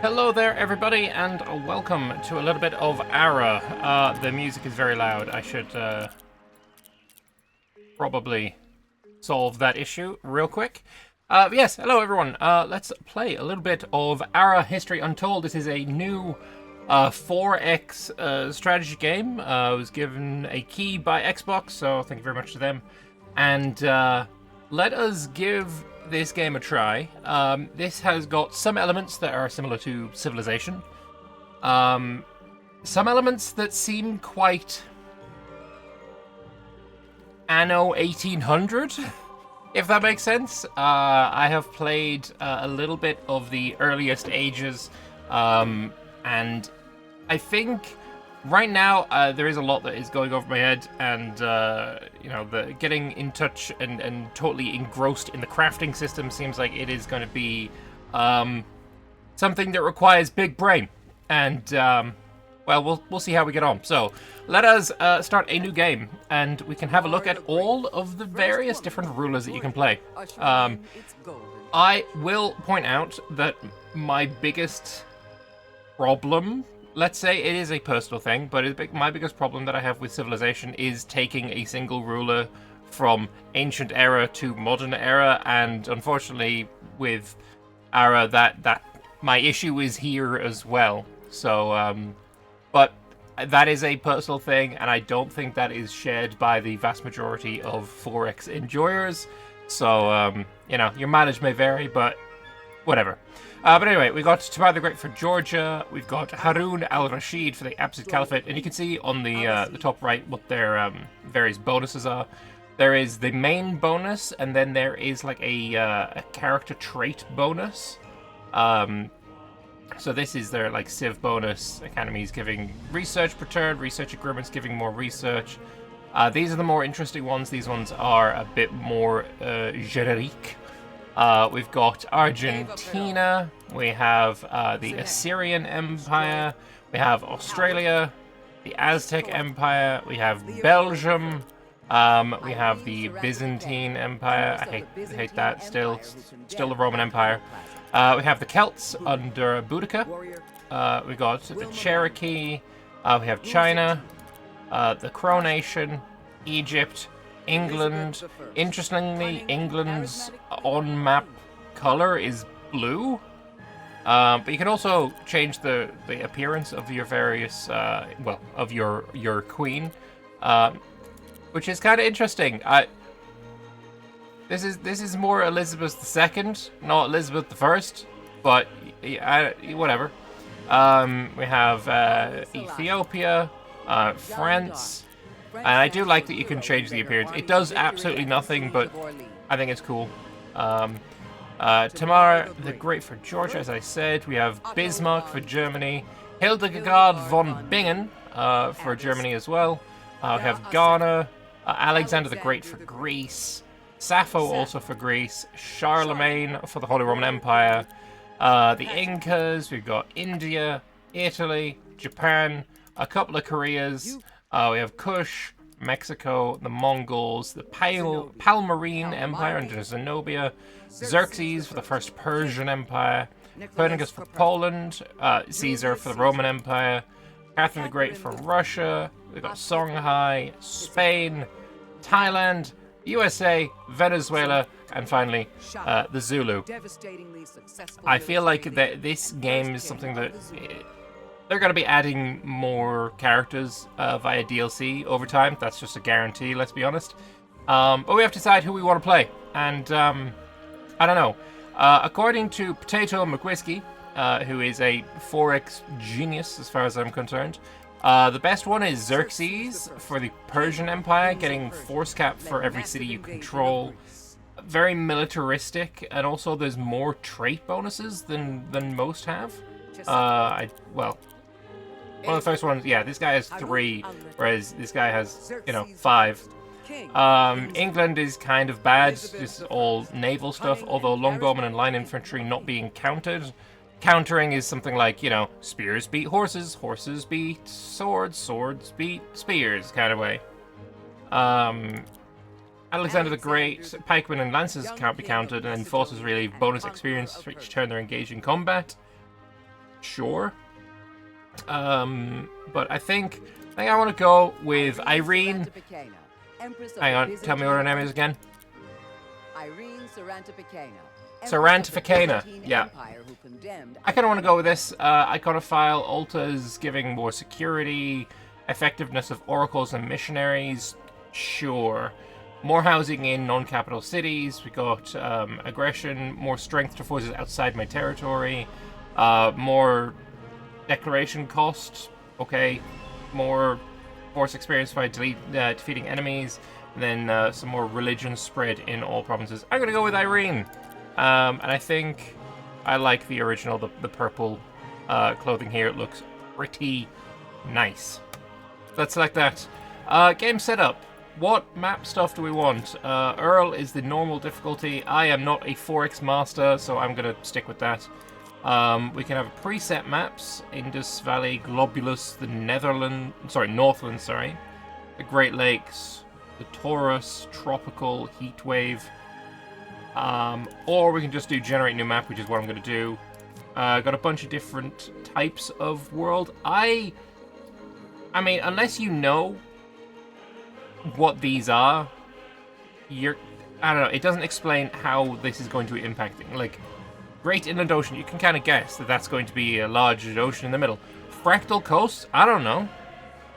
Hello there, everybody, and welcome to a little bit of Ara. The music is very loud. I should probably solve that issue real quick. Yes, hello everyone. Let's play a little bit of Ara History Untold. This is a new 4X strategy game. I was given a key by Xbox, so thank you very much to them. And let us give this game a try. This has got some elements that are similar to Civilization. Some elements that seem quite anno 1800, if that makes sense. I have played a little bit of the earliest ages, and I think right now there is a lot that is going over my head, and you know, the getting in touch and totally engrossed in the crafting system seems like it is going to be something that requires big brain, and well, we'll see how we get on. So let us start a new game, and we can have a look at all of the various different rulers that you can play. I will point out that my biggest problem, let's say it is a personal thing, but my biggest problem that I have with Civilization is taking a single ruler from ancient era to modern era, and unfortunately with Ara that my issue is here as well. So but that is a personal thing, and I don't think that is shared by the vast majority of 4X enjoyers. So you know, your mileage may vary, but whatever. But anyway, we got Tamar the Great for Georgia. We've got Harun al-Rashid for the Abbasid Caliphate, and you can see on the top right what their various bonuses are. There is the main bonus, and then there is like a character trait bonus. So this is their like Civ bonus. Academies giving research per turn, research agreements giving more research. These are the more interesting ones. These ones are a bit more generique. We've got Argentina, we have the Assyrian Empire, we have Australia, the Aztec Empire, we have Belgium, we have the Byzantine Empire. I hate that, still the Roman Empire. We have the Celts under Boudica, we got the Cherokee, we have China, the Crow Nation, Egypt, England. Interestingly, England's on-map color is blue, but you can also change the appearance of your various, well, of your queen, which is kind of interesting. This is more Elizabeth II, not Elizabeth I, but whatever. We have Ethiopia, France. And I do like that you can change the appearance. It does absolutely nothing, but I think it's cool. Tamar the Great for Georgia, as I said. We have Bismarck for Germany. Hildegard von Bingen for Germany as well. We have Ghana. Alexander the Great for Greece. Sappho also for Greece. Charlemagne for the Holy Roman Empire. The Incas. We've got India, Italy, Japan, a couple of Koreas. We have Kush, Mexico, the Mongols, the Palmyrene Empire under Zenobia, Xerxes for the First Persian Empire, Copernicus for Poland, Caesar for the Roman Empire, Catherine the Great for Russia, we've got Songhai, Spain, Thailand, USA, Venezuela, and finally, the Zulu. I feel like this game is something that they're going to be adding more characters via DLC over time. That's just a guarantee, let's be honest. But we have to decide who we want to play. And I don't know. According to Potato McWhiskey, who is a 4X genius as far as I'm concerned, the best one is Xerxes for the Persian Empire, getting force cap for every city you control. Very militaristic, and also there's more trait bonuses than most have. Well, one of the first ones, yeah, this guy has 3, whereas this guy has, 5. England is kind of bad, just all naval stuff, although longbowmen and line infantry not being counted. Countering is something like, spears beat horses, horses beat swords, swords beat spears, kind of way. Alexander the Great, pikemen and lances can't be counted, and enforcers relieve bonus experience for each turn they're engaged in combat. Sure. But I think I want to go with Irene. Hang on, tell me what her name is again. Irene Sarantificana, yeah. I kind of want to go with this. Iconophile, altars giving more security, effectiveness of oracles and missionaries, sure. More housing in non-capital cities. We got aggression, more strength to forces outside my territory, more declaration cost, okay. More force experience by defeating enemies, and then some more religion spread in all provinces. I'm going to go with Irene. And I think I like the original, the purple clothing here. It looks pretty nice. Let's select that. Game setup. What map stuff do we want? Earl is the normal difficulty. I am not a 4X master, so I'm going to stick with that. We can have preset maps. Indus Valley, Globulus, the Northland, the Great Lakes, the Taurus, Tropical, Heatwave. Or we can just do generate new map, which is what I'm going to do. Got a bunch of different types of world. I mean, unless you know what these are, I don't know, it doesn't explain how this is going to be impacting. Like, Great Inland Ocean, you can kind of guess that that's going to be a large ocean in the middle. Fractal coast? I don't know.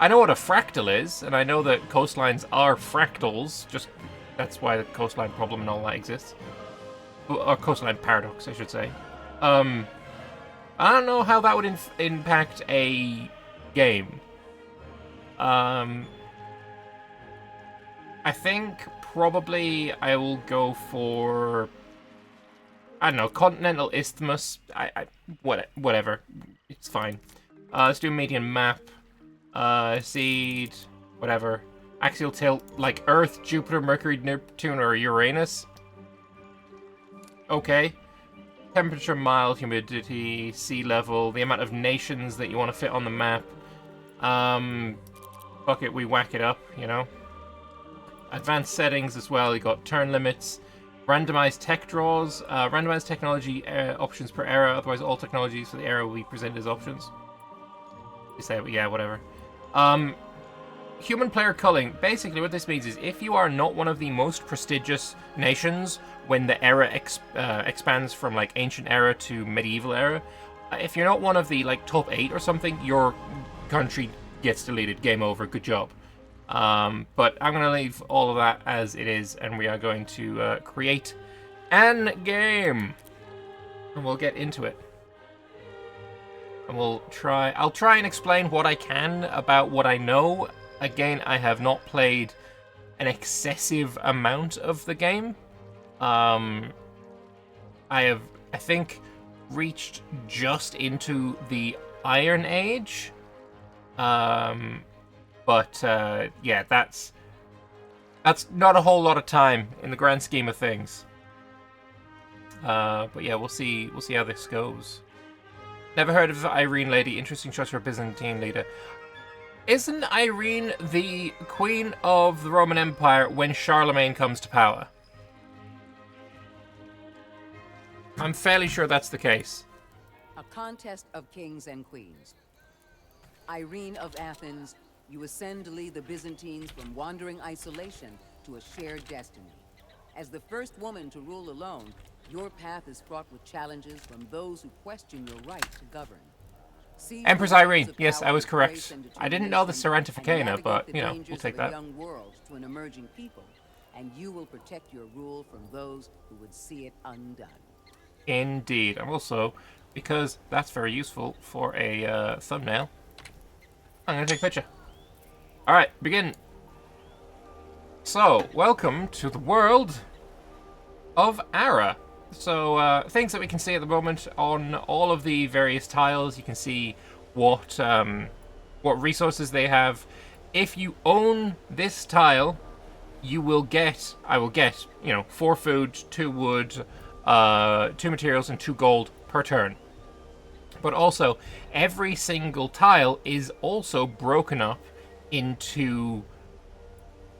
I know what a fractal is, and I know that coastlines are fractals, just that's why the coastline problem and all that exists. Or coastline paradox, I should say. I don't know how that would impact a game. I think probably I will go for, I don't know, Continental Isthmus. Whatever. It's fine. Let's do a median map. Seed, whatever. Axial tilt, like Earth, Jupiter, Mercury, Neptune, or Uranus. Okay. Temperature, mild, humidity, sea level, the amount of nations that you want to fit on the map. Fuck it, we whack it up, you know. Advanced settings as well. You got turn limits, randomized tech draws, randomized technology options per era. Otherwise, all technologies for the era will be presented as options. You say, yeah, whatever. Human player culling. Basically, what this means is if you are not one of the most prestigious nations when the era expands from like ancient era to medieval era, if you're not one of the like top 8 or something, your country gets deleted. Game over. Good job. But I'm going to leave all of that as it is, and we are going to create an game. And we'll get into it. And I'll try and explain what I can about what I know. Again, I have not played an excessive amount of the game. I think, reached just into the Iron Age. But yeah, that's not a whole lot of time in the grand scheme of things. But yeah, we'll see how this goes. Never heard of Irene lady. Interesting choice for a Byzantine leader. Isn't Irene the queen of the Roman Empire when Charlemagne comes to power? I'm fairly sure that's the case. A contest of kings and queens. Irene of Athens, you ascend to lead the Byzantines from wandering isolation to a shared destiny. As the first woman to rule alone, your path is fraught with challenges from those who question your right to govern. Empress Irene, yes, I was correct. I didn't know the Sarantificana, but, you know, we'll take that. Young world to an emerging people, and you will protect your rule from those who would see it undone. Indeed. And also, because that's very useful for a thumbnail, I'm going to take a picture. Alright, begin. So, welcome to the world of Ara. So, things that we can see at the moment on all of the various tiles. You can see what resources they have. If you own this tile, you will get, I will get, 4 food, 2 wood, 2 materials, and 2 gold per turn. But also, every single tile is also broken up into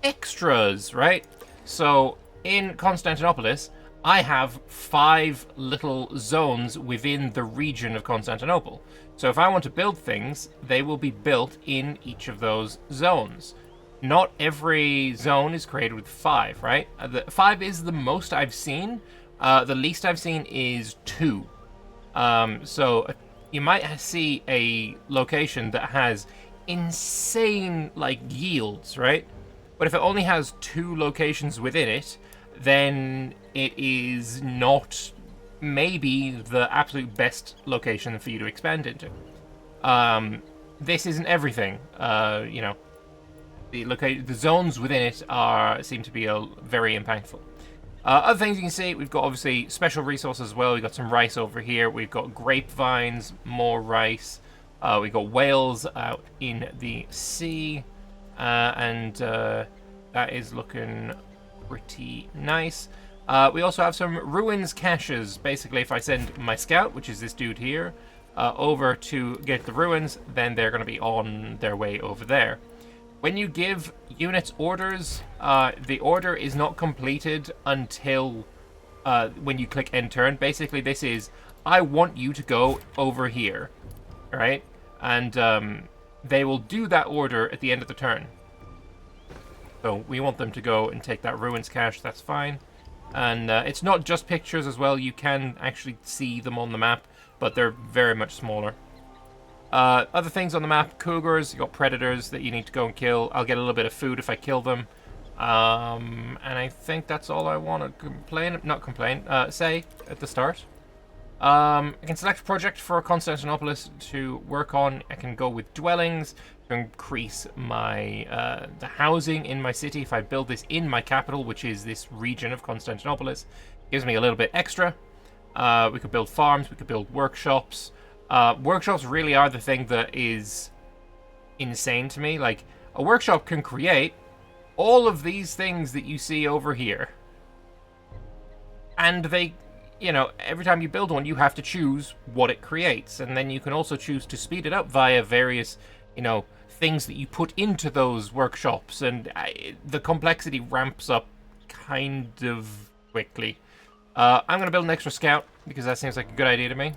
extras, right? So, in Constantinopolis, I have 5 little zones within the region of Constantinople. So if I want to build things, they will be built in each of those zones. Not every zone is created with 5, right? 5 is the most I've seen. The least I've seen is 2. So you might see a location that has insane, like, yields, right? But if it only has 2 locations within it, then it is not maybe the absolute best location for you to expand into. This isn't everything. You know, the zones within it seem to be very impactful. Other things you can see, we've got obviously special resources as well. We've got some rice over here. We've got grapevines, more rice. We've got whales out in the sea. And that is looking pretty nice. We also have some ruins caches. Basically, if I send my scout, which is this dude here, over to get the ruins, then they're going to be on their way over there. When you give units orders, the order is not completed until when you click end turn. Basically, this is, I want you to go over here, right? And they will do that order at the end of the turn. So we want them to go and take that ruins cache, that's fine. And it's not just pictures as well, you can actually see them on the map, but they're very much smaller. Other things on the map, cougars, you got predators that you need to go and kill. I'll get a little bit of food if I kill them. And I think that's all I want to say at the start. I can select a project for Constantinopolis to work on. I can go with dwellings to increase my the housing in my city. If I build this in my capital, which is this region of Constantinopolis, it gives me a little bit extra. We could build farms, we could build workshops. Workshops really are the thing that is insane to me. Like, a workshop can create all of these things that you see over here. And they, you know, every time you build one, you have to choose what it creates. And then you can also choose to speed it up via various, you know, things that you put into those workshops. And the complexity ramps up kind of quickly. I'm going to build an extra scout because that seems like a good idea to me.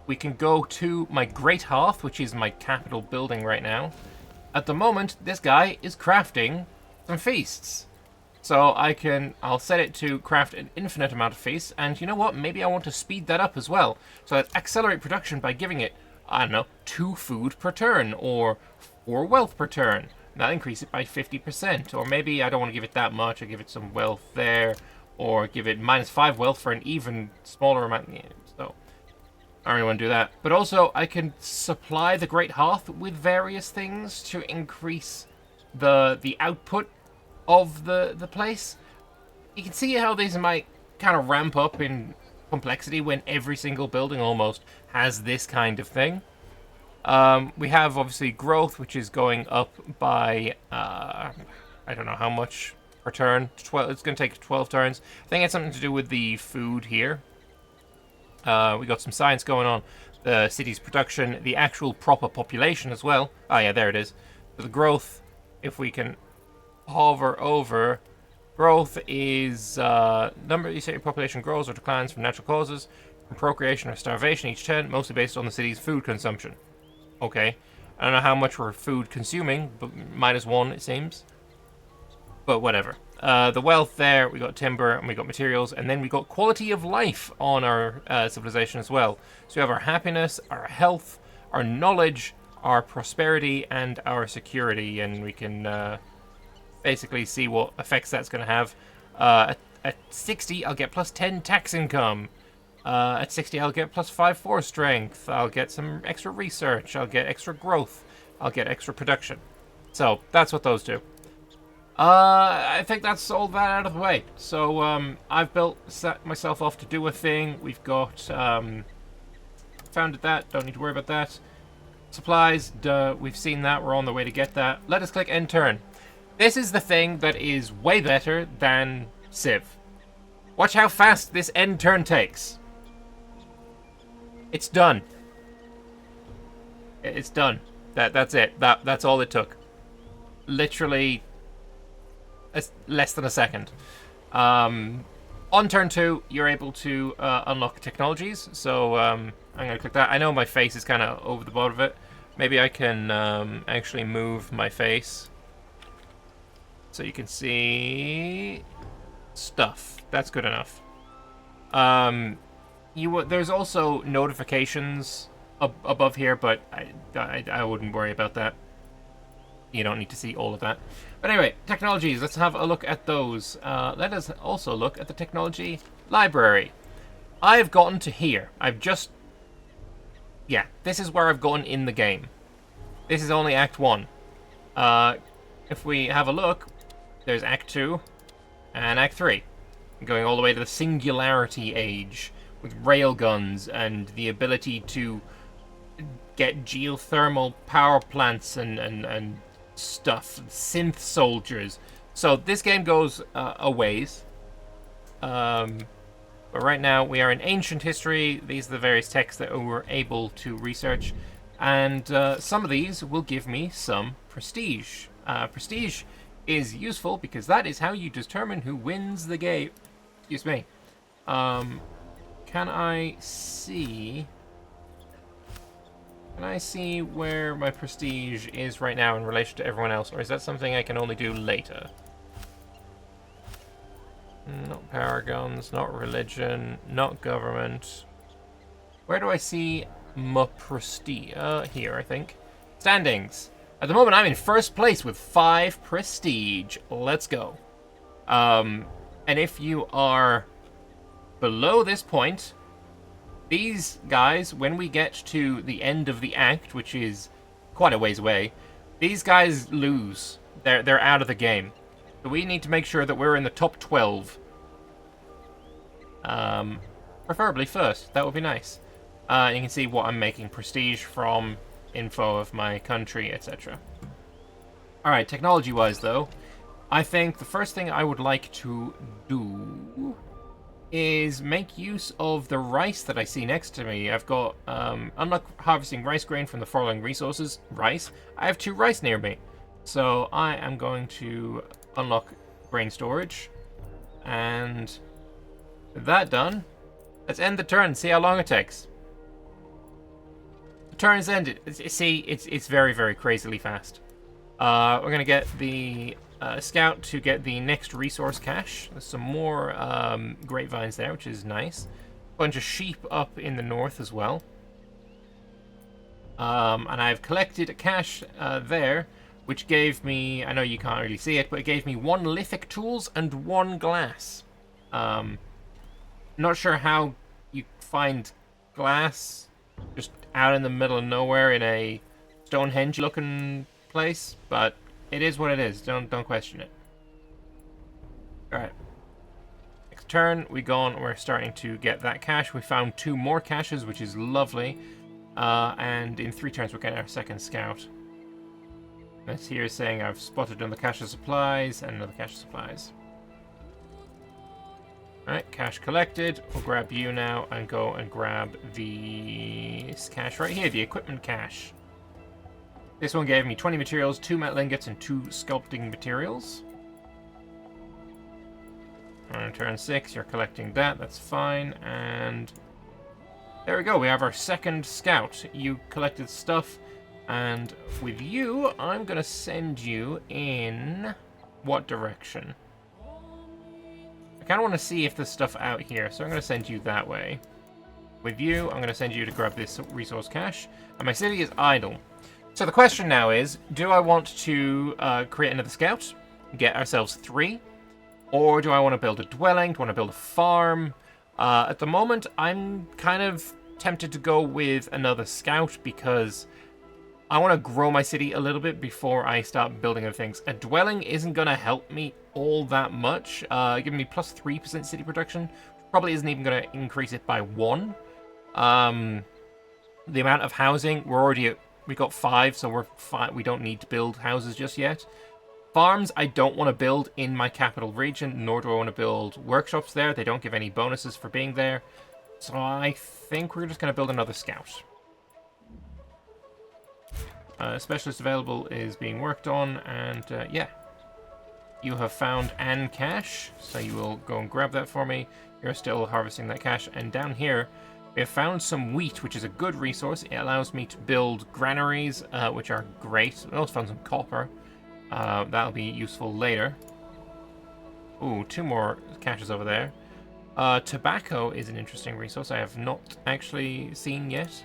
We can go to my Great Hearth, which is my capital building right now. At the moment, this guy is crafting some feasts. So I'll set it to craft an infinite amount of feasts, and you know what? Maybe I want to speed that up as well. So I'd accelerate production by giving it, I don't know, 2 food per turn, or 4 wealth per turn. That'll increase it by 50%, or maybe I don't want to give it that much, I'll give it some wealth there, or give it -5 wealth for an even smaller amount. Yeah, so I don't really want to do that. But also, I can supply the Great Hearth with various things to increase the output of the place. You can see how these might kind of ramp up in complexity when every single building almost has this kind of thing. We have obviously growth, which is going up by I don't know how much per turn. 12. It's going to take 12 turns. I think it's something to do with the food here. We got some science going on. The city's production, the actual proper population as well. Oh yeah, there it is. So the growth, if we can hover over, growth is number you say your population grows or declines from natural causes, from procreation or starvation each turn, mostly based on the city's food consumption. Okay, I don't know how much we're food consuming, but -1 it seems. But whatever. The wealth there, we got timber and we got materials, and then we got quality of life on our civilization as well. So we have our happiness, our health, our knowledge, our prosperity, and our security, and we can basically see what effects that's going to have. At 60, I'll get +10 tax income. At 60, I'll get +5 force strength. I'll get some extra research. I'll get extra growth. I'll get extra production. So that's what those do. I think that's all that out of the way. So I've set myself off to do a thing. We've got founded that. Don't need to worry about that. Supplies. Duh. We've seen that. We're on the way to get that. Let us click end turn. This is the thing that is way better than Civ. Watch how fast this end turn takes. It's done. It's done. That's it. That's all it took. Literally less than a second. On turn 2, you're able to unlock technologies. So I'm going to click that. I know my face is kind of over the bottom of it. Maybe I can actually move my face so you can see stuff. That's good enough. There's also notifications above here, but I wouldn't worry about that. You don't need to see all of that. But anyway, technologies. Let's have a look at those. Let us also look at the technology library. I've gotten to here. Yeah, this is where I've gotten in the game. This is only Act 1. If we have a look, there's Act 2 and Act 3. Going all the way to the Singularity Age with railguns and the ability to get geothermal power plants and stuff, synth soldiers. So this game goes a ways. But right now we are in ancient history. These are the various texts that we're able to research. And some of these will give me some prestige. Prestige is useful because that is how you determine who wins the game. Excuse me. Can I see where my prestige is right now in relation to everyone else, or is that something I can only do later? Not paragons, not religion, not government. Where do I see my prestige? Here, I think. Standings. At the moment, I'm in first place with 5 prestige. Let's go. And if you are below this point, these guys, when we get to the end of the act, which is quite a ways away, these guys lose. They're out of the game. So we need to make sure that we're in the top 12. Preferably first. That would be nice. You can see what I'm making prestige from, info of my country, etc. Alright, technology-wise, though, I think the first thing I would like to do is make use of the rice that I see next to me. I've got, unlock harvesting rice grain from the following resources. Rice. I have 2 rice near me. So I am going to unlock grain storage. And with that done, let's end the turn, see how long it takes. The turn is ended. See, it's very, very crazily fast. We're going to get the scout to get the next resource cache. There's some more grapevines there, which is nice. Bunch of sheep up in the north as well. And I've collected a cache there, which gave me, I know you can't really see it, but it gave me 1 lithic tools and 1 glass. Not sure how you find glass just out in the middle of nowhere in a Stonehenge-looking place, but it is what it is. Don't question it. Alright. Next turn, we go on. We're starting to get that cache. We found 2 more caches, which is lovely. And in 3 turns, we're getting our second scout. This here is saying I've spotted another cache of supplies and another cache of supplies. Alright, cache collected. We'll grab you now and go and grab this cache right here, the equipment cache. This one gave me 20 materials, 2 metal ingots, and 2 sculpting materials. On turn 6, you're collecting that. That's fine. And there we go. We have our second scout. You collected stuff. And with you, I'm going to send you in what direction? I kind of want to see if there's stuff out here, so I'm going to send you that way. With you, I'm going to send you to grab this resource cache. And my city is idle. So the question now is, do I want to create another scout, get ourselves 3, or do I want to build a dwelling, do I want to build a farm? At the moment, I'm kind of tempted to go with another scout because I want to grow my city a little bit before I start building other things. A dwelling isn't going to help me all that much, giving me plus 3% city production. Probably isn't even going to increase it by 1. The amount of housing, we got 5, so we're fine. We don't need to build houses just yet. Farms, I don't want to build in my capital region, nor do I want to build workshops there. They don't give any bonuses for being there. So I think we're just going to build another scout. Specialist available is being worked on, and yeah. You have found an cache, so you will go and grab that for me. You're still harvesting that cache. And down here, we have found some wheat, which is a good resource. It allows me to build granaries, which are great. We also found some copper. That'll be useful later. Ooh, 2 more caches over there. Tobacco is an interesting resource I have not actually seen yet.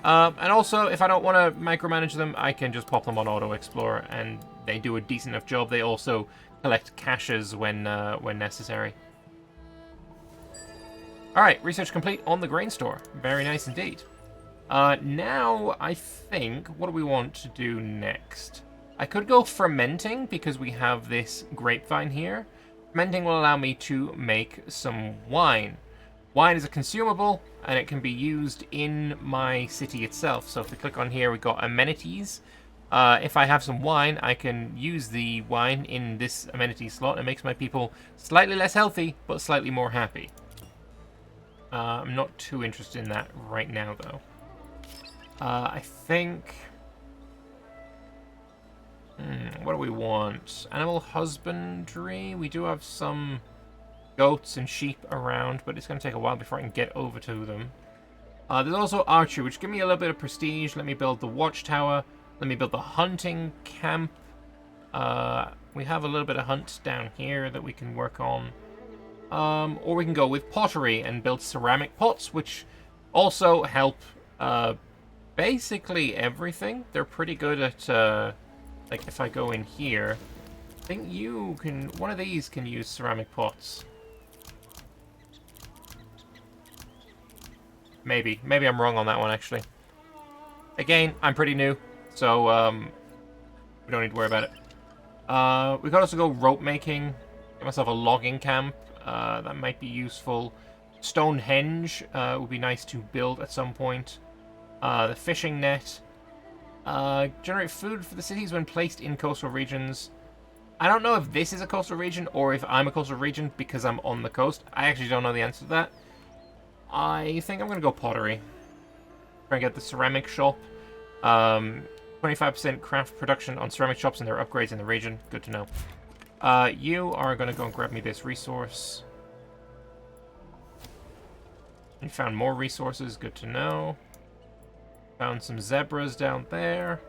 And also, if I don't want to micromanage them, I can just pop them on Auto Explorer, and they do a decent enough job. They also collect caches when necessary. Alright, research complete on the grain store. Very nice indeed. Now, I think, what do we want to do next? I could go fermenting, because we have this grapevine here. Fermenting will allow me to make some wine. Wine is a consumable, and it can be used in my city itself. So if we click on here, we've got amenities. If I have some wine, I can use the wine in this amenity slot. It makes my people slightly less healthy, but slightly more happy. I'm not too interested in that right now, though. I think... what do we want? Animal husbandry. We do have some goats and sheep around, but it's going to take a while before I can get over to them. There's also archery, which give me a little bit of prestige. Let me build the watchtower. Let me build the hunting camp. We have a little bit of hunt down here that we can work on. Or we can go with pottery and build ceramic pots, which also help basically everything. They're pretty good at... like, if I go in here, I think you can... One of these can use ceramic pots. Maybe. Maybe I'm wrong on that one, actually. Again, I'm pretty new, so we don't need to worry about it. We could also go rope making. Get myself a logging camp. That might be useful. Stonehenge would be nice to build at some point. The fishing net. Generate food for the cities when placed in coastal regions. I don't know if this is a coastal region or if I'm a coastal region because I'm on the coast. I actually don't know the answer to that. I think I'm going to go pottery. Try and get the ceramic shop. 25% craft production on ceramic shops and their upgrades in the region. Good to know. You are going to go and grab me this resource. You found more resources. Good to know. Found some zebras down there.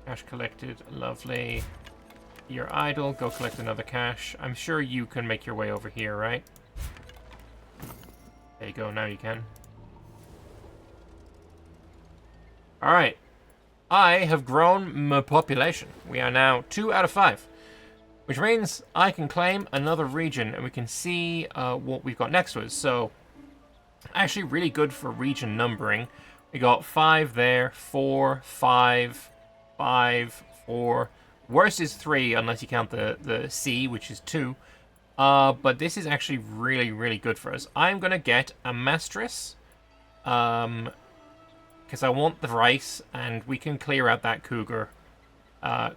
Cash collected. Lovely. You're idle. Go collect another cash. I'm sure you can make your way over here, right? There you go. Now you can. Alright. I have grown my population. We are now 2 out of 5. Which means I can claim another region and we can see what we've got next to us. So... actually really good for region numbering. We got 5 there, 4, 5, 5, 4. Worst is 3 unless you count the C, which is 2. But this is actually really, really good for us. I'm going to get a Mistress. Because I want the rice and we can clear out that cougar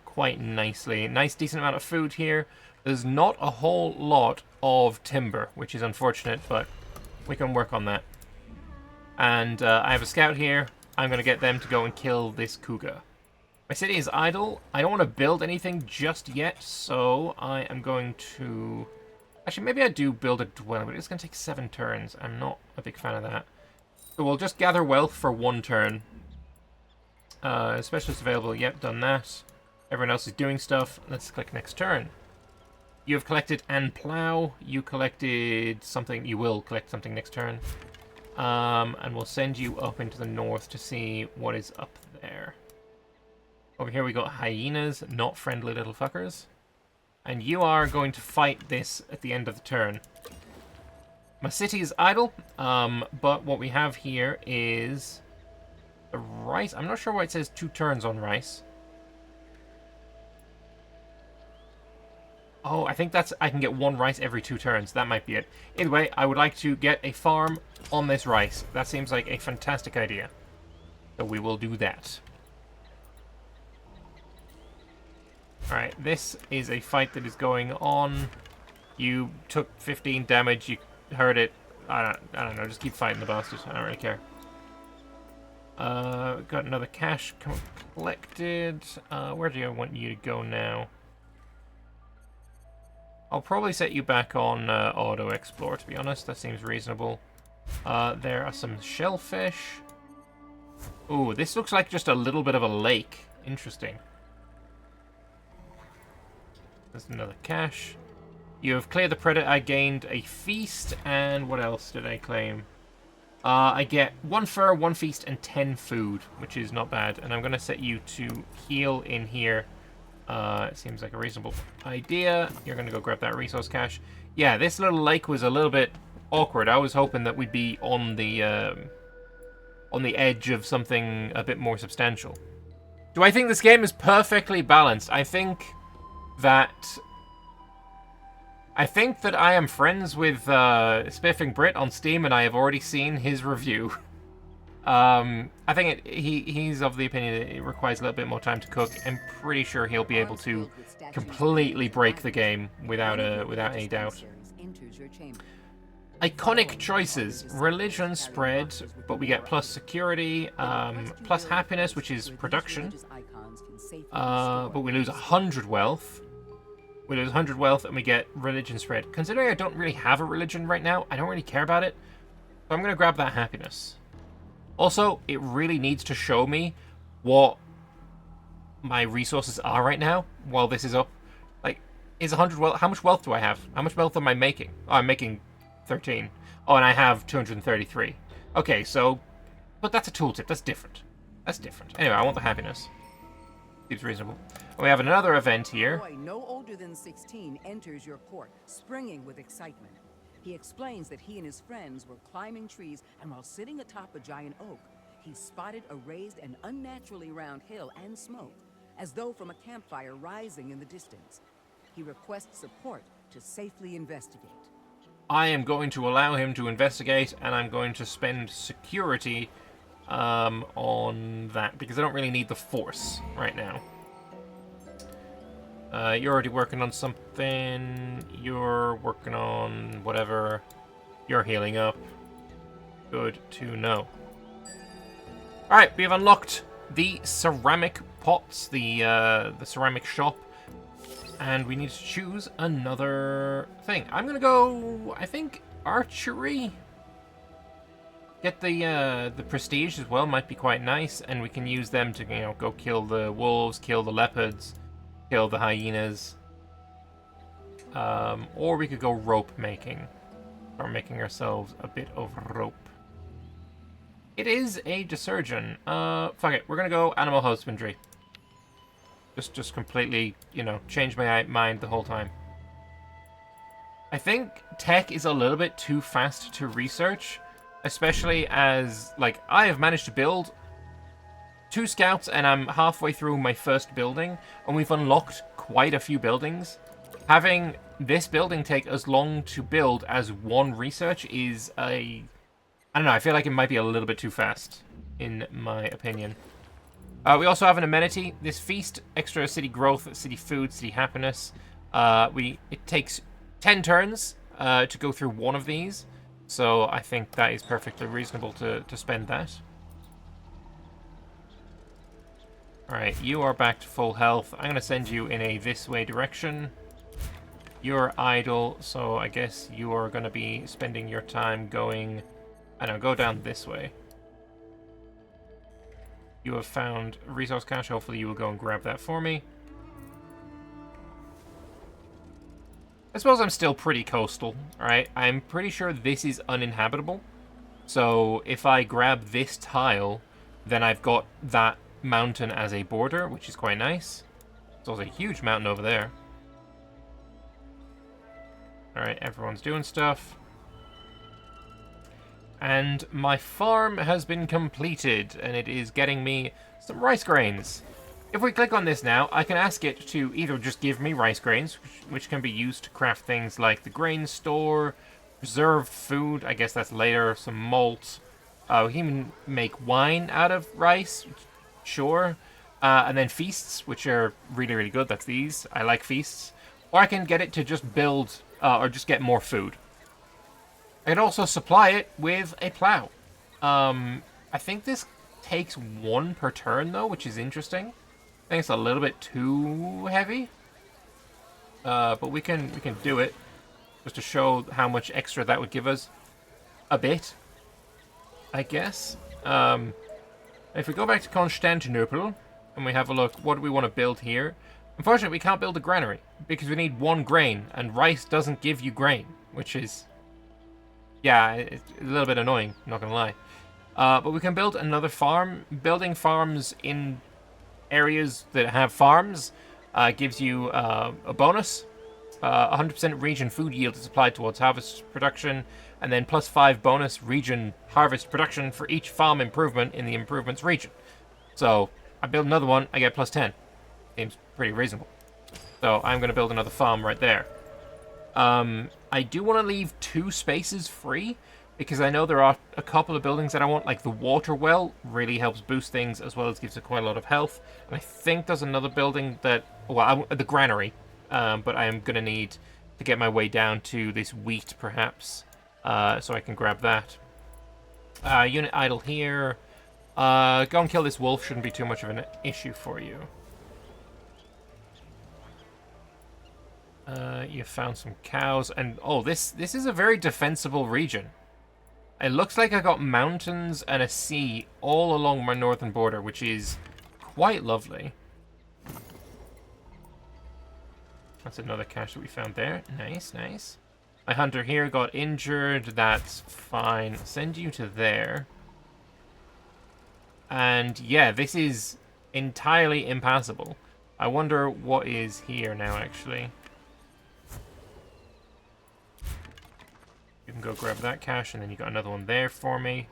quite nicely. Nice decent amount of food here. There's not a whole lot of timber, which is unfortunate, but... we can work on that. And I have a scout here. I'm going to get them to go and kill this cougar. My city is idle. I don't want to build anything just yet, so I am going to... actually, maybe I do build a dwelling, but it's going to take 7 turns. I'm not a big fan of that. So we'll just gather wealth for 1 turn. Specialist available. Yep, done that. Everyone else is doing stuff. Let's click next turn. You have collected and plow. You collected something. You will collect something next turn. And we'll send you up into the north to see what is up there. Over here we got hyenas, not friendly little fuckers. And you are going to fight this at the end of the turn. My city is idle, but what we have here is the rice. I'm not sure why it says 2 turns on rice. Oh, I think that's... I can get 1 rice every 2 turns. That might be it. Either way, I would like to get a farm on this rice. That seems like a fantastic idea. So we will do that. Alright, this is a fight that is going on. You took 15 damage. You heard it. I don't know. Just keep fighting the bastard. I don't really care. Got another cache collected. Where do I want you to go now? I'll probably set you back on auto explore, to be honest. That seems reasonable. There are some shellfish. Ooh, this looks like just a little bit of a lake. Interesting. There's another cache. You have cleared the predator. I gained a feast, and what else did I claim? I get 1 fur, 1 feast, and 10 food, which is not bad. And I'm going to set you to heal in here. It seems like a reasonable idea. You're going to go grab that resource cache. Yeah, this little lake was a little bit awkward. I was hoping that we'd be on the edge of something a bit more substantial. Do I think this game is perfectly balanced? I think that I am friends with Spiffing Brit on Steam, and I have already seen his review. I think he's of the opinion that it requires a little bit more time to cook. I'm pretty sure he'll be able to completely break the game without any doubt. Iconic choices. Religion spread, but we get plus security, plus happiness, which is production. But we lose 100 wealth. We lose 100 wealth and we get religion spread. Considering I don't really have a religion right now, I don't really care about it. So I'm going to grab that happiness. Also, it really needs to show me what my resources are right now while this is up. Like, is 100 wealth... How much wealth do I have? How much wealth am I making? Oh, I'm making 13. Oh, and I have 233. Okay, so... But that's a tooltip. That's different. That's different. Anyway, I want the happiness. Seems reasonable. We have another event here. A boy no older than 16 enters your court, springing with excitement. He explains that he and his friends were climbing trees, and while sitting atop a giant oak, he spotted a raised and unnaturally round hill and smoke, as though from a campfire rising in the distance. He requests support to safely investigate. I am going to allow him to investigate, and I'm going to spend security on that, because I don't really need the force right now. You're already working on something. You're working on whatever. You're healing up. Good to know. Alright, we have unlocked the ceramic pots, the ceramic shop. And we need to choose another thing. I'm gonna go, I think, archery. Get the prestige as well, might be quite nice. And we can use them to, you know, go kill the wolves, kill the leopards, kill the hyenas. Or we could go rope making. Start making ourselves a bit of rope. It is a desurgeon. Fuck it, we're gonna go animal husbandry. Just completely, you know, change my mind the whole time. I think tech is a little bit too fast to research, especially as, like, I have managed to build 2 scouts and I'm halfway through my first building, and we've unlocked quite a few buildings. Having this building take as long to build as 1 research is I don't know, I feel like it might be a little bit too fast, in my opinion. We also have an amenity. This feast, extra city growth, city food, city happiness. It takes 10 turns to go through 1 of these, so I think that is perfectly reasonable to spend that. Alright, you are back to full health. I'm going to send you in a this way direction. You're idle, so I guess you are going to be spending your time going... I don't know, go down this way. You have found a resource cache. Hopefully you will go and grab that for me. I suppose I'm still pretty coastal, alright? I'm pretty sure this is uninhabitable. So if I grab this tile, then I've got that mountain as a border, which is quite nice. There's also a huge mountain over there. Alright, everyone's doing stuff. And my farm has been completed, and it is getting me some rice grains. If we click on this now, I can ask it to either just give me rice grains, which can be used to craft things like the grain store, preserved food, I guess that's later, some malt. We can make wine out of rice, sure. And then feasts, which are really, really good. That's these. I like feasts. Or I can get it to just build, or just get more food. I can also supply it with a plow. I think this takes 1 per turn, though, which is interesting. I think it's a little bit too heavy. But we can do it. Just to show how much extra that would give us. A bit, I guess. If we go back to Constantinople, and we have a look, what do we want to build here? Unfortunately, we can't build a granary, because we need 1 grain, and rice doesn't give you grain, which is... yeah, it's a little bit annoying, not gonna lie. But we can build another farm. Building farms in areas that have farms gives you a bonus. 100% region food yield is applied towards harvest production, and then +5 bonus region harvest production for each farm improvement in the improvements region. So, I build another one, I get +10. Seems pretty reasonable. So, I'm going to build another farm right there. I do want to leave 2 spaces free, because I know there are a couple of buildings that I want, like the water well really helps boost things, as well as gives it quite a lot of health. And I think there's another building that, well, the granary, but I am going to need to get my way down to this wheat, perhaps, so I can grab that. Unit idle here. Go and kill this wolf, shouldn't be too much of an issue for you. You found some cows, and oh, this is a very defensible region. It looks like I got mountains and a sea all along my northern border, which is quite lovely. That's another cache that we found there. Nice, nice. My hunter here got injured. That's fine. Send you to there. And yeah, this is entirely impassable. I wonder what is here now, actually. You can go grab that cache, and then you got another one there for me.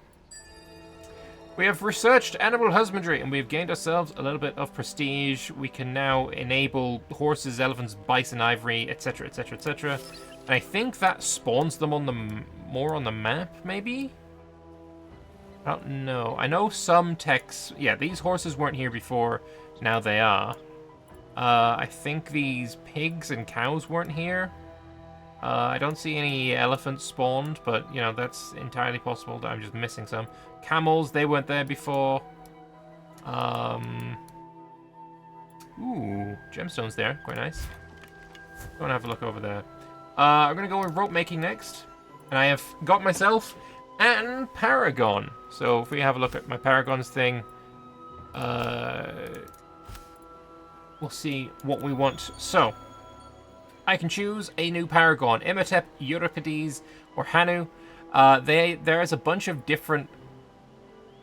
We have researched animal husbandry, and we've gained ourselves a little bit of prestige. We can now enable horses, elephants, bison, ivory, etc., etc., etc. And I think that spawns them on the more on the map, maybe? I don't know. I know some techs... yeah, these horses weren't here before. Now they are. I think these pigs and cows weren't here. I don't see any elephants spawned, but, you know, that's entirely possible that I'm just missing some. Camels, they weren't there before. Ooh, gemstones there. Quite nice. Go and have a look over there. I'm going to go with rope making next. And I have got myself an paragon. So if we have a look at my paragons thing, we'll see what we want. So, I can choose a new paragon, Imhotep, Euripides, or Hanu. There is a bunch of different,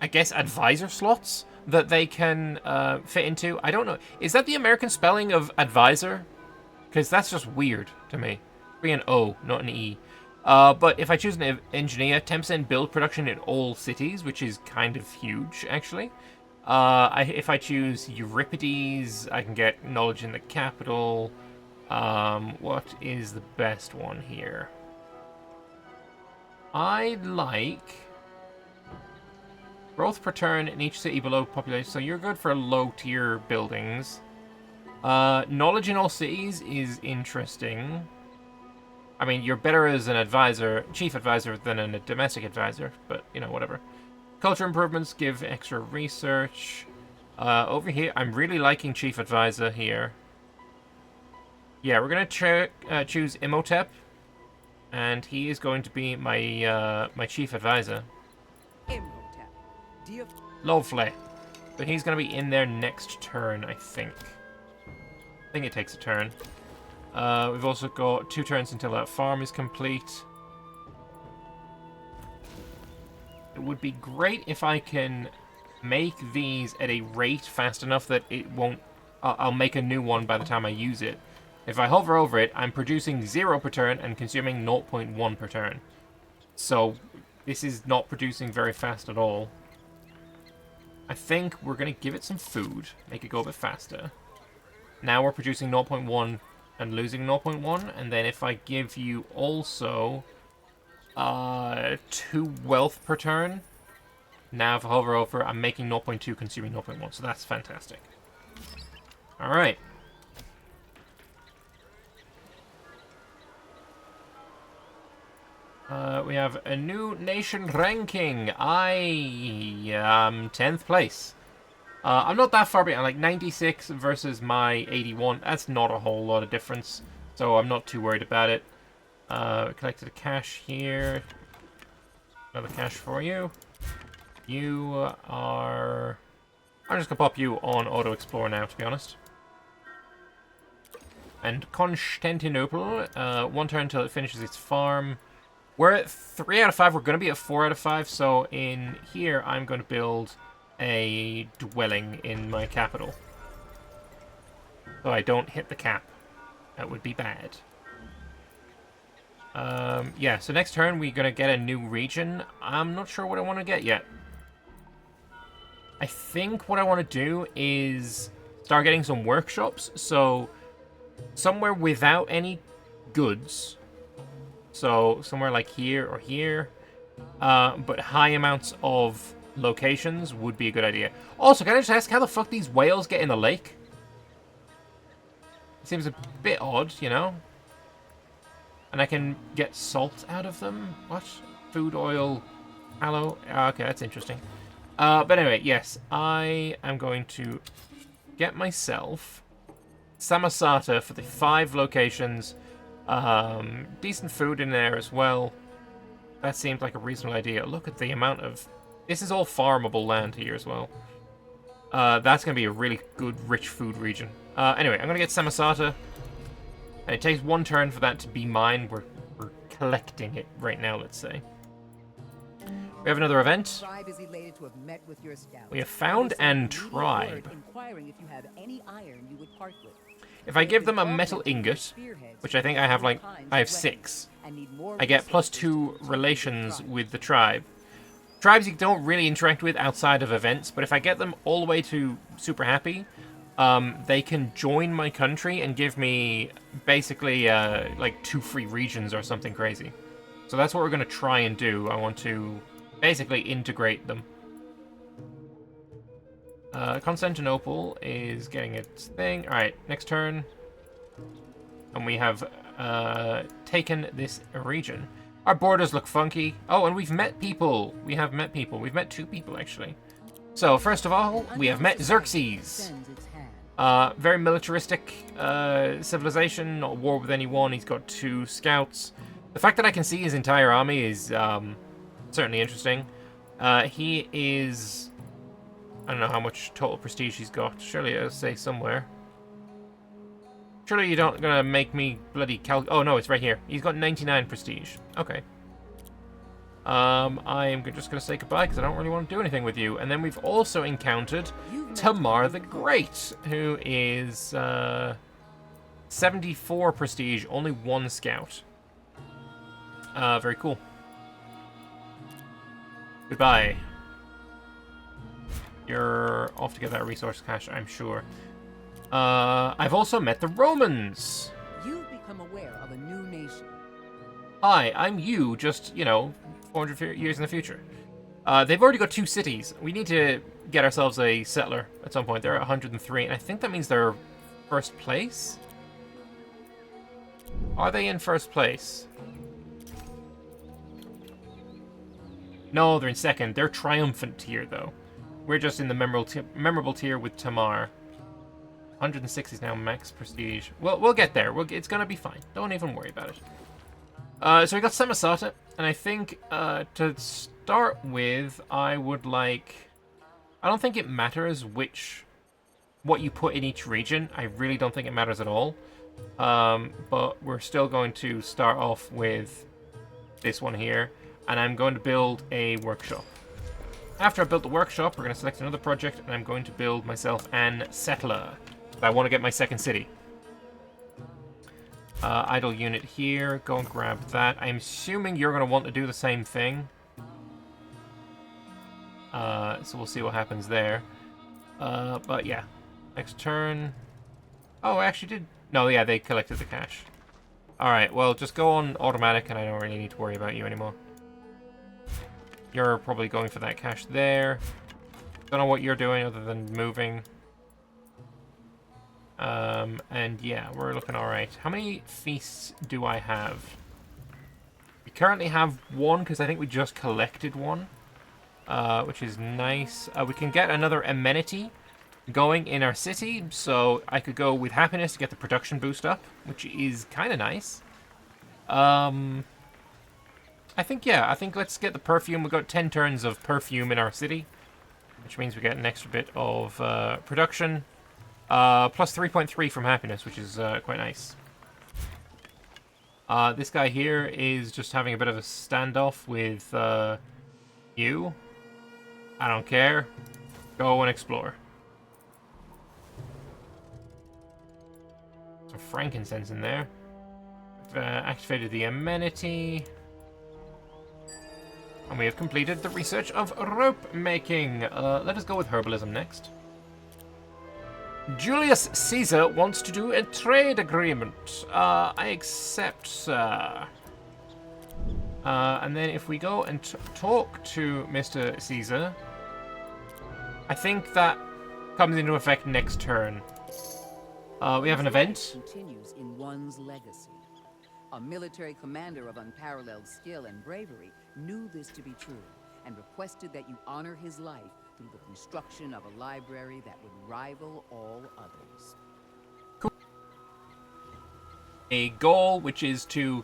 I guess, advisor slots that they can fit into. I don't know. Is that the American spelling of advisor? Because that's just weird to me. Be an O, not an E. But if I choose an engineer, 10% build production in all cities, which is kind of huge, actually. If I choose Euripides, I can get knowledge in the capital. What is the best one here? I like growth per turn in each city below population. So you're good for low tier buildings. Knowledge in all cities is interesting. I mean, you're better as an advisor, chief advisor, than a domestic advisor, but, you know, whatever. Culture improvements give extra research. Over here, I'm really liking chief advisor here. Yeah, we're going to choose Imhotep, and he is going to be my my chief advisor. Imhotep. Lovely. But he's going to be in there next turn, I think. I think it takes a turn. We've also got 2 turns until that farm is complete. It would be great if I can make these at a rate fast enough that it won't... I'll make a new one by the time I use it. If I hover over it, I'm producing 0 per turn and consuming 0.1 per turn. So, this is not producing very fast at all. I think we're going to give it some food, make it go a bit faster. Now we're producing 0.1 and losing 0.1, and then if I give you also 2 wealth per turn, now if I hover over, I'm making 0.2, consuming 0.1, so that's fantastic. Alright. We have a new nation ranking. I am 10th place. I'm not that far behind, like 96 versus my 81. That's not a whole lot of difference, so I'm not too worried about it. Collected a cash here. Another cash for you. You are... I'm just going to pop you on Auto Explore now, to be honest. And Constantinople, 1 turn until it finishes its farm. We're at 3 out of 5. We're going to be at 4 out of 5. So in here, I'm going to build a dwelling in my capital. So I don't hit the cap. That would be bad. Yeah, so next turn, we're going to get a new region. I'm not sure what I want to get yet. I think what I want to do is start getting some workshops. So somewhere without any goods. So somewhere like here or here. But high amounts of locations would be a good idea. Also, can I just ask how the fuck these whales get in the lake? It seems a bit odd, you know? And I can get salt out of them? What? Food, oil, aloe? Okay, that's interesting. But anyway, yes. I am going to get myself Samosata for the 5 locations. Decent food in there as well. That seems like a reasonable idea. Look at the amount of... This is all farmable land here as well. That's going to be a really good, rich food region. Anyway, I'm going to get Samosata. And it takes 1 turn for that to be mine. We're collecting it right now, let's say. We have another event. We have found and tribe. If I give them a metal ingot, which I think I have, like, I have 6, I get +2 relations with the tribe. Tribes you don't really interact with outside of events, but if I get them all the way to super happy, they can join my country and give me basically like 2 free regions or something crazy. So that's what we're going to try and do. I want to basically integrate them. Constantinople is getting its thing. Alright, next turn. And we have taken this region. Our borders look funky. Oh, and we've met people. We have met people. We've met 2 people, actually. So, first of all, we have met Xerxes. Very militaristic civilization, not at war with anyone. He's got 2 scouts. The fact that I can see his entire army is certainly interesting. He is... I don't know how much total prestige he's got. Surely it'll say somewhere. Surely you're not gonna make me bloody oh no, it's right here. He's got 99 prestige. Okay. I'm just gonna say goodbye because I don't really want to do anything with you. And then we've also encountered Tamar the Great, who is 74 prestige, only 1 scout. Very cool. Goodbye. You're off to get that resource cache, I'm sure. I've also met the Romans. You've become aware of a new nation. Hi, I'm you, just, you know, 400 years in the future. They've already got 2 cities. We need to get ourselves a settler at some point. They're at 103, and I think that means they're first place? Are they in first place? No, they're in second. They're triumphant tier, though. We're just in the memorable tier with Tamar. 106 is now max prestige. Well, we'll get there. It's gonna be fine. Don't even worry about it. So we got Samosata, and I think to start with, I would like... I don't think it matters what you put in each region. I really don't think it matters at all. But we're still going to start off with this one here, and I'm going to build a workshop. After I built the workshop, we're going to select another project, and I'm going to build myself an settler. I want to get my 2nd city. Idle unit here. Go and grab that. I'm assuming you're going to want to do the same thing. So we'll see what happens there. But yeah. Next turn. Oh, I actually did... No, yeah, they collected the cash. Alright, well, just go on automatic, and I don't really need to worry about you anymore. You're probably going for that cash there. Don't know what you're doing other than moving. And yeah, we're looking alright. How many feasts do I have? We currently have one because I think we just collected one, which is nice. We can get another amenity going in our city, so I could go with happiness to get the production boost up, which is kind of nice. I think let's get the perfume. We've got 10 turns of perfume in our city, which means we get an extra bit of production. Plus 3.3 from happiness, which is quite nice. This guy here is just having a bit of a standoff with you. I don't care. Go and explore. Some frankincense in there. Activated the amenity. And we have completed the research of rope making. Let us go with herbalism next. Julius Caesar wants to do a trade agreement. I accept, sir. And then if we go and talk to Mr. Caesar, I think that comes into effect next turn. We have an event. Continues in one's legacy. A military commander of unparalleled skill and bravery knew this to be true and requested that you honor his life through the construction of a library that would rival all others. Cool. A goal which is to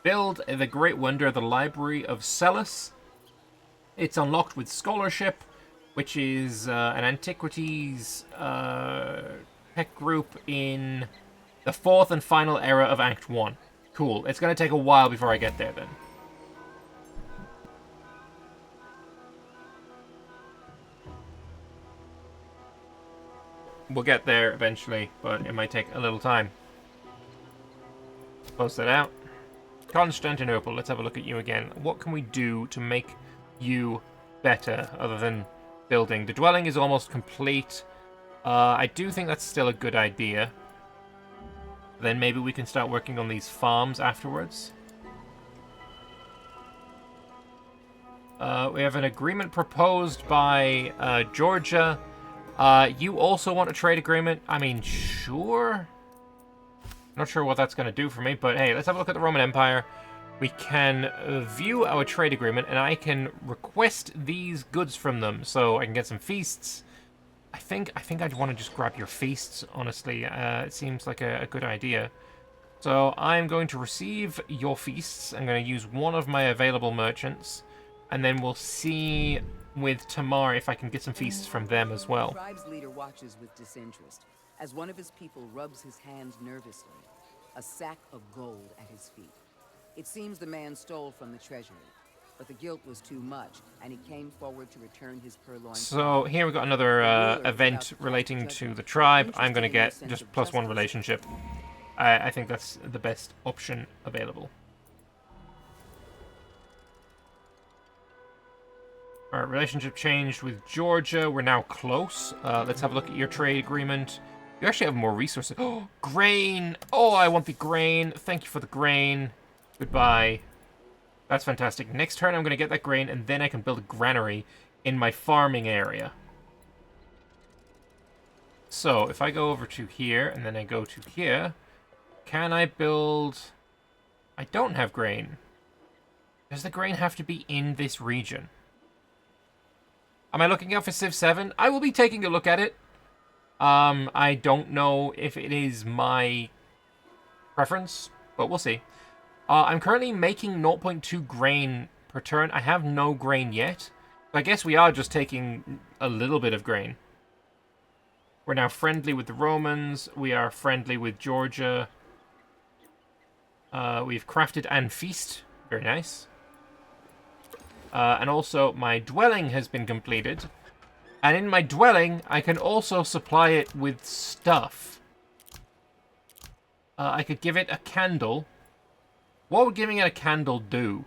build the great wonder, the Library of Cellus. It's unlocked with scholarship, which is an antiquities tech group in the 4th and final era of Act 1. Cool. It's going to take a while before I get there, then. We'll get there eventually, but it might take a little time. Close that out. Constantinople, let's have a look at you again. What can we do to make you better, other than building? The dwelling is almost complete. I do think that's still a good idea. Then maybe we can start working on these farms afterwards. We have an agreement proposed by Georgia. You also want a trade agreement? I mean, sure. Not sure what that's going to do for me, but hey, let's have a look at the Roman Empire. We can view our trade agreement, and I can request these goods from them, so I can get some feasts. I think I'd want to just grab your feasts, honestly. It seems like a good idea. So I'm going to receive your feasts. I'm going to use one of my available merchants, and then we'll see with Tamar if I can get some feasts from them as well. The tribe's leader watches with disinterest as one of his people rubs his hands nervously, a sack of gold at his feet. It seems the man stole from the treasury, but the guilt was too much, and he came forward to return his purloined. So here we've got another event relating to the tribe. I'm going to get just +1 relationship. I think that's the best option available. Alright, relationship changed with Georgia. We're now close. Let's have a look at your trade agreement. You actually have more resources. Oh, grain! Oh, I want the grain. Thank you for the grain. Goodbye. That's fantastic. Next turn I'm going to get that grain, and then I can build a granary in my farming area. So, if I go over to here, and then I go to here, can I build... I don't have grain. Does the grain have to be in this region? Am I looking out for Civ 7? I will be taking a look at it. I don't know if it is my preference, but we'll see. I'm currently making 0.2 grain per turn. I have no grain yet. I guess we are just taking a little bit of grain. We're now friendly with the Romans. We are friendly with Georgia. We've crafted and feast. Very nice. And also, my dwelling has been completed. And in my dwelling, I can also supply it with stuff. I could give it a candle. What would giving it a candle do?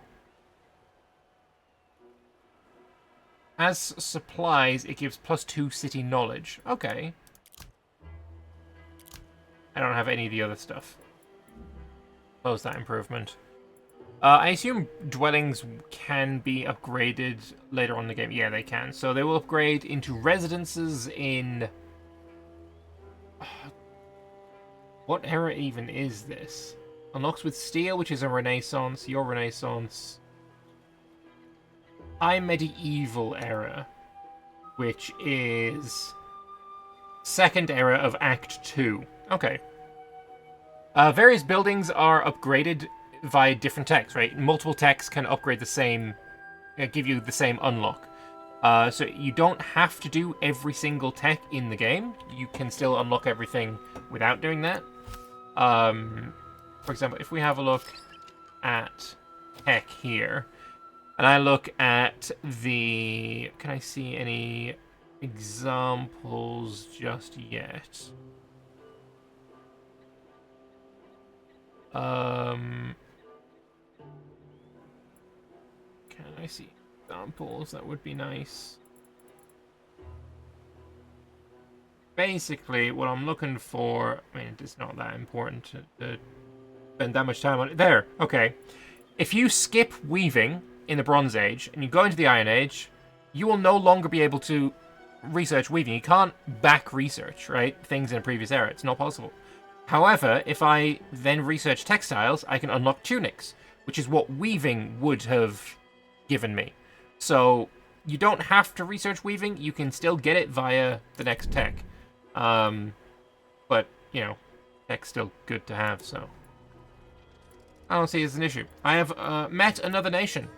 As supplies, it gives +2 city knowledge. Okay. I don't have any of the other stuff. Close that improvement. I assume dwellings can be upgraded later on in the game. Yeah, they can. So they will upgrade into residences in... What era even is this? Unlocks with steel, which is a Renaissance. Your Renaissance. High Medieval era, which is second era of Act 2. Okay. Various buildings are upgraded via different techs, right? Multiple techs can upgrade the same, give you the same unlock. So you don't have to do every single tech in the game. You can still unlock everything without doing that. For example, if we have a look at tech here, and I look at the... Can I see any examples just yet? Can I see examples? That would be nice. Basically, what I'm looking for... I mean, it's not that important to spend that much time on it. There, okay. If you skip weaving in the Bronze Age and you go into the Iron Age, you will no longer be able to research weaving. You can't back research, right? Things in a previous era. It's not possible. However, if I then research textiles, I can unlock tunics, which is what weaving would have given me. So you don't have to research weaving. You can still get it via the next tech. But, you know, tech's still good to have, so... I don't see it as an issue. I have met another nation.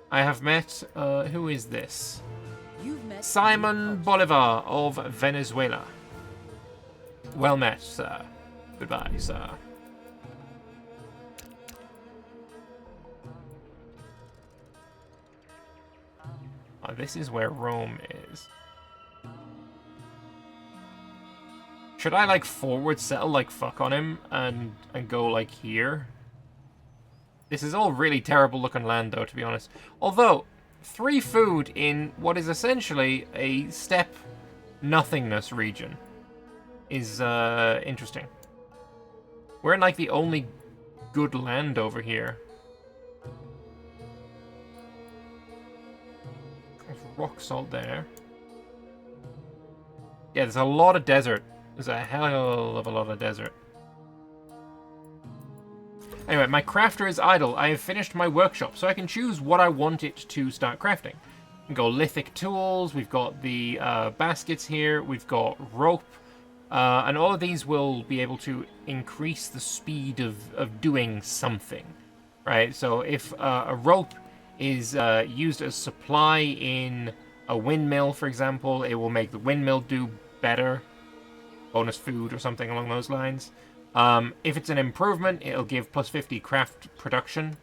I have met, who is this? Simon Bolivar of Venezuela. Well met, sir. Goodbye, sir. Oh, this is where Rome is. Should I, like, forward settle, like, fuck on him and go, like, here? This is all really terrible looking land, though, to be honest. Although, 3 food in what is essentially a steppe nothingness region is interesting. We're in, like, the only good land over here. There's rock salt there. Yeah, there's a lot of desert. There's a hell of a lot of desert. Anyway, my crafter is idle. I have finished my workshop, so I can choose what I want it to start crafting. We can go lithic tools, we've got the baskets here, we've got rope, and all of these will be able to increase the speed of doing something, right? So if a rope is used as supply in a windmill, for example, it will make the windmill do better, bonus food or something along those lines. If it's an improvement, it'll give plus 50 craft production.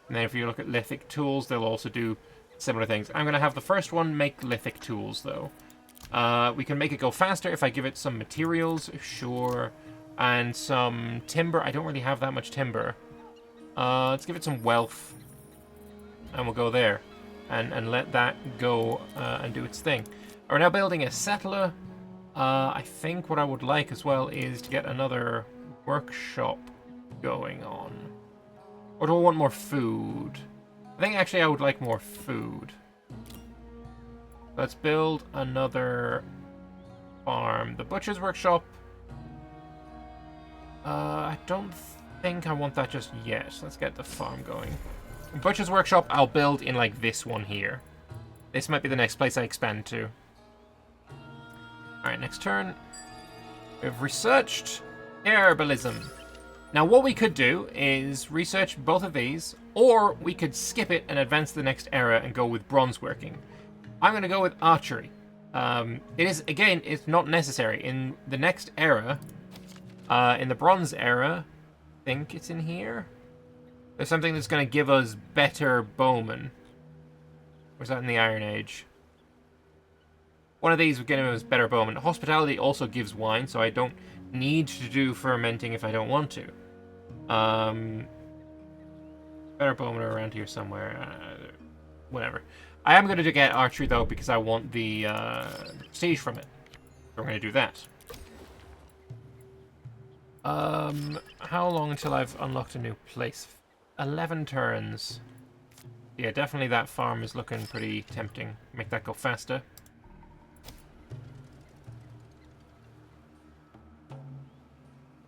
And then if you look at lithic tools, they'll also do similar things. I'm going to have the first one make lithic tools, though. We can make it go faster if I give it some materials, sure. And some timber. I don't really have that much timber. Let's give it some wealth. And we'll go there. And let that go and do its thing. We're now building a settler. I think what I would like as well is to get another workshop going on. Or do I want more food? I think actually I would like more food. Let's build another farm. The butcher's workshop. I don't think I want that just yet. Let's get the farm going. Butcher's workshop I'll build in like this one here. This might be the next place I expand to. Alright, next turn. We've researched herbalism. Now what we could do is research both of these, or we could skip it and advance to the next era and go with bronze working. I'm going to go with archery. It is, again, it's not necessary. In the next era, in the bronze era, I think it's in here. There's something that's going to give us better bowmen. Or is that in the Iron Age? One of these would give us better bowmen. Hospitality also gives wine, so I don't need to do fermenting if I don't want to. Better bowmen are around here somewhere. Whatever. I am going to get archery, though, because I want the prestige from it. So we're going to do that. How long until I've unlocked a new place? 11 turns. Yeah, definitely that farm is looking pretty tempting. Make that go faster.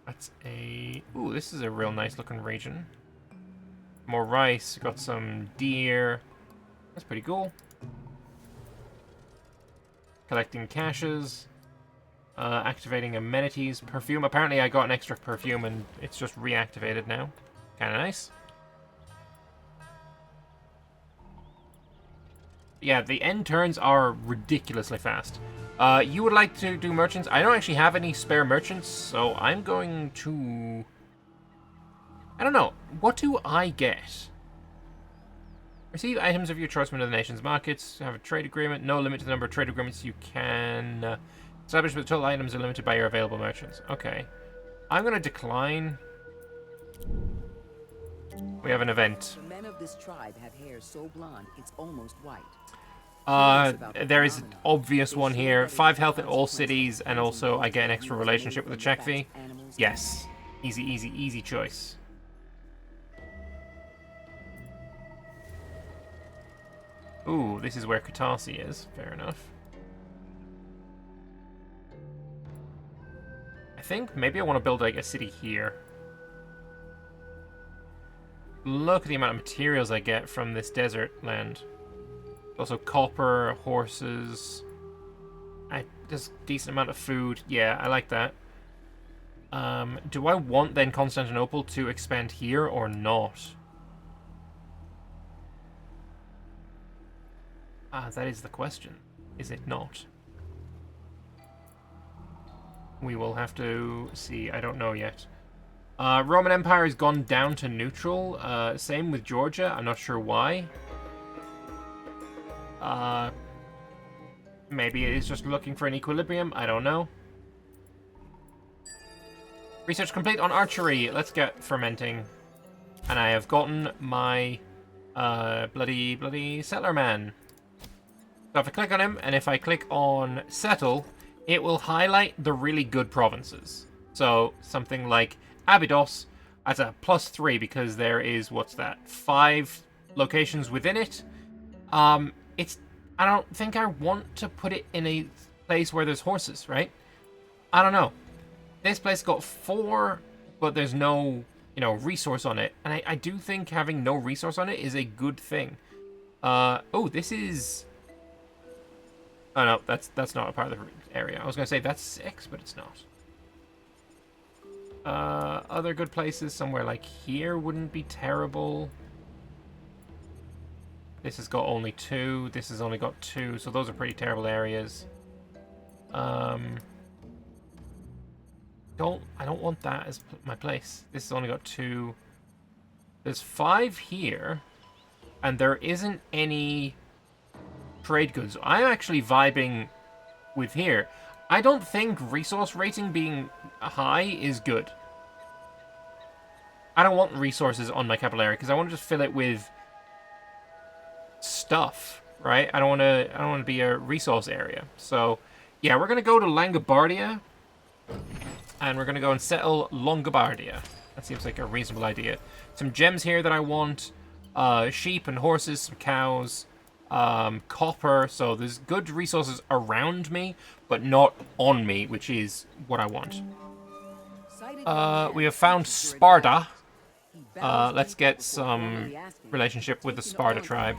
That's a... Ooh, this is a real nice looking region. More rice, got some deer. That's pretty cool. Collecting caches. Activating amenities. Perfume. Apparently I got an extra perfume and it's just reactivated now. Kinda nice. Yeah, the end turns are ridiculously fast. You would like to do merchants? I don't actually have any spare merchants, so I'm going to... I don't know. What do I get? Receive items of your choice from the nation's markets. Have a trade agreement. No limit to the number of trade agreements you can establish with total items are limited by your available merchants. Okay. I'm going to decline. We have an event. The men of this tribe have hair so blonde it's almost white. There is an obvious one here. 5 health in all cities, and also I get an extra relationship with the check fee. Yes. Easy, easy, easy choice. Ooh, this is where Katasi is. Fair enough. I think maybe I want to build like a city here. Look at the amount of materials I get from this desert land. Also copper, horses. There's a decent amount of food. Yeah, I like that. Do I want then Constantinople to expand here or not? That is the question. Is it not? We will have to see. I don't know yet. Roman Empire has gone down to neutral. Same with Georgia. I'm not sure why. Maybe it is just looking for an equilibrium. I don't know. Research complete on archery. Let's get fermenting. And I have gotten my bloody settler man. So if I click on him, and if I click on settle, it will highlight the really good provinces. So something like Abydos as a +3 because there is, what's that, 5 locations within it. I don't think I want to put it in a place where there's horses, right? I don't know. This place got 4, but there's no, resource on it. And I do think having no resource on it is a good thing. Oh, this is... Oh, no, that's not a part of the area. I was going to say that's 6, but it's not. Other good places, somewhere like here wouldn't be terrible. This has got only 2. This has only got 2, so those are pretty terrible areas. I don't want that as my place. This has only got 2. There's 5 here, and there isn't any trade goods. I'm actually vibing with here. I don't think resource rating being high is good. I don't want resources on my capital area because I want to just fill it with stuff, right? I don't want to be a resource area. So, yeah, we're going to go to Langobardia and we're going to go and settle Longobardia. That seems like a reasonable idea. Some gems here that I want. Sheep and horses, some cows, copper. So there's good resources around me, but not on me, which is what I want. We have found Sparta. Let's get some relationship with the Sparta tribe.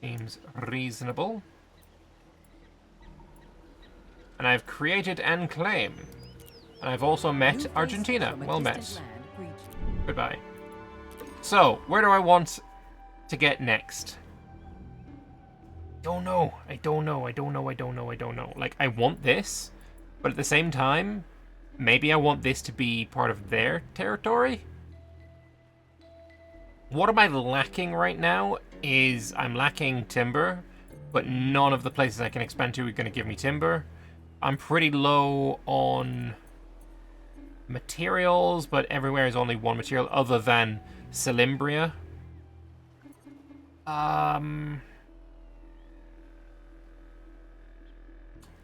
Seems reasonable. And I've created and claim. And I've also met Argentina. Well met. Goodbye. So, where do I want to get next? Don't know. I don't know. Like, I want this, but at the same time, maybe I want this to be part of their territory? What am I lacking right now is I'm lacking timber, but none of the places I can expand to are going to give me timber. I'm pretty low on materials, but everywhere is only one material other than Cilimbria. I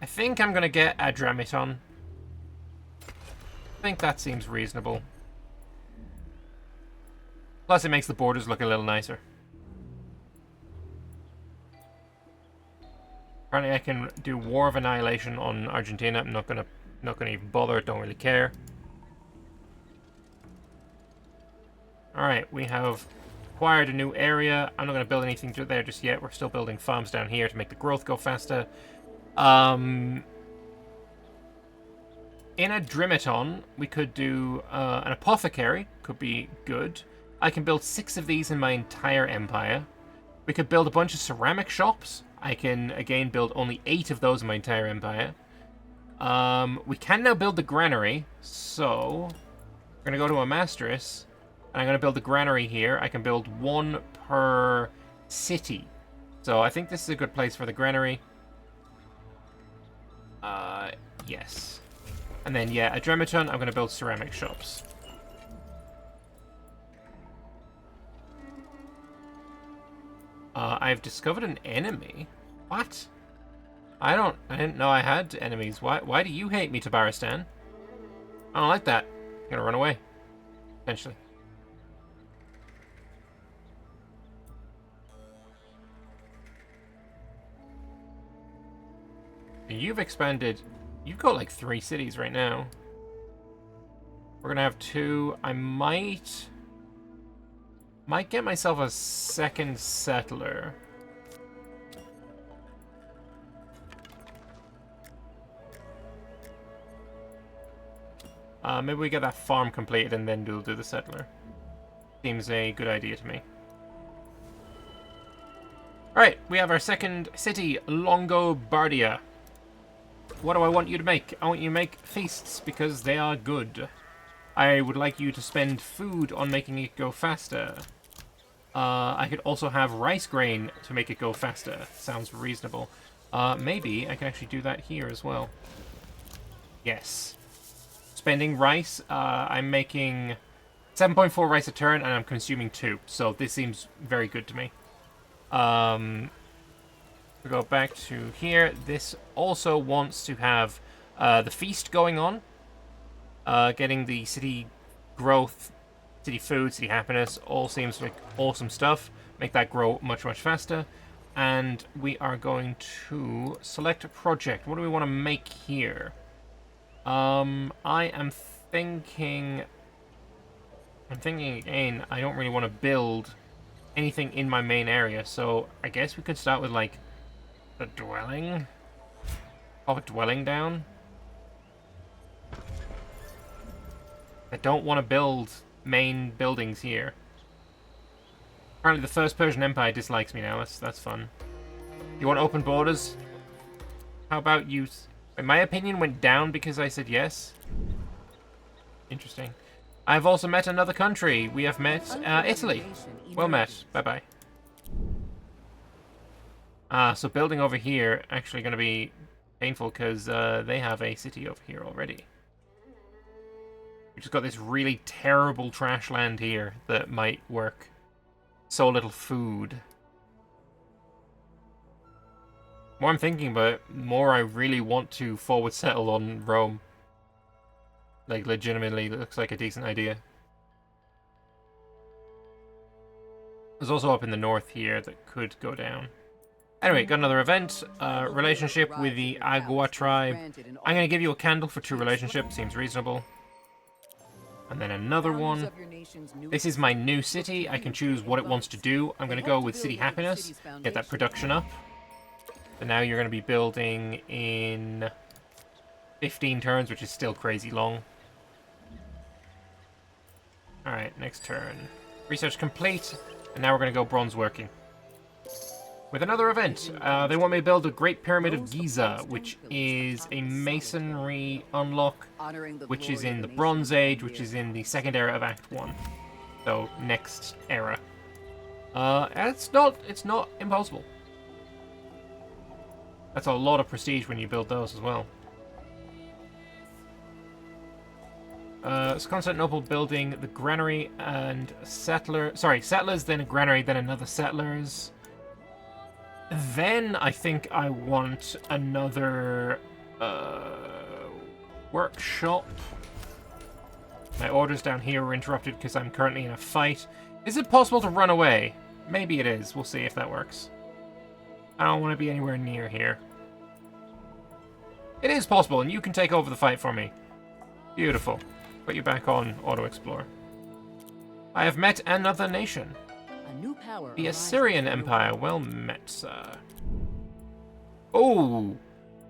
think I'm going to get Adramiton. I think that seems reasonable. Plus, it makes the borders look a little nicer. Apparently, I can do War of Annihilation on Argentina. I'm not going to Not gonna even bother, don't really care. Alright, we have acquired a new area. I'm not gonna build anything there just yet. We're still building farms down here to make the growth go faster. In a Drimaton, we could do an apothecary. Could be good. I can build 6 of these in my entire empire. We could build a bunch of ceramic shops. I can, again, build only 8 of those in my entire empire. We can now build the granary, so we're going to go to a Masteress, and I'm going to build the granary here. I can build 1 per city. So I think this is a good place for the granary. Yes. And then, yeah, a Drematon, I'm going to build ceramic shops. I've discovered an enemy. What? I didn't know I had enemies. Why do you hate me, Tabaristan? I don't like that. I'm gonna run away. Eventually. You've expanded. You've got like 3 cities right now. We're gonna have 2. I might get myself a second settler. Maybe we get that farm completed and then we'll do the settler. Seems a good idea to me. Alright, we have our second city, Longobardia. What do I want you to make? I want you to make feasts because they are good. I would like you to spend food on making it go faster. I could also have rice grain to make it go faster. Sounds reasonable. Maybe I can actually do that here as well. Yes. Spending rice, I'm making 7.4 rice a turn, and I'm consuming 2. So this seems very good to me. We go back to here. This also wants to have the feast going on. Getting the city growth, city food, city happiness, all seems like awesome stuff. Make that grow much, much faster. And we are going to select a project. What do we want to make here? I am thinking again, I don't really want to build anything in my main area, so I guess we could start with, like, the dwelling. Pop a dwelling down. I don't want to build main buildings here. Apparently the First Persian Empire dislikes me now. That's fun. You want open borders? How about you... My opinion went down because I said yes. Interesting. I've also met another country. We have met Italy. Well met. Bye-bye. So building over here actually going to be painful because they have a city over here already. We just got this really terrible trash land here that might work. So little food. More I'm thinking about it, more I really want to forward settle on Rome. Like, legitimately, it looks like a decent idea. There's also up in the north here that could go down. Anyway, got another event. Relationship with the Agua tribe. I'm going to give you a candle for true relationship. Seems reasonable. And then another one. This is my new city. I can choose what it wants to do. I'm going to go with city happiness. Get that production up. So now you're going to be building in 15 turns, which is still crazy long. Alright, next turn. Research complete. And now we're going to go bronze working. With another event. They want me to build a Great Pyramid of Giza, which is a masonry unlock, which is in the Bronze Age, which is in the second era of Act 1. So, next era. It's not impossible. That's a lot of prestige when you build those as well. It's Constantinople building the granary and settler... Sorry, settlers, then a granary, then another settlers. Then I think I want another workshop. My orders down here were interrupted because I'm currently in a fight. Is it possible to run away? Maybe it is. We'll see if that works. I don't want to be anywhere near here. It is possible, and you can take over the fight for me. Beautiful. Put you back on auto-explore. I have met another nation. A new power The arises Assyrian from your Empire. Well met, sir. Oh.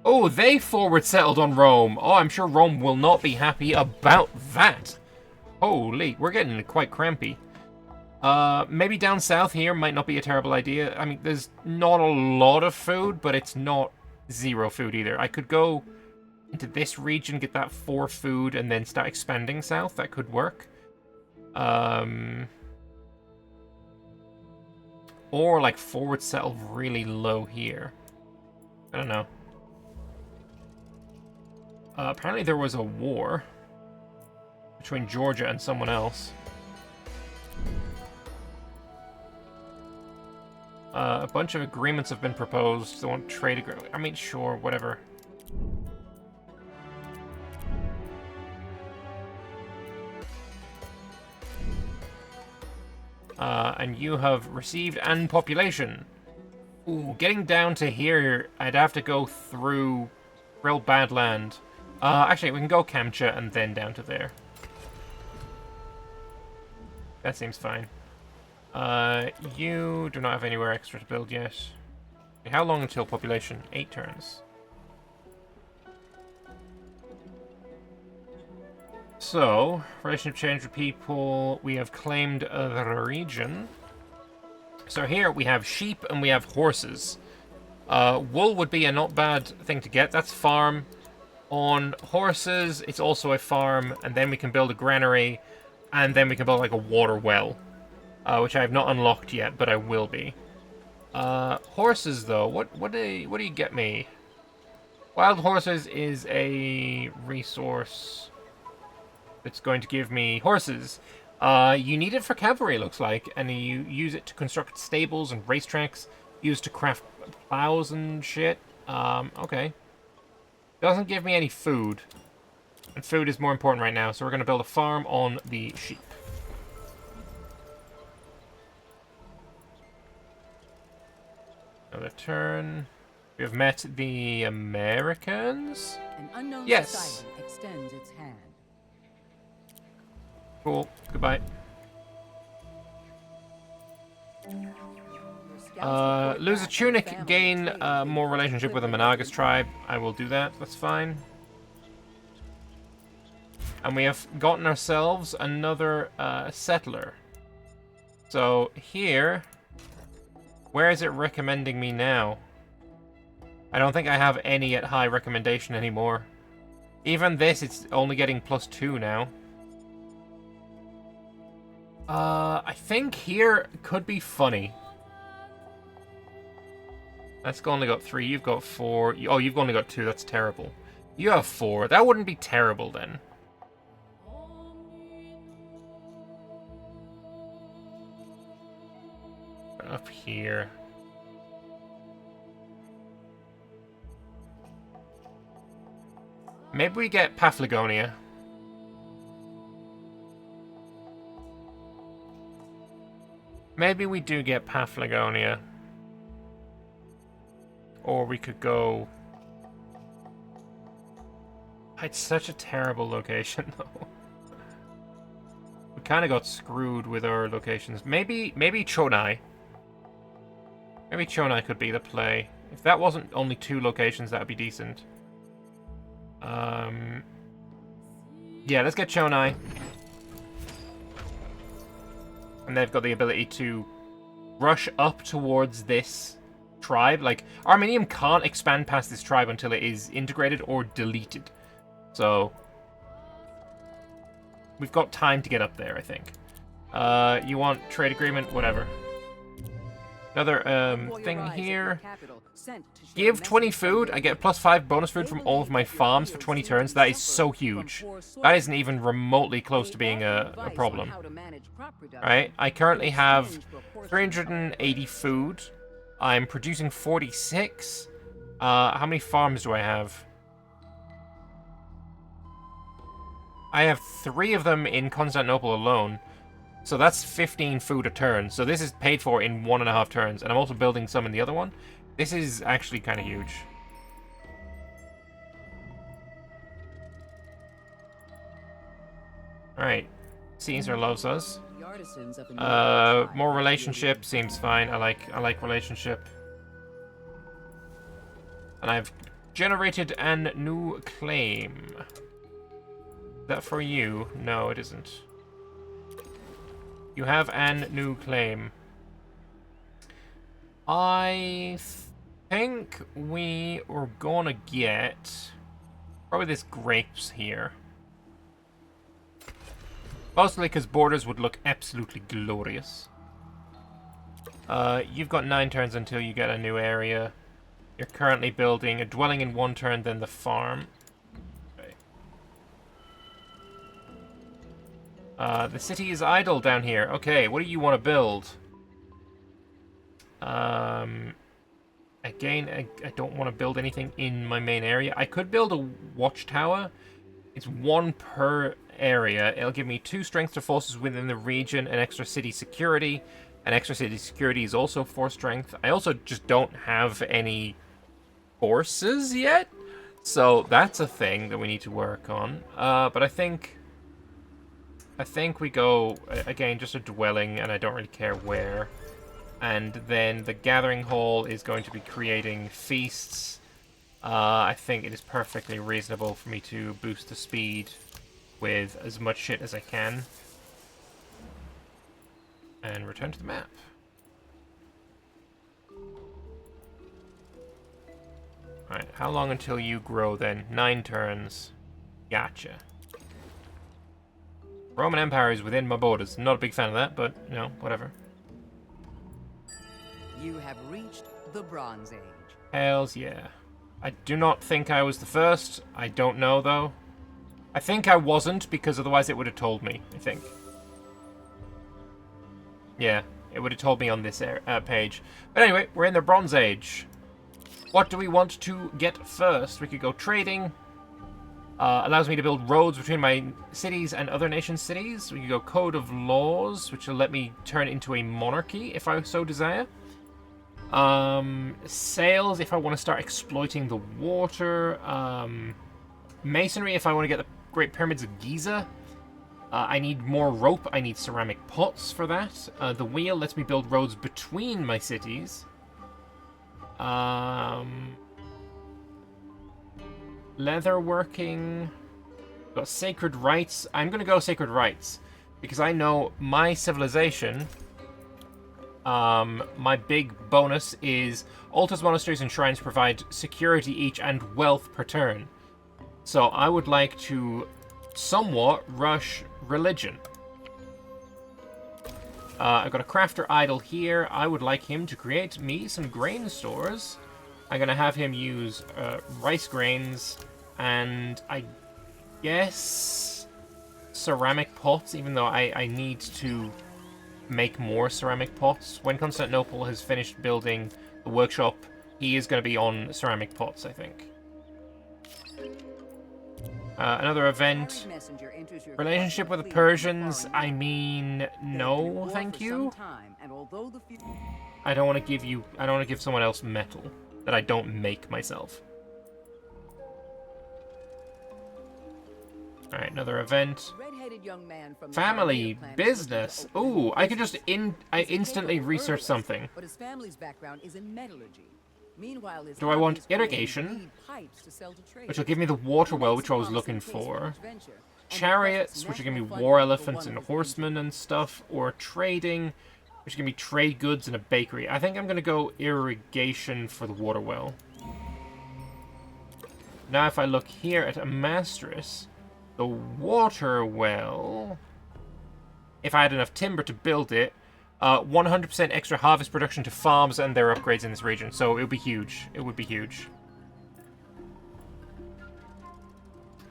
Oh, they forward settled on Rome. Oh, I'm sure Rome will not be happy about that. Holy, we're getting quite crampy. Maybe down south here might not be a terrible idea. I mean, there's not a lot of food, but it's not zero food either. I could go into this region, get that 4 food, and then start expanding south. That could work. Or, like, forward settle really low here. I don't know. Apparently there was a war between Georgia and someone else. A bunch of agreements have been proposed. They want trade agreement. I mean, sure, whatever. And you have received an population. Ooh, getting down to here, I'd have to go through real bad land. Actually, we can go Kamcha and then down to there. That seems fine. You do not have anywhere extra to build yet. How long until population? 8 turns. So, relationship change with people. We have claimed the region. So here we have sheep and we have horses. Wool would be a not bad thing to get. That's farm. On horses, it's also a farm, and then we can build a granary, and then we can build like a water well, which I have not unlocked yet, but I will be. Horses though, what do you get me? Wild horses is a resource that's going to give me horses. You need it for cavalry, it looks like, and you use it to construct stables and racetracks, used to craft plows and shit. Okay. Doesn't give me any food. And food is more important right now, so we're going to build a farm on the sheep. Another turn. We have met the Americans? An unknown Yes. society extends its hand. Cool. Goodbye. Lose a tunic, gain more relationship with a Managas tribe. I will do that, that's fine. And we have gotten ourselves another settler. So here, where is it recommending me now? I don't think I have any at high recommendation anymore. Even this, it's only getting +2 now. I think here could be funny. That's only got 3. You've got 4. Oh, you've only got 2. That's terrible. You have 4. That wouldn't be terrible then. Up here. Maybe we get Paphlagonia. Maybe we do get Paphlagonia. Or we could go... It's such a terrible location, though. We kind of got screwed with our locations. Maybe Chonai. Maybe Chonai could be the play. If that wasn't only 2 locations, that would be decent. Yeah, let's get Chonai. And they've got the ability to rush up towards this tribe. Like, Armenium can't expand past this tribe until it is integrated or deleted. So, we've got time to get up there, I think. You want trade agreement? Whatever. Another thing here. Give 20 food. I get +5 bonus food from all of my farms for 20 turns. That is so huge. That isn't even remotely close to being a problem. Right? I currently have 380 food. I'm producing 46. How many farms do I have? I have 3 of them in Constantinople alone. So that's 15 food a turn. So this is paid for in 1.5 turns. And I'm also building some in the other one. This is actually kind of huge. Alright. Caesar loves us. The artisans of a new More relationship seems fine. I like relationship. And I've generated an new claim. Is that for you? No, it isn't. You have an new claim. I think we are gonna get probably this grapes here. Mostly because borders would look absolutely glorious. You've got 9 turns until you get a new area. You're currently building a dwelling in 1 turn, then the farm. Okay. The city is idle down here. Okay, what do you want to build? Again, I don't want to build anything in my main area. I could build a watchtower. It's 1 per area. It'll give me 2 strength to forces within the region, an extra city security. An extra city security is also 4 strength. I also just don't have any forces yet, so that's a thing that we need to work on. But I think we go again just a dwelling, and I don't really care where. And then the gathering hall is going to be creating feasts. I think it is perfectly reasonable for me to boost the speed with as much shit as I can. And return to the map. Alright, how long until you grow then? 9 turns. Gotcha. Roman Empire is within my borders. Not a big fan of that, but, you know, whatever. You have reached the Bronze Age. Hells yeah. I do not think I was the first. I don't know, though. I think I wasn't, because otherwise it would have told me, I think. Yeah, it would have told me on this page. But anyway, we're in the Bronze Age. What do we want to get first? We could go trading. Allows me to build roads between my cities and other nations' cities. We could go code of laws, which will let me turn into a monarchy if I so desire. Sales if I want to start exploiting the water. Masonry if I want to get the Great Pyramids of Giza. I need more rope. I need ceramic pots for that. The wheel lets me build roads between my cities. Leatherworking. Got sacred rites. I'm going to go sacred rites because I know my civilization. My big bonus is altars, monasteries, and shrines provide security each and wealth per turn. So I would like to somewhat rush religion. I've got a crafter idle here. I would like him to create me some grain stores. I'm going to have him use rice grains and I guess ceramic pots, even though I need to make more ceramic pots. When Constantinople has finished building the workshop, he is going to be on ceramic pots, I think. Another event. Relationship with the Persians, I mean, no, thank you. I don't want to give someone else metal that I don't make myself. Alright, another event. Family, business. Ooh, I could just instantly research something. But his family's background is in metallurgy. Meanwhile, Do I want irrigation, which will give me the water well, which I was looking for. Chariots, which will give me war elephants and horsemen and stuff. Or trading, which will give me trade goods and a bakery. I think I'm going to go irrigation for the water well. Now if I look here at Amastris, the water well, if I had enough timber to build it, 100% extra harvest production to farms and their upgrades in this region. So it would be huge. It would be huge.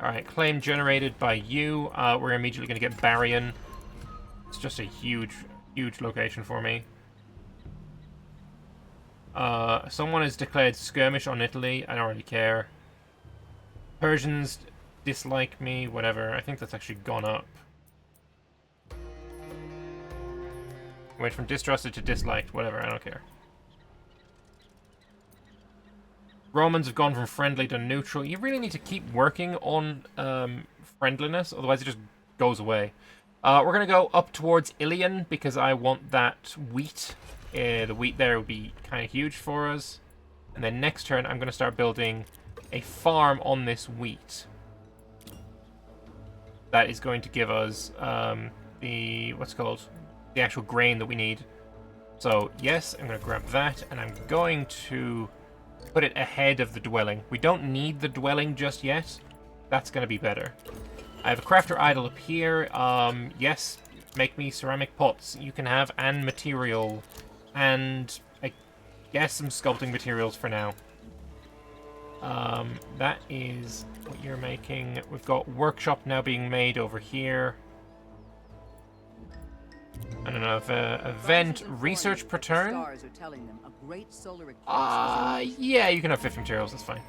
Alright, claim generated by you. We're immediately going to get Barrion. It's just a huge, huge location for me. Someone has declared skirmish on Italy. I don't really care. Persians dislike me, whatever. I think that's actually gone up. Went from distrusted to disliked, whatever, I don't care. Romans have gone from friendly to neutral. You really need to keep working on friendliness, otherwise it just goes away. We're going to go up towards Ilion because I want that wheat. The wheat there would be kind of huge for us. And then next turn, I'm going to start building a farm on this wheat. That is going to give us the, what's it called? The actual grain that we need. So, yes, I'm going to grab that, and I'm going to put it ahead of the dwelling. We don't need the dwelling just yet. That's going to be better. I have a crafter idol up here. Yes, make me ceramic pots. You can have and material, and I guess some sculpting materials for now. That is what you're making. We've got workshop now being made over here. I don't know if event research per turn. Yeah, you can have 50 materials. That's fine.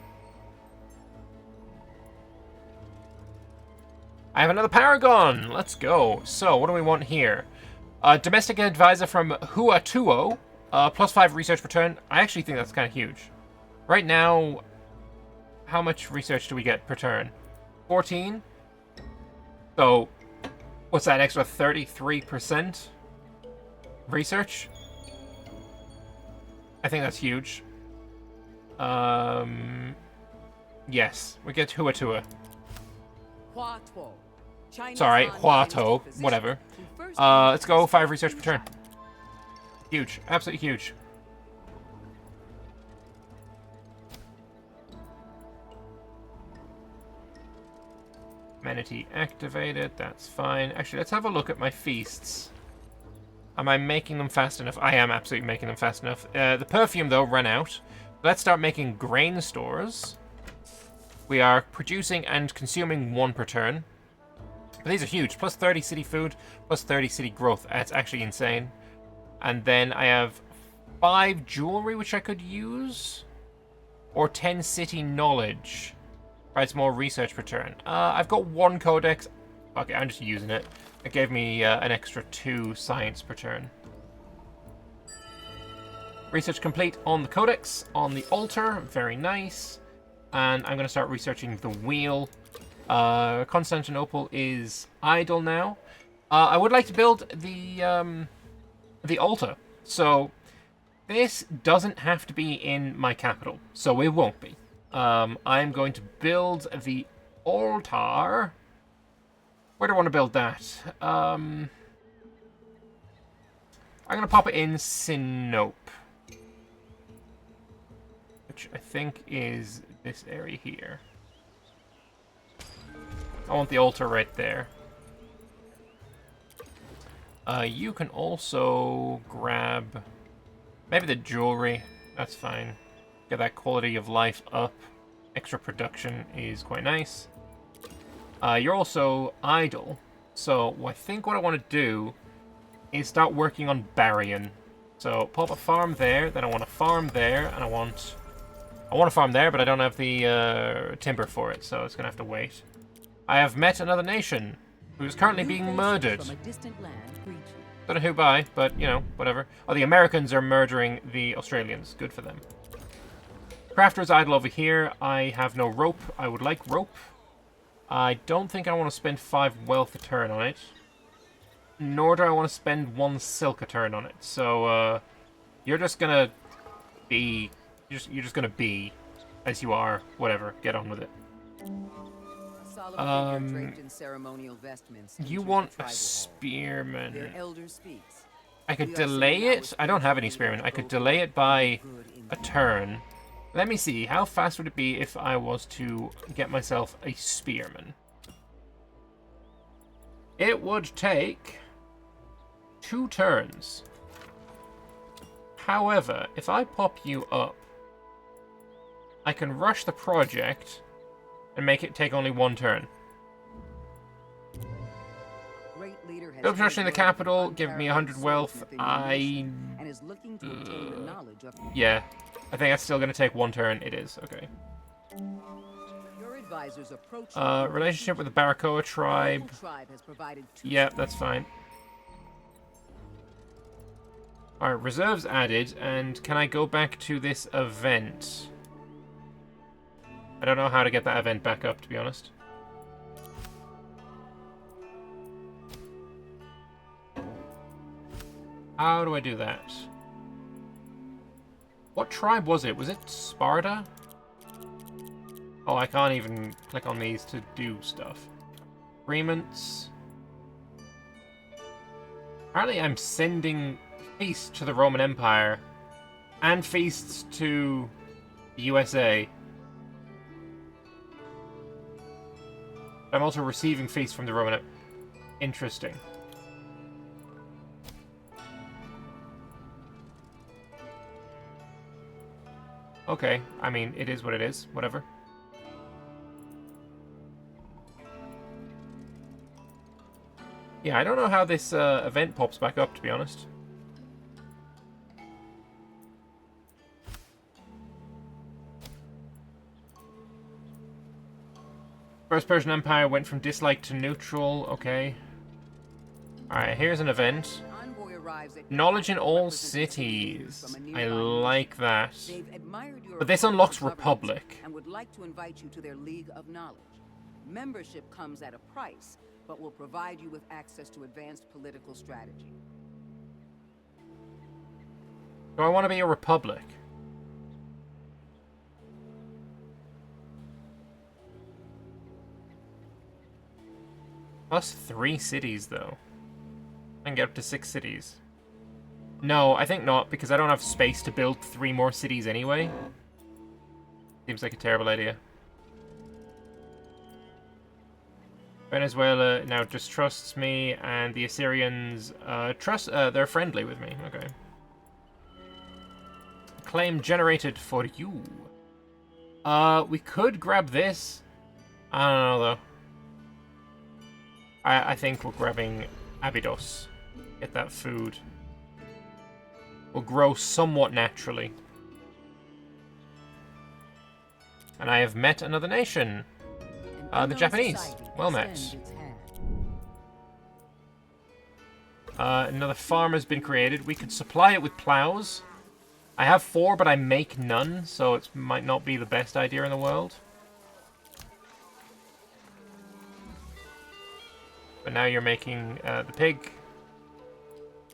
I have another Paragon! Let's go. So, what do we want here? Domestic advisor from Huatuo. +5 research per turn. I actually think that's kind of huge. Right now, how much research do we get per turn? 14? So, what's that, extra 33% research? I think that's huge. Yes, we get Huatua. Sorry, Huato, whatever. Let's go 5 research per turn. Huge, absolutely huge. Amenity activated, that's fine. Actually, let's have a look at my feasts. Am I making them fast enough? I am absolutely making them fast enough. The perfume, though, ran out. Let's start making grain stores. We are producing and consuming 1 per turn. But these are huge. +30 city food, +30 city growth. That's actually insane. And then I have 5 jewelry, which I could use. Or 10 city knowledge. Provides more research per turn. I've got 1 codex. Okay, I'm just using it. It gave me an extra 2 science per turn. Research complete on the codex, on the altar. Very nice. And I'm going to start researching the wheel. Constantinople is idle now. I would like to build the altar. So this doesn't have to be in my capital. So it won't be. I'm going to build the altar. Where do I want to build that? I'm going to pop it in Sinope. Which I think is this area here. I want the altar right there. You can also grab maybe the jewelry. That's fine. Get that quality of life up. Extra production is quite nice. You're also idle. So I think what I want to do is start working on Barrion. So pop a farm there, then I want a farm there, and I want a farm there, but I don't have the timber for it, so it's going to have to wait. I have met another nation who is currently being murdered. Don't know who by, but, you know, whatever. Oh, the Americans are murdering the Australians. Good for them. Crafter's idle over here. I have no rope. I would like rope. I don't think I want to spend 5 wealth a turn on it. Nor do I want to spend 1 silk a turn on it. So, you're just going to be... You're just going to be as you are. Whatever. Get on with it. You want a spearman. I could delay it. I don't have any spearmen. I could delay it by a turn. Let me see. How fast would it be if I was to get myself a spearman? It would take 2 turns. However, if I pop you up, I can rush the project and make it take only 1 turn. Obstruction in the capital, give me 100 wealth. Yeah, I think that's still going to take 1 turn. It is, okay. Relationship with the Baracoa tribe. Yeah, that's fine. Alright, reserves added, and can I go back to this event? I don't know how to get that event back up, to be honest. How do I do that? What tribe was it? Was it Sparta? Oh, I can't even click on these to do stuff. Agreements. Apparently I'm sending feasts to the Roman Empire and feasts to the USA. I'm also receiving feasts from the Roman Empire. Interesting. Okay, I mean, it is what it is. Whatever. Yeah, I don't know how this event pops back up, to be honest. First Persian Empire went from dislike to neutral. Okay. Alright, here's an event. Knowledge in all cities. I like that. But this unlocks Republic. And would like to invite you to their League of Knowledge. Membership comes at a price, but will provide you with access to advanced political strategy. Do I want to be a republic? Plus 3 cities, though. I can get up to 6 cities. No, I think not, because I don't have space to build 3 more cities anyway. Seems like a terrible idea. Venezuela now distrusts me, and the Assyrians they're friendly with me. Okay. Claim generated for you. We could grab this. I don't know, though. I think we're grabbing Abydos. Get that food. Will grow somewhat naturally. And I have met another nation. The Japanese. Well met. Another farm has been created. We could supply it with plows. I have 4, but I make none, so it might not be the best idea in the world. But now you're making the pig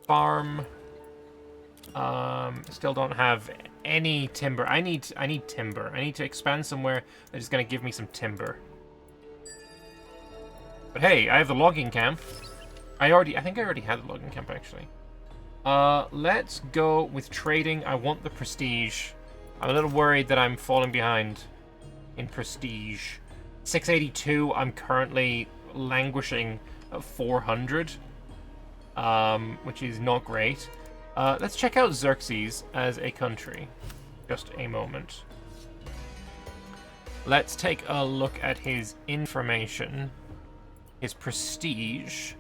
farm. Still don't have any timber. I need timber. I need to expand somewhere that is going to give me some timber. But hey, I have the logging camp. I think I already had the logging camp, actually. Let's go with trading. I want the prestige. I'm a little worried that I'm falling behind in prestige. 682, I'm currently languishing at 400, which is not great. Let's check out Xerxes as a country. Just a moment. Let's take a look at his information. His prestige.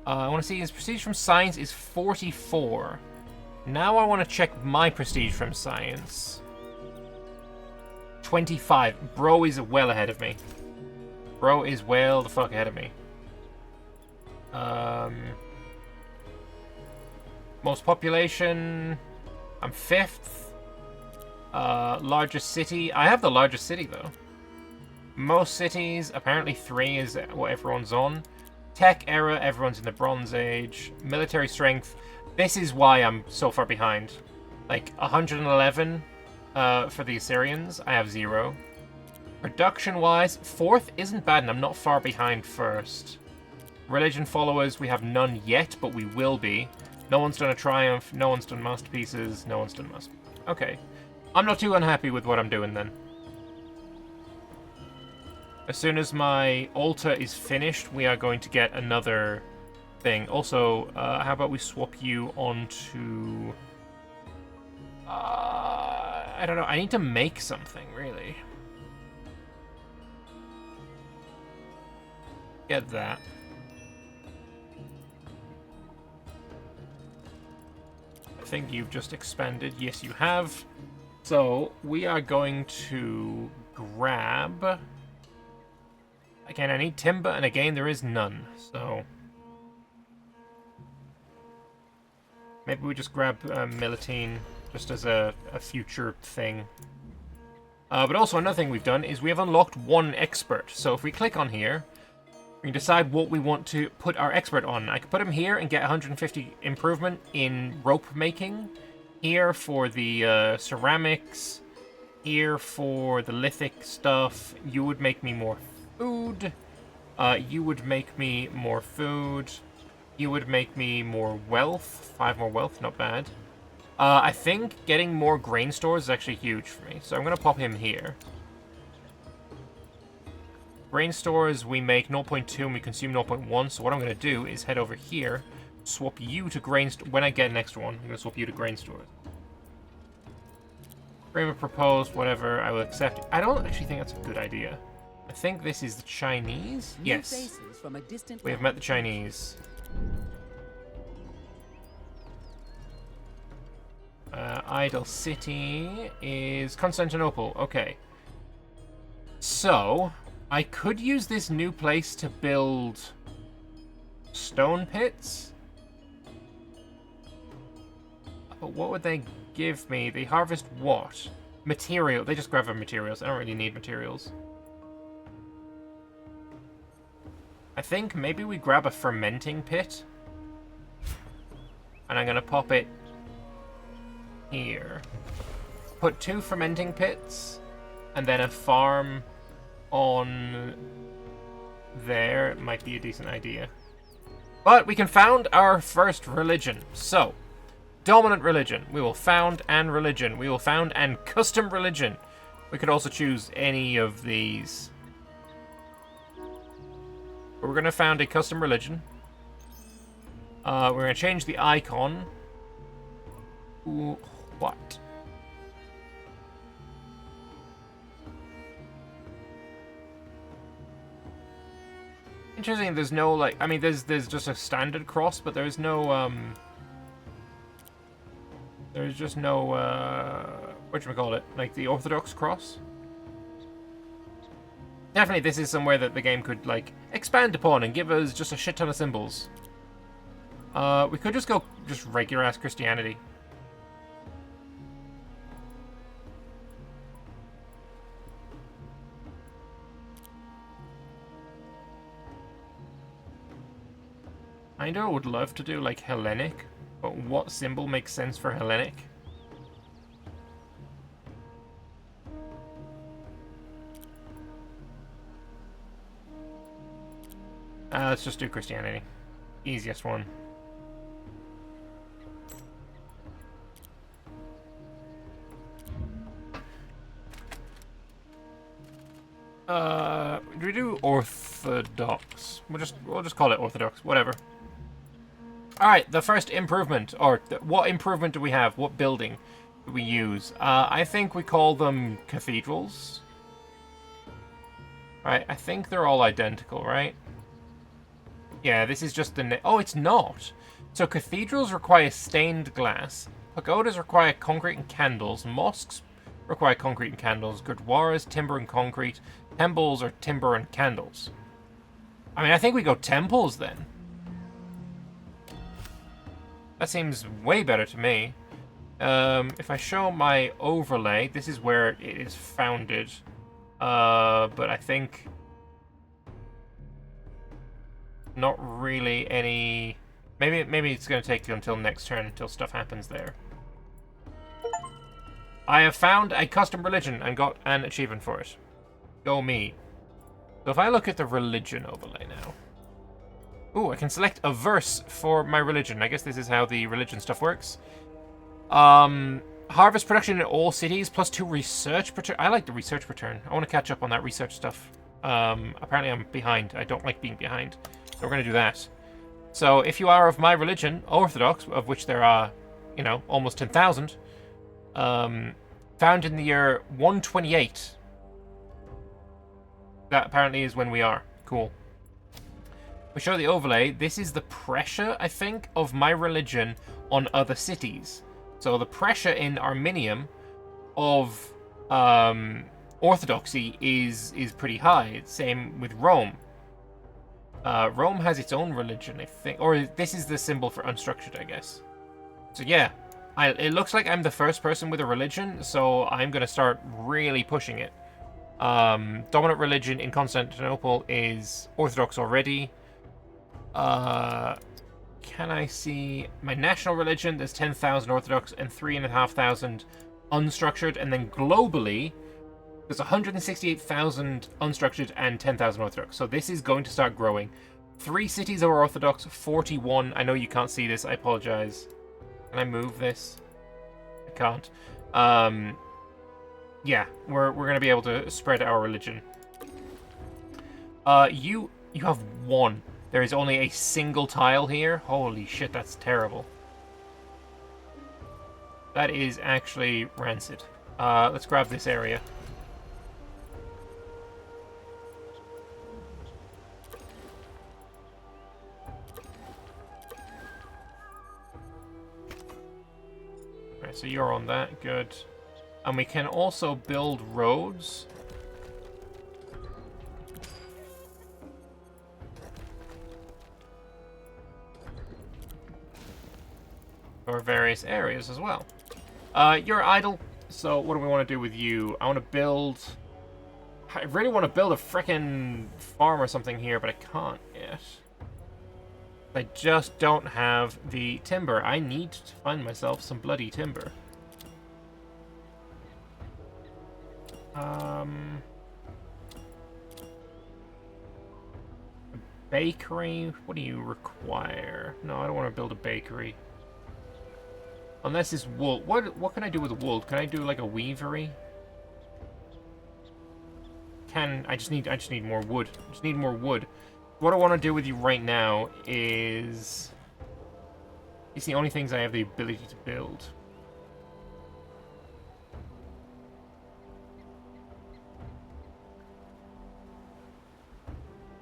I want to see his prestige from science is 44. Now I want to check my prestige from science. 25. Bro is well ahead of me. Bro is well the fuck ahead of me. Most population, I'm 5th. Largest city, I have the largest city though. Most cities, apparently 3 is what everyone's on. Tech era, everyone's in the Bronze Age. Military strength, this is why I'm so far behind. Like 111 for the Assyrians, I have 0. Production wise, 4th isn't bad and I'm not far behind 1st. Religion followers, we have none yet, but we will be. No one's done a triumph, no one's done masterpieces, no one's done masterpieces. Okay. I'm not too unhappy with what I'm doing then. As soon as my altar is finished, we are going to get another thing. Also, how about we swap you onto... I don't know, I need to make something, really. Get that. I think you've just expanded. Yes, you have. So, we are going to grab... Again, I need timber, and again, there is none, so... Maybe we just grab Militine, just as a future thing. But also, another thing we've done is we have unlocked 1 expert. So if we click on here, We can decide what we want to put our expert on. I could put him here and get 150 improvement in rope making. Here for the ceramics. Here for the lithic stuff. You would make me more food. You would make me more food. You would make me more wealth. 5 more wealth, not bad. I think getting more grain stores is actually huge for me. So I'm going to pop him here. Grain stores, we make 0.2 and we consume 0.1. So what I'm going to do is head over here, swap you to grain stores. When I get an extra one, I'm going to swap you to grain stores. Framer proposed, whatever, I will accept. I don't actually think that's a good idea. I think this is the Chinese. Yes. We have met the Chinese. Idle City is Constantinople. Okay. So, I could use this new place to build stone pits. But what would they give me? They harvest what? Material. They just grab our materials. I don't really need materials. I think maybe we grab a fermenting pit. And I'm going to pop it here. Put 2 fermenting pits. And then a farm on there. It might be a decent idea. But we can found our first religion. So, dominant religion. We will found an religion. We will found an custom religion. We could also choose any of these. But we're going to found a custom religion. We're going to change the icon. Ooh, what? Interesting, there's no, like, I mean, there's just a standard cross, but there's no, there's just no, whatchamacallit, like the Orthodox cross. Definitely this is somewhere that the game could, like, expand upon and give us just a shit ton of symbols. We could just go just regular-ass Christianity. I know I would love to do, like, Hellenic, but what symbol makes sense for Hellenic? Let's just do Christianity. Easiest one. Do we do Orthodox? We'll just call it Orthodox, whatever. Alright, the first improvement, or what improvement do we have? What building do we use? I think we call them cathedrals. Right, I think they're all identical, right? Yeah, this is just the... Oh, it's not! So cathedrals require stained glass, pagodas require concrete and candles, mosques require concrete and candles, gurdwaras, timber and concrete, temples are timber and candles. I mean, I think we go temples then. That seems way better to me. If I show my overlay, this is where it is founded. But I think... not really any... Maybe it's going to take you until next turn, until stuff happens there. I have found a custom religion and got an achievement for it. Go me. So if I look at the religion overlay now... Ooh, I can select a verse for my religion. I guess this is how the religion stuff works. Harvest production in all cities, plus 2 research per turn. I like the research per turn. I want to catch up on that research stuff. Apparently I'm behind. I don't like being behind. So we're going to do that. So if you are of my religion, Orthodox, of which there are, you know, almost 10,000, found in the year 128. That apparently is when we are. Cool. We show the overlay. This is the pressure, I think, of my religion on other cities. So the pressure in Arminium of Orthodoxy is pretty high. Same with Rome. Rome has its own religion, I think. Or this is the symbol for unstructured, I guess. So yeah, it looks like I'm the first person with a religion, so I'm going to start really pushing it. Dominant religion in Constantinople is Orthodox already. Can I see my national religion? There's 10,000 Orthodox and 3,500 unstructured, and then globally there's 168,000 unstructured and 10,000 Orthodox. So this is going to start growing. 3 cities are Orthodox, 41. I know you can't see this. I apologize. Can I move this? I can't. Yeah, we're gonna be able to spread our religion. You have 1. There is only a single tile here. Holy shit, that's terrible. That is actually rancid. Let's grab this area. Alright, so you're on that. Good. And we can also build roads. For various areas as well. You're idle, so what do we want to do with you? I want to build... I really want to build a frickin' farm or something here, but I can't yet. I just don't have the timber. I need to find myself some bloody timber. Bakery? What do you require? No, I don't want to build a bakery. Unless it's wool. What can I do with wool? Can I do like a weavery? I just need more wood. I just need more wood. What I want to do with you right now is... It's the only things I have the ability to build.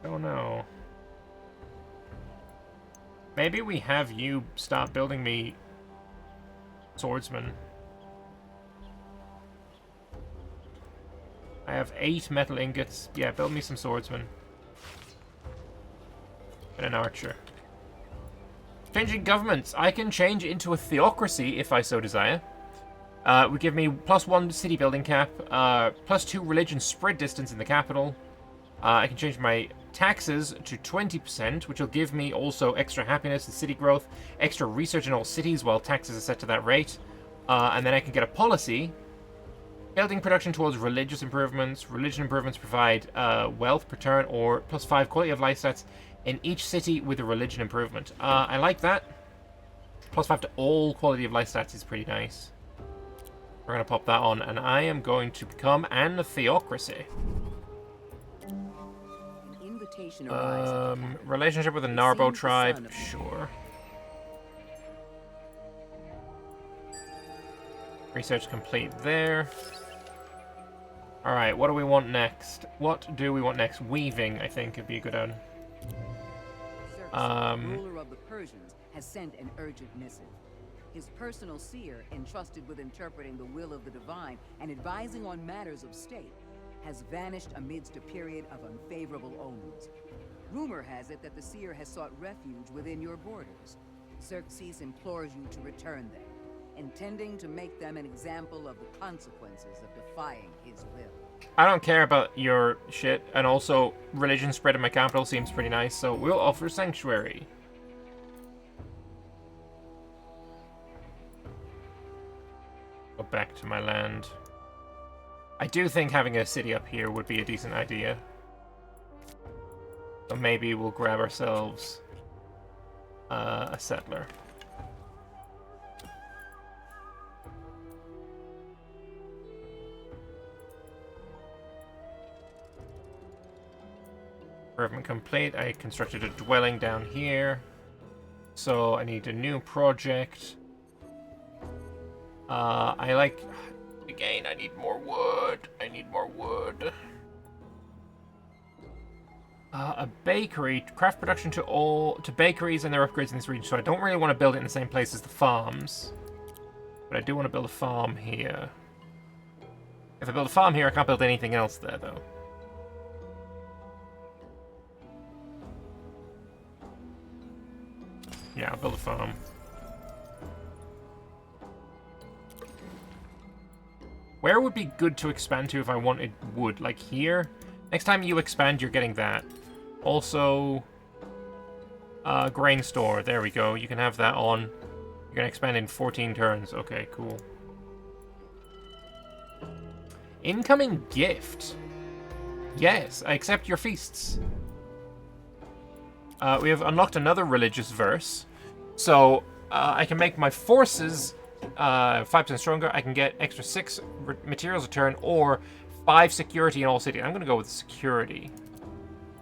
Oh no. Maybe we have you start building me swordsman. I have 8 metal ingots. Yeah, build me some swordsmen. And an archer. Changing governments. I can change into a theocracy if I so desire. Would give me +1 city building cap, +2 religion spread distance in the capital. I can change my taxes to 20%, which will give me also extra happiness and city growth, extra research in all cities while taxes are set to that rate. And then I can get a policy. Building production towards religious improvements. Religion improvements provide wealth per turn or +5 quality of life stats in each city with a religion improvement. I like that. +5 to all quality of life stats is pretty nice. We're going to pop that on, and I am going to become an theocracy. Relationship with the Narbo tribe, sure. Research complete there. Alright, what do we want next? What do we want next? Weaving, I think, would be a good one. Ruler of the Persians has sent an urgent missive. His personal seer, entrusted with interpreting the will of the divine and advising on matters of state, has vanished amidst a period of unfavorable omens. Rumor has it that the seer has sought refuge within your borders. Xerxes implores you to return them, intending to make them an example of the consequences of defying his will. I don't care about your shit, and also religion spread in my capital seems pretty nice, so we'll offer sanctuary. Go back to my land. I do think having a city up here would be a decent idea. So maybe we'll grab ourselves a settler. Improvement complete. I constructed a dwelling down here. So I need a new project. Again, I need more wood. I need more wood. A bakery. Craft production to bakeries and their upgrades in this region. So I don't really want to build it in the same place as the farms. But I do want to build a farm here. If I build a farm here, I can't build anything else there, though. Yeah, I'll build a farm. Where would be good to expand to if I wanted wood? Like here? Next time you expand, you're getting that. Also, grain store. There we go. You can have that on. You're going to expand in 14 turns. Okay, cool. Incoming gift. Yes, I accept your feasts. We have unlocked another religious verse. So, I can make my forces 5% stronger. I can get extra 6 materials a turn, or 5 security in all cities. I'm going to go with security.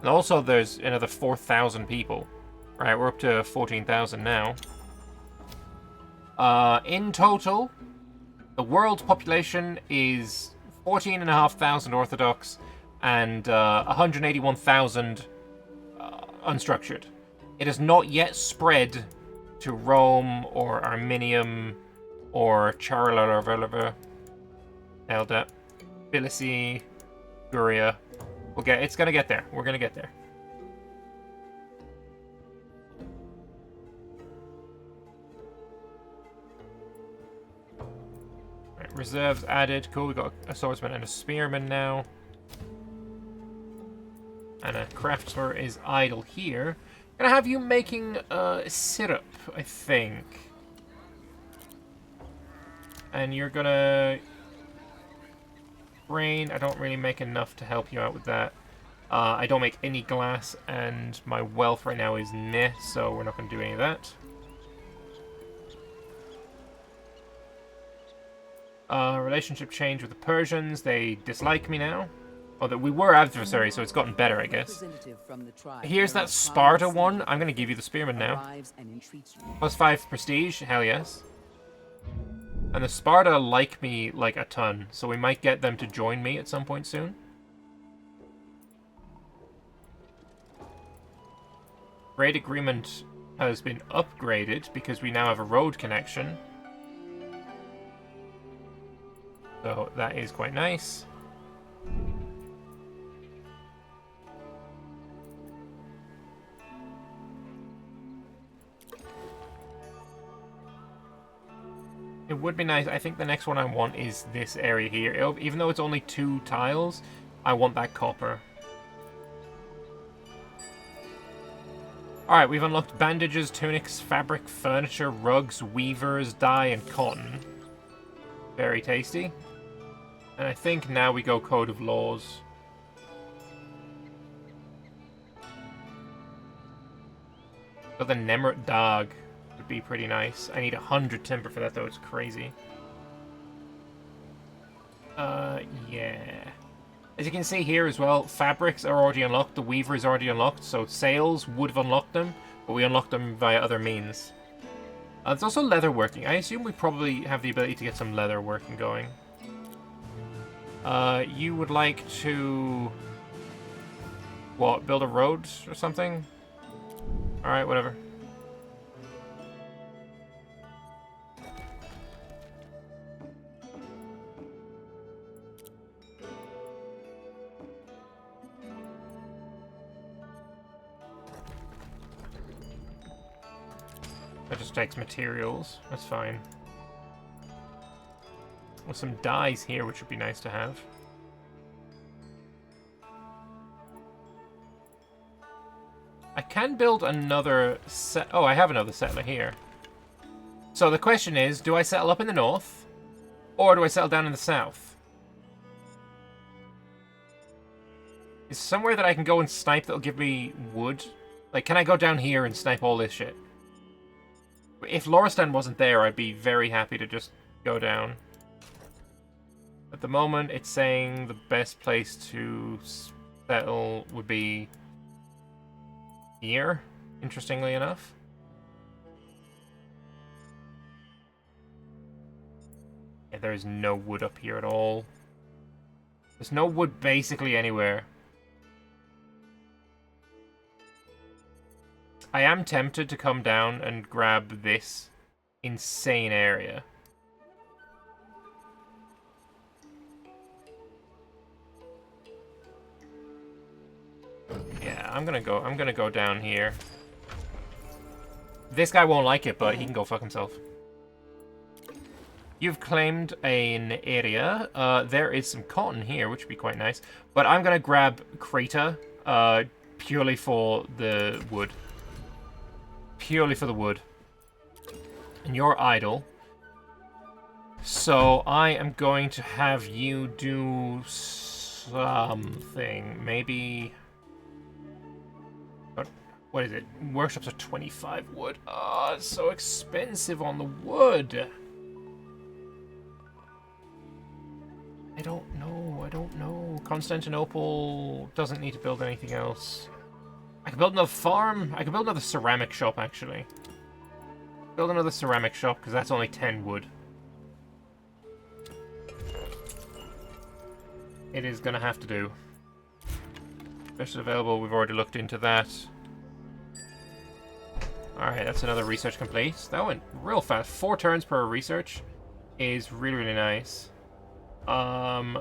And also, there's another 4,000 people. Right, we're up to 14,000 now. In total, the world population is 14,500 Orthodox and 181,000 unstructured. It has not yet spread to Rome or Arminium or Charleroi, Elda, Tbilisi, Guria. It's gonna get there. We're gonna get there. Right, reserves added. Cool, we got a swordsman and a spearman now. And a craftsman is idle here. Gonna have you making syrup, I think. And you're gonna... Grain, I don't really make enough to help you out with that. I don't make any glass, and my wealth right now is meh, so we're not gonna do any of that. Relationship change with the Persians. They dislike me now. Oh, that we were adversaries, so it's gotten better, I guess. Here's that Sparta one. I'm going to give you the Spearman now. +5 prestige. Hell yes. And the Sparta like me like a ton, so we might get them to join me at some point soon. Trade agreement has been upgraded because we now have a road connection. So that is quite nice. It would be nice. I think the next one I want is this area here. Even though it's only 2 tiles, I want that copper. Alright, we've unlocked bandages, tunics, fabric, furniture, rugs, weavers, dye, and cotton. Very tasty. And I think now we go Code of Laws. So the Nemert Dog would be pretty nice. I need 100 timber for that, though. It's crazy. Yeah. As you can see here as well, fabrics are already unlocked. The weaver is already unlocked, so sales would have unlocked them, but we unlocked them via other means. There's also leather working. I assume we probably have the ability to get some leather working going. You would like to... what, build a road or something? Alright, whatever. That just takes materials. That's fine. With some dyes here, which would be nice to have. I can build another set. Oh, I have another settler here. So the question is, do I settle up in the north? Or do I settle down in the south? Is somewhere that I can go and snipe that'll give me wood? Like, can I go down here and snipe all this shit? If Loristan wasn't there, I'd be very happy to just go down. At the moment, it's saying the best place to settle would be here, interestingly enough. Yeah, there is no wood up here at all. There's no wood basically anywhere. I am tempted to come down and grab this insane area. Yeah, I'm gonna go down here. This guy won't like it, but he can go fuck himself. You've claimed an area. There is some cotton here, which would be quite nice. But I'm going to grab Creta purely for the wood. Purely for the wood. And you're idle. So I am going to have you do something. Maybe... What is it? Workshops are 25 wood. Ah, it's so expensive on the wood. I don't know. Constantinople doesn't need to build anything else. I can build another farm. I can build another ceramic shop, actually. Build another ceramic shop, because that's only 10 wood. It is going to have to do. Special available, we've already looked into that. Alright, that's another research complete. That went real fast. 4 turns per research is really, really nice.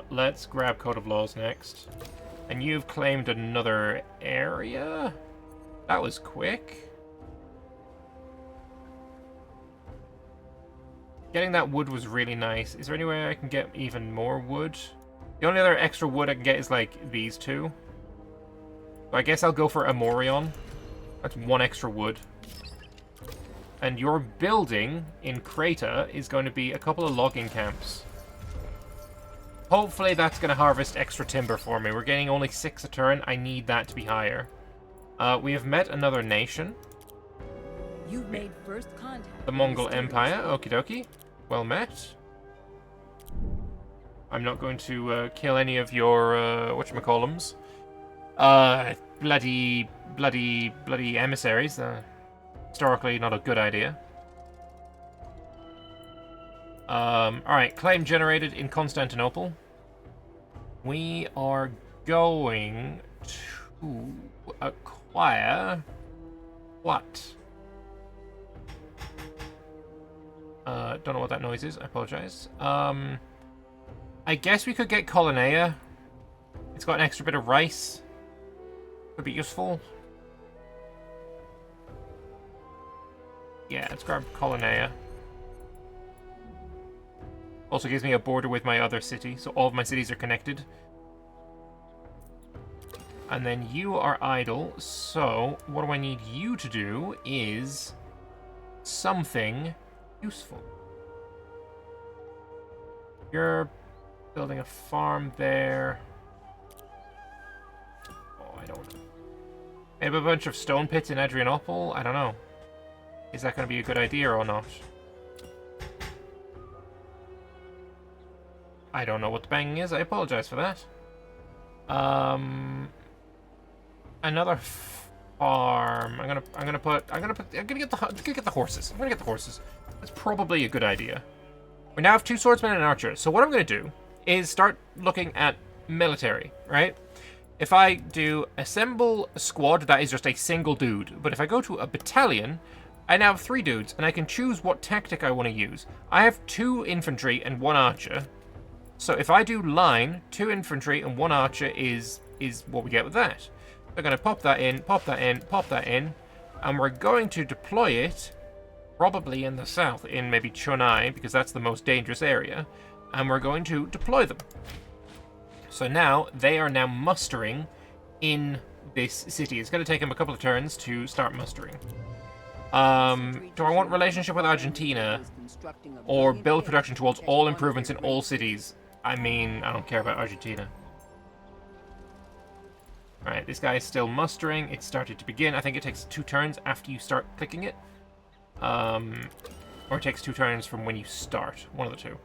Let's grab Code of Laws next. And you've claimed another area? That was quick. Getting that wood was really nice. Is there any way I can get even more wood? The only other extra wood I can get is, like, these two. So I guess I'll go for Amorion. That's 1 extra wood. And your building in Creta is going to be a couple of logging camps. Hopefully that's going to harvest extra timber for me. We're getting only 6 a turn. I need that to be higher. We have met another nation. You've made first contact. The Mongol Empire. Okie dokie. Well met. I'm not going to kill any of your, whatchamacallums. Bloody emissaries. Historically not a good idea. Alright, claim generated in Constantinople. We are going to acquire... what? Don't know what that noise is, I apologize. I guess we could get Colonnea. It's got an extra bit of rice. Could be useful. Yeah, let's grab Colonnea. Also gives me a border with my other city, so all of my cities are connected. And then you are idle, so what do I need you to do is something useful. You're building a farm there. Oh, I don't know. Maybe a bunch of stone pits in Adrianople? I don't know. Is that going to be a good idea or not? I don't know what the banging is. I apologize for that. Another farm. I'm gonna get the horses. I'm gonna get the horses. That's probably a good idea. We now have 2 swordsmen and an archer. So what I'm gonna do is start looking at military, right? If I do assemble a squad, that is just a single dude. But if I go to a battalion, I now have 3 dudes, and I can choose what tactic I want to use. I have 2 infantry and 1 archer. So if I do line, 2 infantry and 1 archer is what we get with that. We're going to pop that in, pop that in, pop that in, and we're going to deploy it probably in the south, in maybe Chonai, because that's the most dangerous area, and we're going to deploy them. So now, they are now mustering in this city. It's going to take them a couple of turns to start mustering. Do I want relationship with Argentina, or build production towards all improvements in all cities? I mean, I don't care about Argentina. Alright, this guy is still mustering. It started to begin. I think it takes 2 turns after you start clicking it. Or it takes 2 turns from when you start. One of the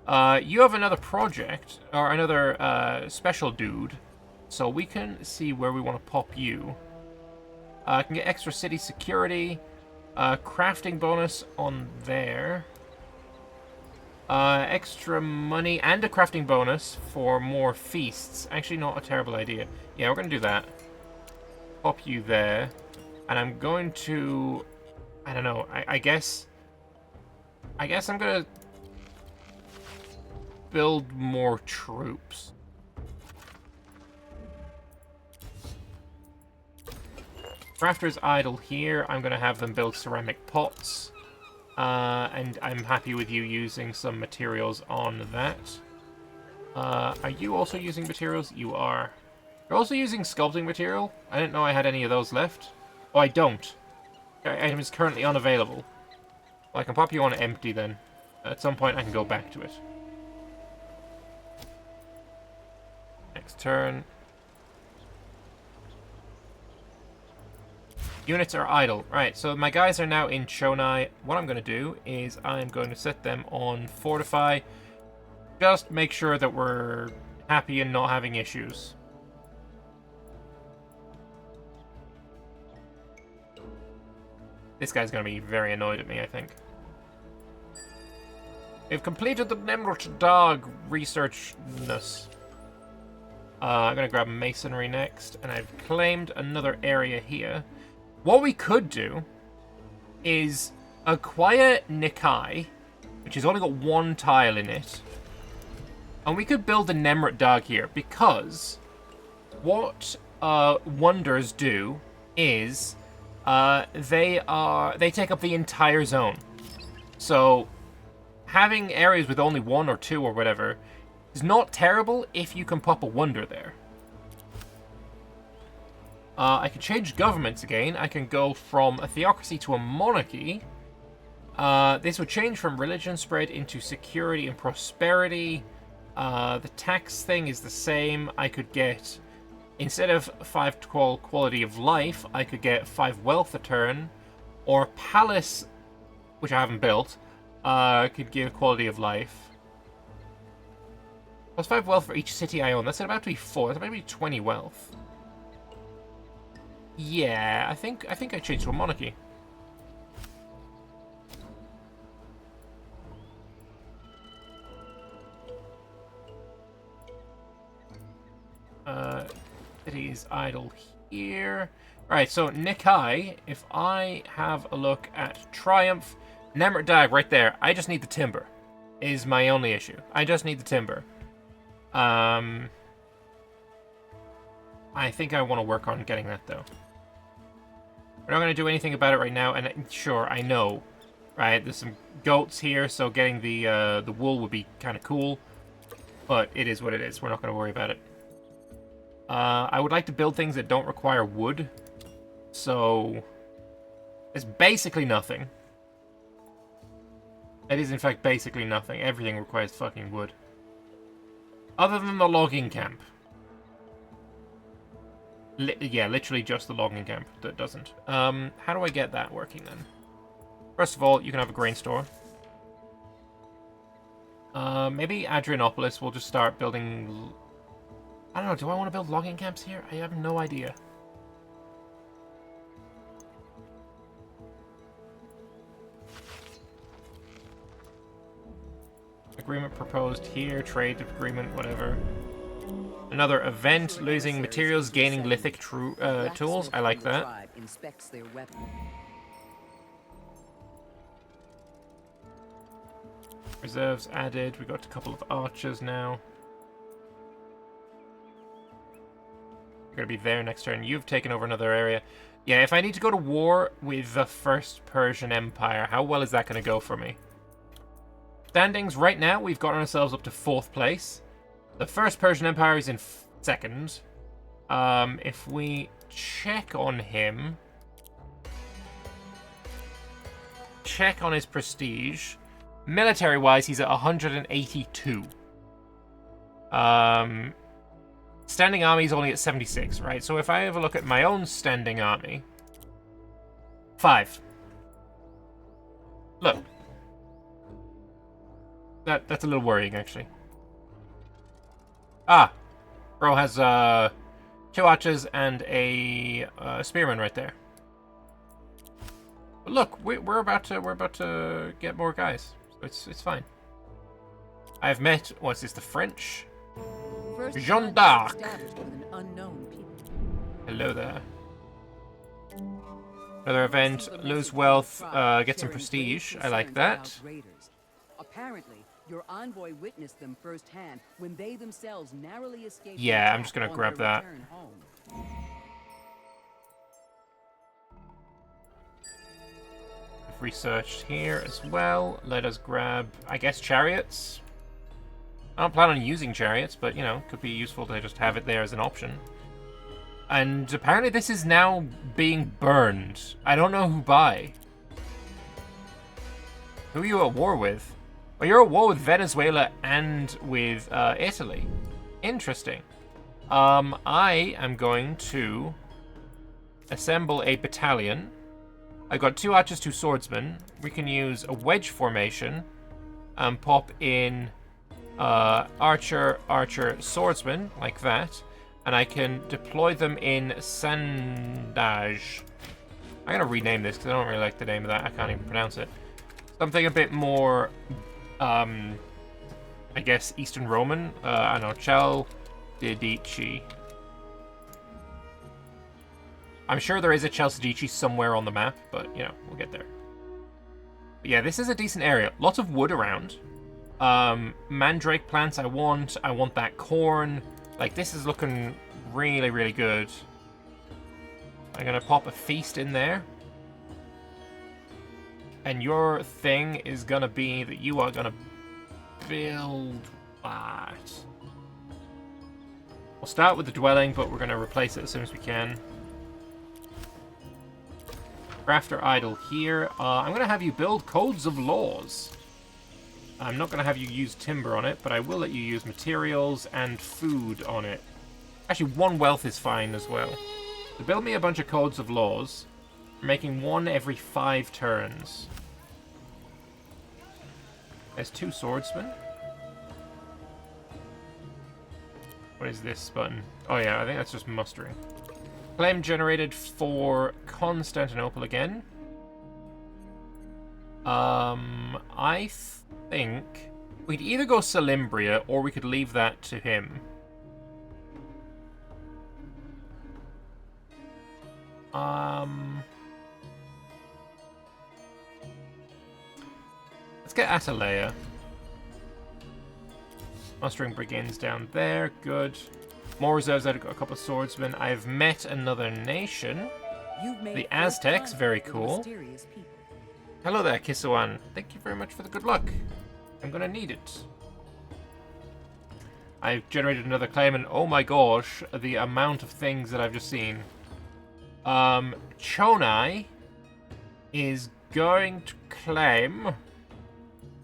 2. You have another project, or another special dude. So we can see where we want to pop you. I can get extra city security. Crafting bonus on there. Extra money and a crafting bonus for more feasts. Actually, not a terrible idea. Yeah, we're going to do that. Pop you there. And I'm going to... I don't know. I guess I'm going to build more troops. Crafter's idle here. I'm going to have them build ceramic pots. And I'm happy with you using some materials on that. Are you also using materials? You are. You're also using sculpting material? I didn't know I had any of those left. Oh, I don't. Item is currently unavailable. Well, I can pop you on empty then. At some point I can go back to it. Next turn. Units are idle. Right, so my guys are now in Chonai. What I'm going to do is I'm going to set them on Fortify. Just make sure that we're happy and not having issues. This guy's going to be very annoyed at me, I think. We've completed the Lambert dog researchness. I'm going to grab masonry next, and I've claimed another area here. What we could do is acquire Nikai, which has only got one tile in it, and we could build a Nemrut dog here, because what wonders do is they take up the entire zone. So having areas with only one or two or whatever is not terrible if you can pop a wonder there. I can change governments again. I can go from a theocracy to a monarchy. This would change from religion spread into security and prosperity. The tax thing is the same. I could get, instead of 5 quality of life, I could get 5 wealth a turn. Or palace, which I haven't built, could give quality of life. Plus 5 wealth for each city I own. That's about to be 4. That's about to be 20 wealth. Yeah, I think I changed to a monarchy. City's idle here. Alright, so Nikai, if I have a look at Triumph, Nemrut Dag right there. I just need the timber, is my only issue. I just need the timber. I think I want to work on getting that though. We're not going to do anything about it right now, and sure, I know, right? There's some goats here, so getting the wool would be kind of cool, but it is what it is. We're not going to worry about it. I would like to build things that don't require wood, so it's basically nothing. It is, in fact, basically nothing. Everything requires fucking wood. Other than the logging camp. Yeah, literally just the logging camp that doesn't. How do I get that working then? First of all, you can have a grain store. Maybe Adrianopolis will just start building... I don't know, do I want to build logging camps here? I have no idea. Agreement proposed here, trade agreement, whatever. Another event, losing materials, gaining lithic tools. I like that. Reserves added. We got a couple of archers now. You're gonna be there next turn. You've taken over another area. Yeah, if I need to go to war with the First Persian Empire, how well is that gonna go for me? Standings right now, we've gotten ourselves up to 4th place. The First Persian Empire is in 2nd. If we check on him, check on his prestige, military-wise, he's at 182. Standing army is only at 76, right? So if I have a look at my own standing army, 5. Look. That's a little worrying, actually. Ah, bro has 2 archers and a spearman right there. But look, we're about to get more guys. So it's fine. I've met, what's this, the French? Jeanne d'Arc. Hello there. Another event, lose wealth, get some prestige. I like that. Apparently, your envoy witnessed them firsthand when they themselves narrowly escaped. Yeah, I'm just gonna grab that. researched here as well. Let us grab, I guess, chariots. I don't plan on using chariots, but, you know, could be useful to just have it there as an option. And apparently this is now being burned. I don't know who by. Who are you at war with? Well, you're at war with Venezuela and with Italy. Interesting. I am going to assemble a battalion. I've got 2 archers, 2 swordsmen. We can use a wedge formation and pop in archer, archer, swordsman, like that. And I can deploy them in Sandage. I'm going to rename this because I don't really like the name of that. I can't even pronounce it. Something a bit more, I guess, Eastern Roman. I don't know, Ciao de Dici. I'm sure there is a Chalcidici somewhere on the map, but, you know, we'll get there. But yeah, this is a decent area. Lots of wood around. Mandrake plants I want. I want that corn. Like, this is looking really, really good. I'm going to pop a feast in there. And your thing is going to be that you are going to build that. We'll start with the dwelling, but we're going to replace it as soon as we can. Crafter idle here. I'm going to have you build codes of laws. I'm not going to have you use timber on it, but I will let you use materials and food on it. Actually, 1 wealth is fine as well. So build me a bunch of codes of laws. We're making 1 every 5 turns. There's 2 swordsmen. What is this button? Oh yeah, I think that's just mustering. Claim generated for Constantinople again. I think we'd either go Salimbria or we could leave that to him. Let's get Atalaya. Mustering brigands down there. Good. More reserves. I've got a couple of swordsmen. I've met another nation. The Aztecs. Very cool. Hello there, Kisuan. Thank you very much for the good luck. I'm gonna need it. I've generated another claim, and oh my gosh, the amount of things that I've just seen. Chonai is going to claim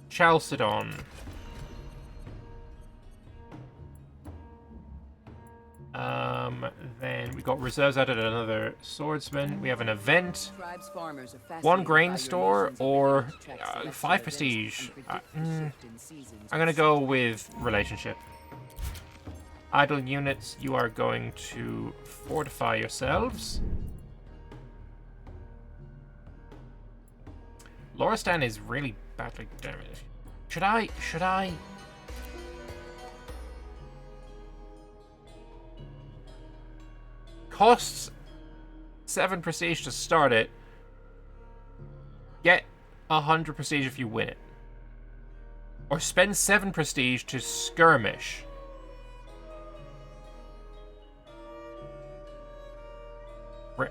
Chalcedon. Then we got reserves added, another swordsman. We have an event, 1 grain store, or 5 prestige. I'm gonna go with relationship. Idle units, you are going to fortify yourselves. Loristan is really badly damaged. Should I? Costs 7 prestige to start it. Get 100 prestige if you win it. Or spend 7 prestige to skirmish.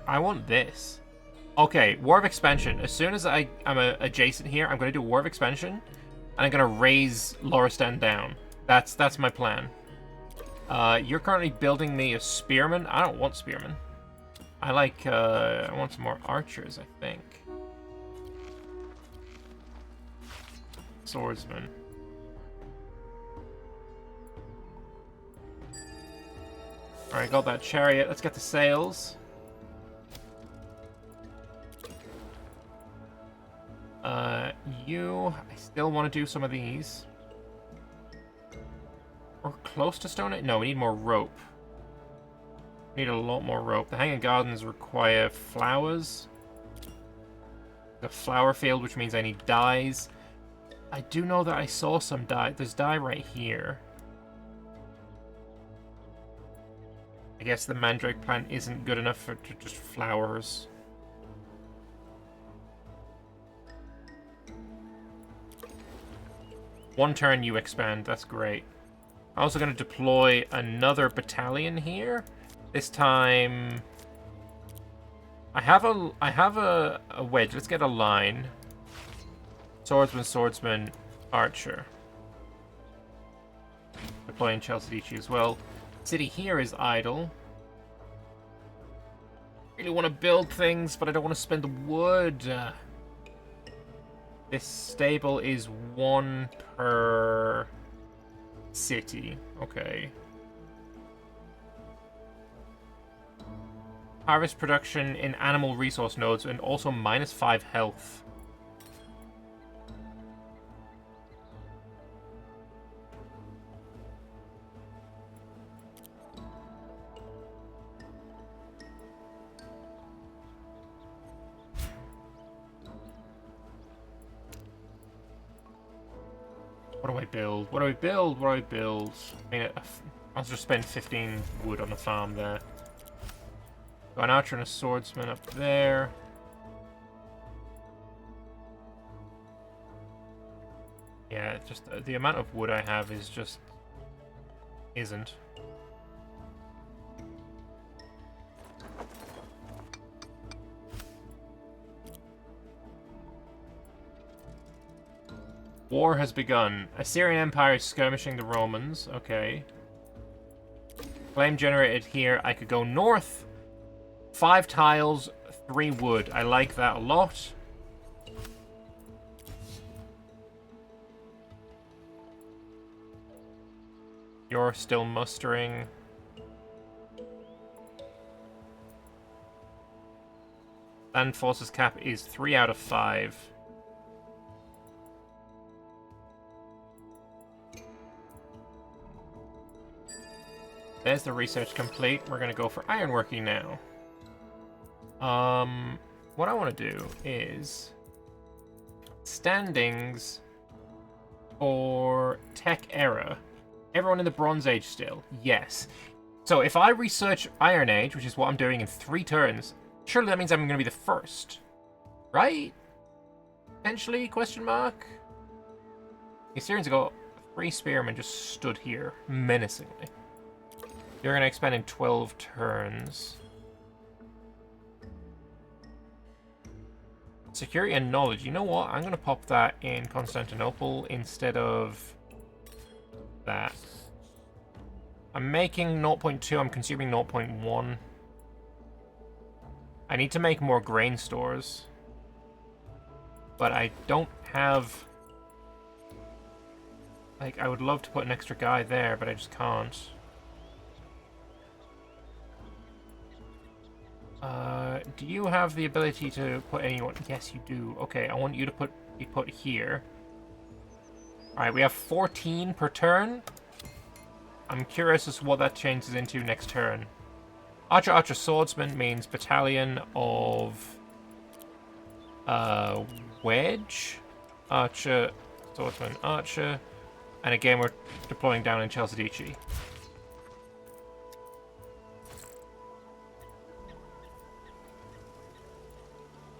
I want this. Okay, War of Expansion. As soon as I'm adjacent here, I'm going to do War of Expansion. And I'm going to raise Loristan down. That's my plan. You're currently building me a spearman. I don't want spearmen. I want some more archers, I think. Swordsman. Alright, got that chariot. Let's get the sails. I still want to do some of these. We're close to stone it? No, we need more rope. We need a lot more rope. The Hanging Gardens require flowers. The flower field, which means I need dyes. I do know that I saw some dye. There's dye right here. I guess the mandrake plant isn't good enough for just flowers. One turn you expand. That's great. I'm also going to deploy another battalion here. This time, I have a wedge. Let's get a line. Swordsman, swordsman, archer. Deploying Chelsea as well. City here is idle. Really want to build things, but I don't want to spend the wood. This stable is 1 per city. Okay. Harvest production in animal resource nodes and also -5 health. What do I build? What do I build? What do I build? I mean, I'll just spend 15 wood on the farm there. Got an archer and a swordsman up there. Yeah, just the amount of wood I have is just isn't. War has begun. Assyrian Empire is skirmishing the Romans. Okay. Flame generated here. I could go north. 5 tiles, 3 wood. I like that a lot. You're still mustering. Land forces cap is 3 out of 5. There's the research complete. We're gonna go for ironworking now. What I want to do is standings for tech era. Everyone in the Bronze Age still? Yes. So if I research Iron Age, which is what I'm doing in 3 turns, surely that means I'm going to be the first, right? Potentially? Question mark. The Assyrians got 3 spearmen just stood here menacingly. You're going to expand in 12 turns. Security and knowledge. You know what? I'm going to pop that in Constantinople instead of that. I'm making 0.2. I'm consuming 0.1. I need to make more grain stores. But I don't have... Like, I would love to put an extra guy there, but I just can't. Do you have the ability to put anyone? Yes, you do. Okay, I want you to be put here. Alright, we have 14 per turn. I'm curious as to what that changes into next turn. Archer Swordsman means battalion of... Wedge. Archer, Swordsman, Archer. And again, we're deploying down in Chelsea.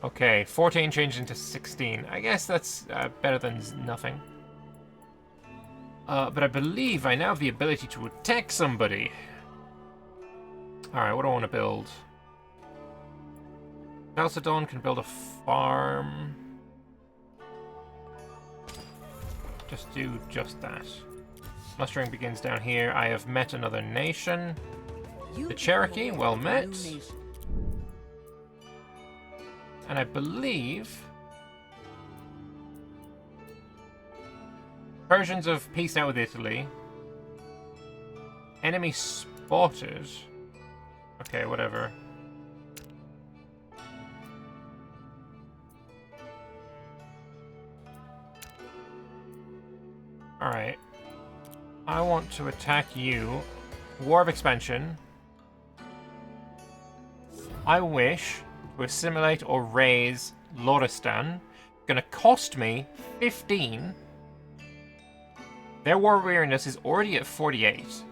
Okay, 14 changed into 16. I guess that's better than nothing. But I believe I now have the ability to attack somebody. Alright, what do I want to build? Chalcedon can build a farm. Just do just that. Mustering begins down here. I have met another nation. The Cherokee, well met. And I believe Persians have peaced out with Italy. Enemy spotted. Okay, whatever. Alright. I want to attack you. War of Expansion. I wish to assimilate or raise Loristan. Gonna cost me 15. Their war weariness is already at 48.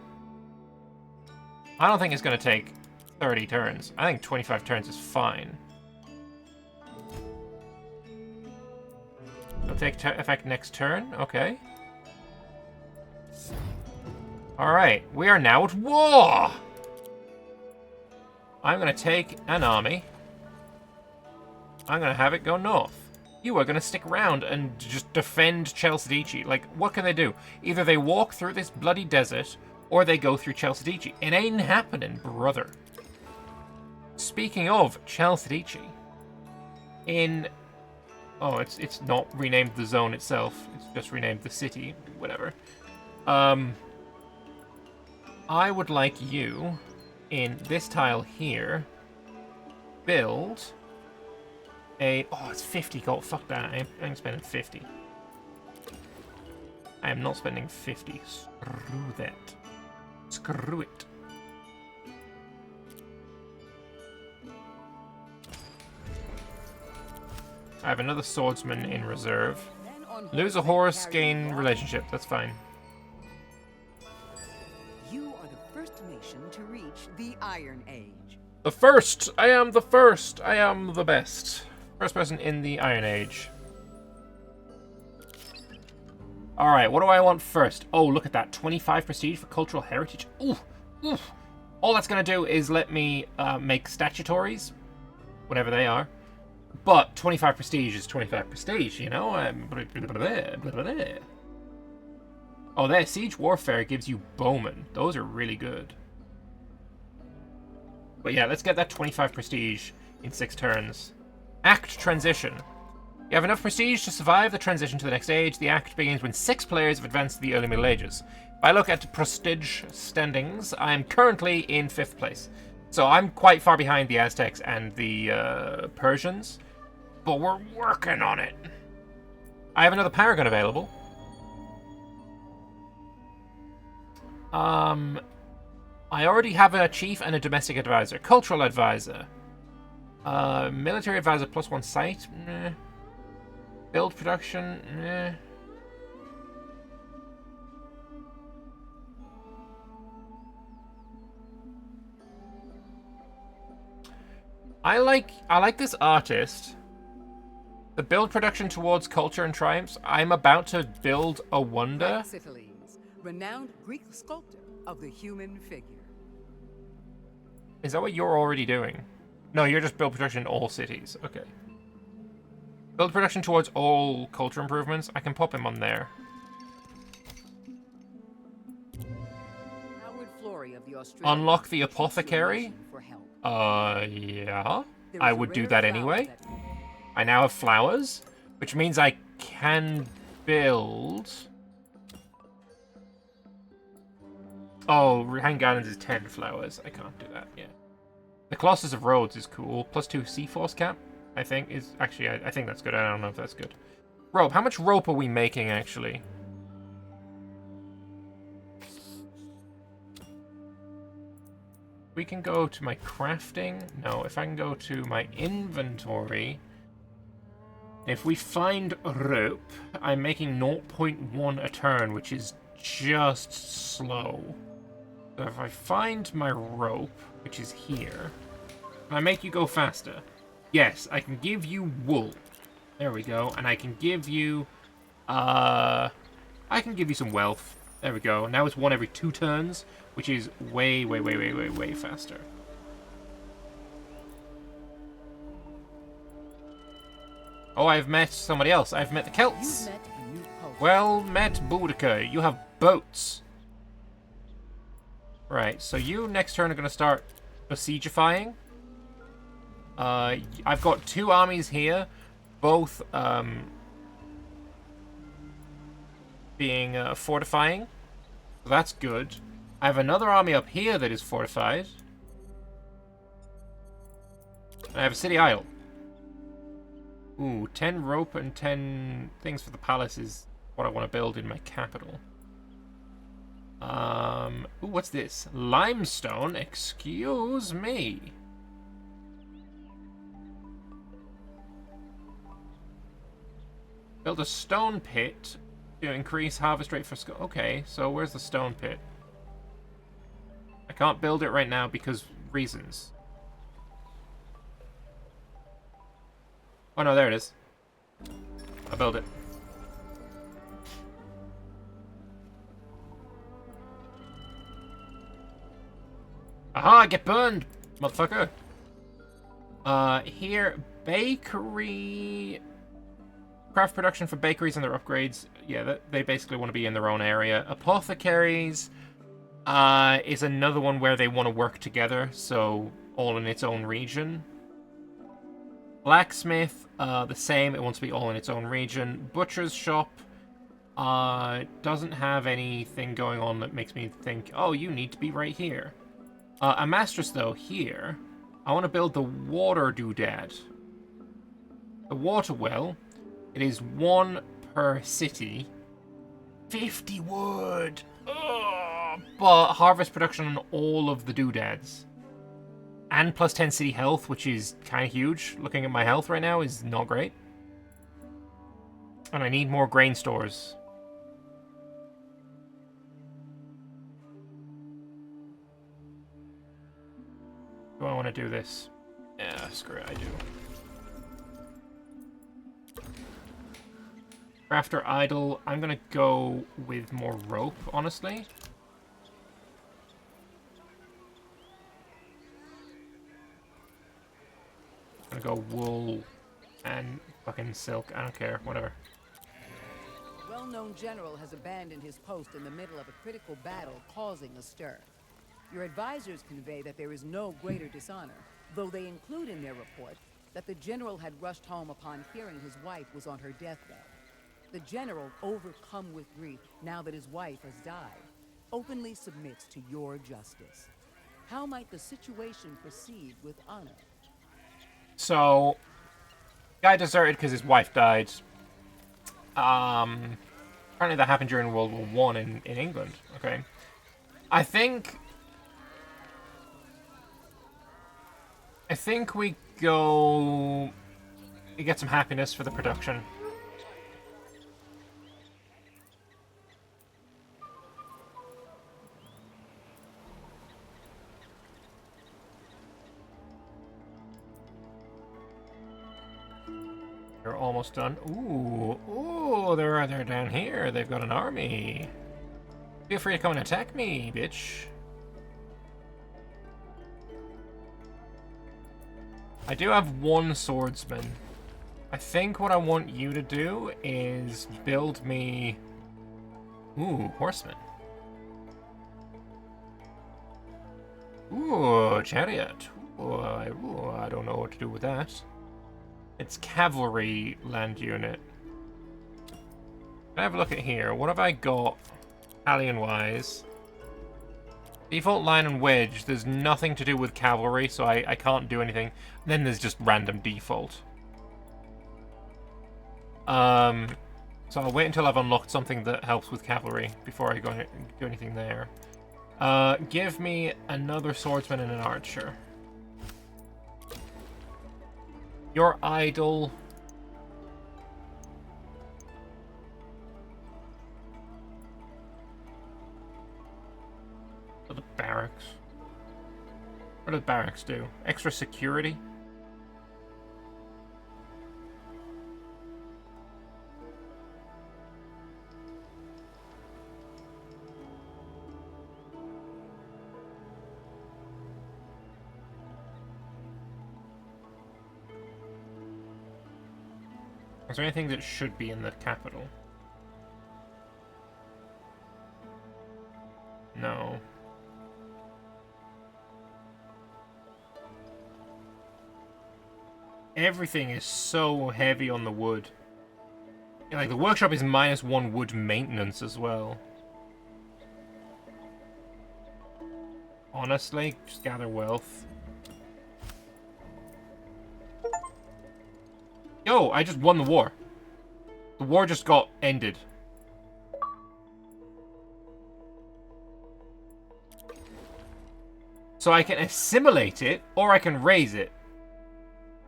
I don't think it's gonna take 30 turns. I think 25 turns is fine. It'll take effect next turn. Okay. Alright, we are now at war! I'm gonna take an army. I'm gonna have it go north. you are going to stick around and just defend Chalcidice. Like, what can they do? Either they walk through this bloody desert, or they go through Chalcidice. It ain't happening, brother. Speaking of Chalcidice, in... Oh, it's not renamed the zone itself. It's just renamed the city. Whatever. I would like you, in this tile here, build a... Oh, it's 50 gold. Fuck that. I ain't spending 50. I am not spending 50. Screw that. Screw it. I have another swordsman in reserve. Lose a horse, gain relationship. That's fine. You are the first nation to reach the Iron Age. The first! I am the first! I am the best. First person in the Iron Age. Alright, what do I want first? Oh, look at that. 25 prestige for cultural heritage. Ooh! Ooh! All that's going to do is let me make statutories. Whatever they are. But 25 prestige is 25 prestige, you know? Oh, there. Siege Warfare gives you bowmen. Those are really good. But yeah, let's get that 25 prestige in 6 turns. Act Transition. You have enough prestige to survive the transition to the next age. The act begins when 6 players have advanced to the early Middle Ages. If I look at prestige standings, I'm currently in 5th place. So I'm quite far behind the Aztecs and the Persians. But we're working on it. I have another Paragon available. I already have a chief and a domestic advisor. Cultural advisor. Military advisor +1 site. Meh. Build production. Meh. I like this artist. The build production towards culture and triumphs. I'm about to build a wonder. Praxiteles, renowned Greek sculptor of the human figure. Is that what you're already doing? No, you're just build production in all cities. Okay. Build production towards all culture improvements. I can pop him on there. Howard Florey of the Australian Unlock the apothecary? for help. Yeah. There I is a would do rare that flower anyway. that- I now have flowers, which means I can build... Oh, Hang Gardens is 10 flowers. I can't do that, yeah. The Colossus of Rhodes is cool. +2 Sea-Force cap, I think, is... Actually, I think that's good. I don't know if that's good. Rope. How much rope are we making, actually? We can go to my crafting. No, if I can go to my inventory... If we find rope, I'm making 0.1 a turn, which is just slow. So if I find my rope, which is here, can I make you go faster? Yes, I can give you wool. There we go. And I can give you... I can give you some wealth. There we go. Now it's 1 every 2 turns, which is way faster. Oh, I've met somebody else. I've met the Celts. You've met a new culture. Well met, Boudica. You have boats. Right, so you next turn are going to start besiegifying. I've got 2 armies here, both being fortifying. So that's good. I have another army up here that is fortified. I have a city isle. Ooh, 10 rope and 10 things for the palace is what I want to build in my capital. Ooh, what's this? Limestone? Excuse me. Build a stone pit to increase harvest rate for... Okay, so where's the stone pit? I can't build it right now because reasons. Oh no, there it is. I'll build it. Aha, get burned, motherfucker. Here, bakery... Craft production for bakeries and their upgrades. Yeah, they basically want to be in their own area. Apothecaries is another one where they want to work together, so all in its own region. Blacksmith, the same. It wants to be all in its own region. Butcher's shop doesn't have anything going on that makes me think, oh, you need to be right here. A Mastress, though, here. I want to build the water doodad. The water well. It is 1 per city. 50 wood! Ugh. But harvest production on all of the doodads. And plus 10 city health, which is kind of huge. Looking at my health right now is not great. And I need more grain stores. Do I want to do this? Yeah, screw it, I do. Crafter idle. I'm gonna go with more rope, honestly. I'm gonna go wool and fucking silk. I don't care, whatever. A well-known general has abandoned his post in the middle of a critical battle, causing a stir. Your advisors convey that there is no greater dishonor, though they include in their report that the general had rushed home upon hearing his wife was on her deathbed. The general, overcome with grief now that his wife has died, openly submits to your justice. How might the situation proceed with honor? So, guy deserted because his wife died. Apparently that happened during World War One in England. Okay, I think we go. We get some happiness for the production. They're almost done. Ooh, they're down here. They've got an army. Feel free to come and attack me, bitch. I do have 1 swordsman. I think what I want you to do is build me... Ooh, horseman. Ooh, chariot. Ooh, I don't know what to do with that. It's cavalry land unit. Have a look at here. What have I got alien-wise? Default line and wedge. There's nothing to do with cavalry, so I can't do anything. Then there's just random default. So I'll wait until I've unlocked something that helps with cavalry before I go and do anything there. Give me another swordsman and an archer. You're idle. For the barracks. What do the barracks do? Extra security? Is there anything that should be in the capital? No. Everything is so heavy on the wood. Yeah, like, the workshop is -1 wood maintenance as well. Honestly, just gather wealth. Yo, I just won the war. The war just got ended. So I can assimilate it, or I can raise it.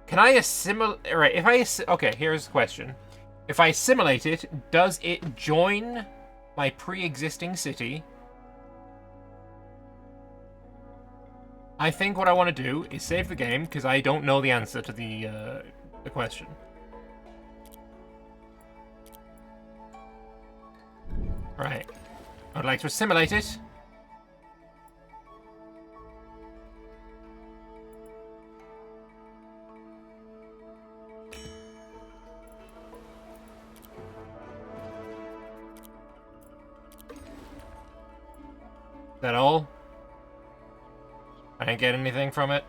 Can I assimilate... Alright, if I... Okay, here's the question. If I assimilate it, does it join my pre-existing city? I think what I want to do is save the game, because I don't know the answer to the question. Right. I'd like to assimilate it. that all? I didn't get anything from it.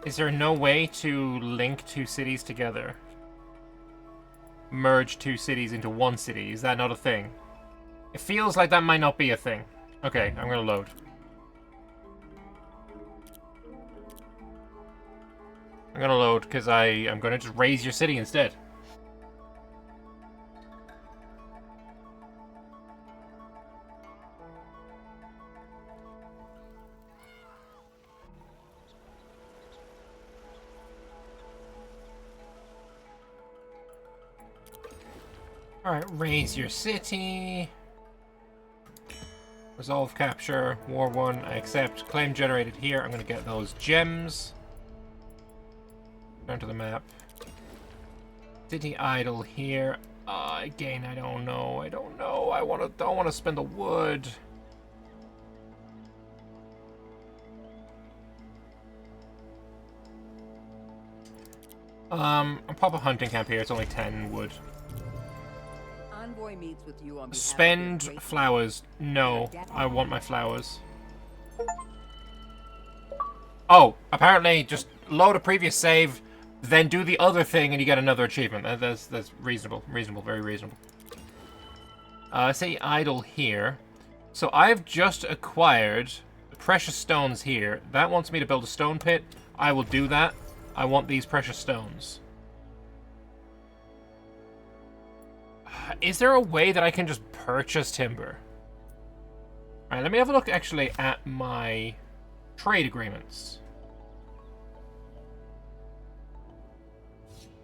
Is there no way to link two cities together? Merge two cities into one city? Is that not a thing? It feels like that might not be a thing. Okay, I'm gonna load. I'm gonna load because I'm gonna just raise your city instead. Alright, raise your city. Resolve capture. War 1, I accept. Claim generated here. I'm gonna get those gems. Turn to the map. City idle here. Again, I don't know. I don't know. Don't wanna spend the wood. I'll pop a hunting camp here. It's only 10 wood. Envoy meets with you on behalf Spend of the flowers. No, I want my flowers. Oh, apparently just load a previous save, then do the other thing and you get another achievement. That's reasonable. Reasonable, very reasonable. Say idle here. So I've just acquired the precious stones here. That wants me to build a stone pit. I will do that. I want these precious stones. Is there a way that I can just purchase timber? Alright, let me have a look actually at my trade agreements.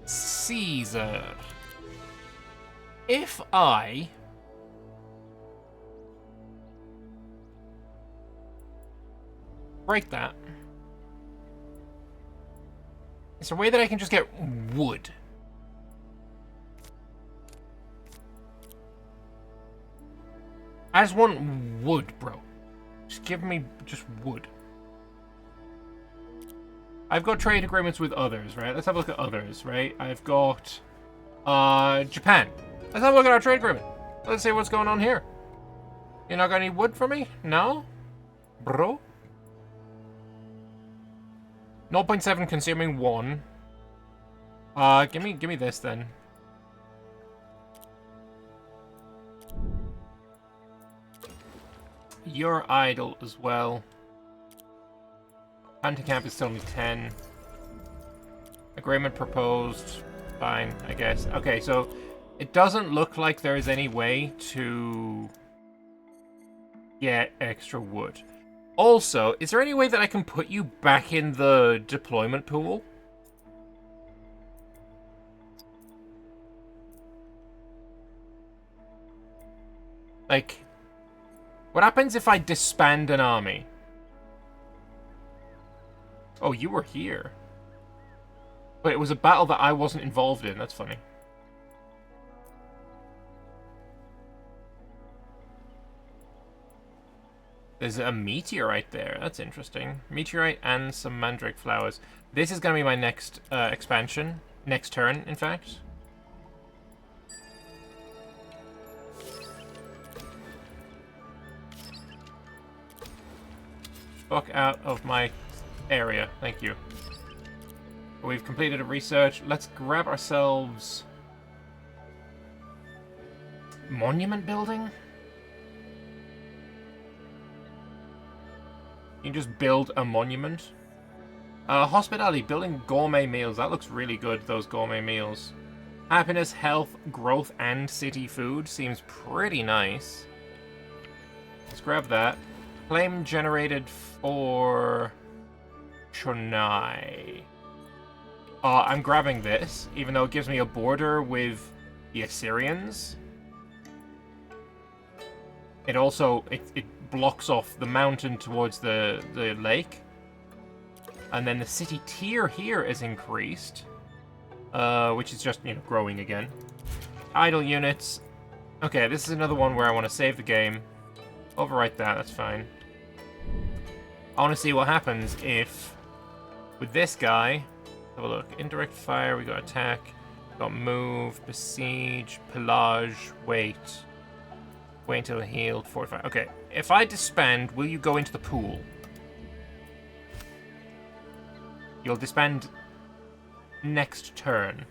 Caesar. If I break that, is there a way that I can just get wood? I just want wood, bro. Just give me just wood. I've got trade agreements with others, right? Let's have a look at others, right? I've got Japan. Let's have a look at our trade agreement. Let's see what's going on here. You not got any wood for me? No? Bro? 0.7 consuming 1. Give me this then. You're idle as well. Anti-camp is still only 10. Agreement proposed. Fine, I guess. Okay, so it doesn't look like there is any way to get extra wood. Also, is there any way that I can put you back in the deployment pool? Like, what happens if I disband an army? Oh, you were here. But it was a battle that I wasn't involved in. That's funny. There's a meteorite there. That's interesting. Meteorite and some mandrake flowers. This is going to be my next expansion. Next turn, in fact. Fuck out of my area. Thank you. We've completed a research. Let's grab ourselves... monument building? You can just build a monument. Hospitality, building gourmet meals. That looks really good, those gourmet meals. Happiness, health, growth, and city food. Seems pretty nice. Let's grab that. Claim generated for... Chonai. I'm grabbing this, even though it gives me a border with the Assyrians. It also... It blocks off the mountain towards the lake. And then the city tier here is increased. Which is just, you know, growing again. Idle units. Okay, this is another one where I want to save the game. Overwrite that, that's fine. I want to see what happens if, with this guy, Have a look. Indirect fire, we got attack, got move, besiege, pillage, wait. Wait until healed, fortify. Okay, if I disband, will you go into the pool? You'll disband next turn.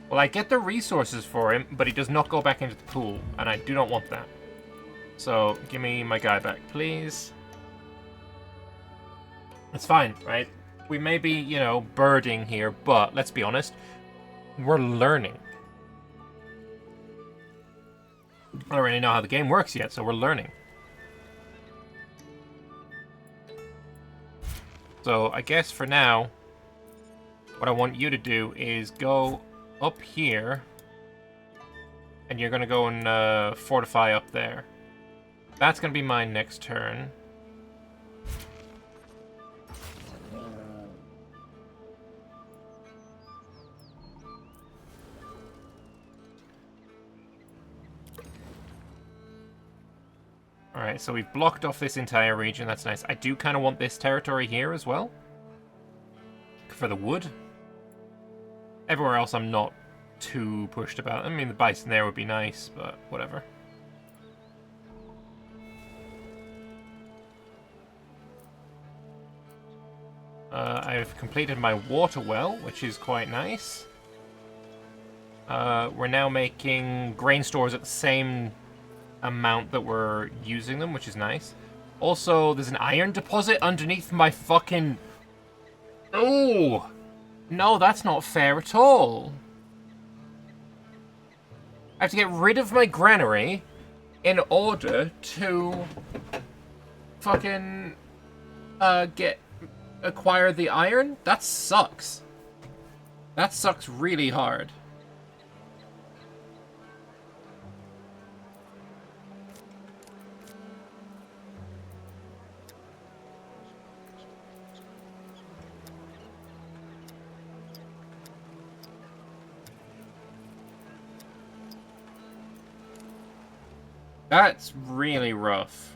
Well, I get the resources for him, but he does not go back into the pool, and I do not want that. So, give me my guy back, please. It's fine, right? We may be, you know, birding here, but let's be honest, we're learning. I don't really know how the game works yet, so we're learning. So, I guess for now, what I want you to do is go up here, and you're going to go and fortify up there. That's going to be mine next turn. Alright, so we've blocked off this entire region. That's nice. I do kind of want this territory here as well. For the wood. Everywhere else I'm not too pushed about. I mean, the bison there would be nice, but whatever. I've completed my water well, which is quite nice. We're now making grain stores at the same amount that we're using them, which is nice. Also, there's an iron deposit underneath my fucking... Oh! No, that's not fair at all. I have to get rid of my granary in order to fucking acquire the iron? That sucks. That sucks really hard. That's really rough.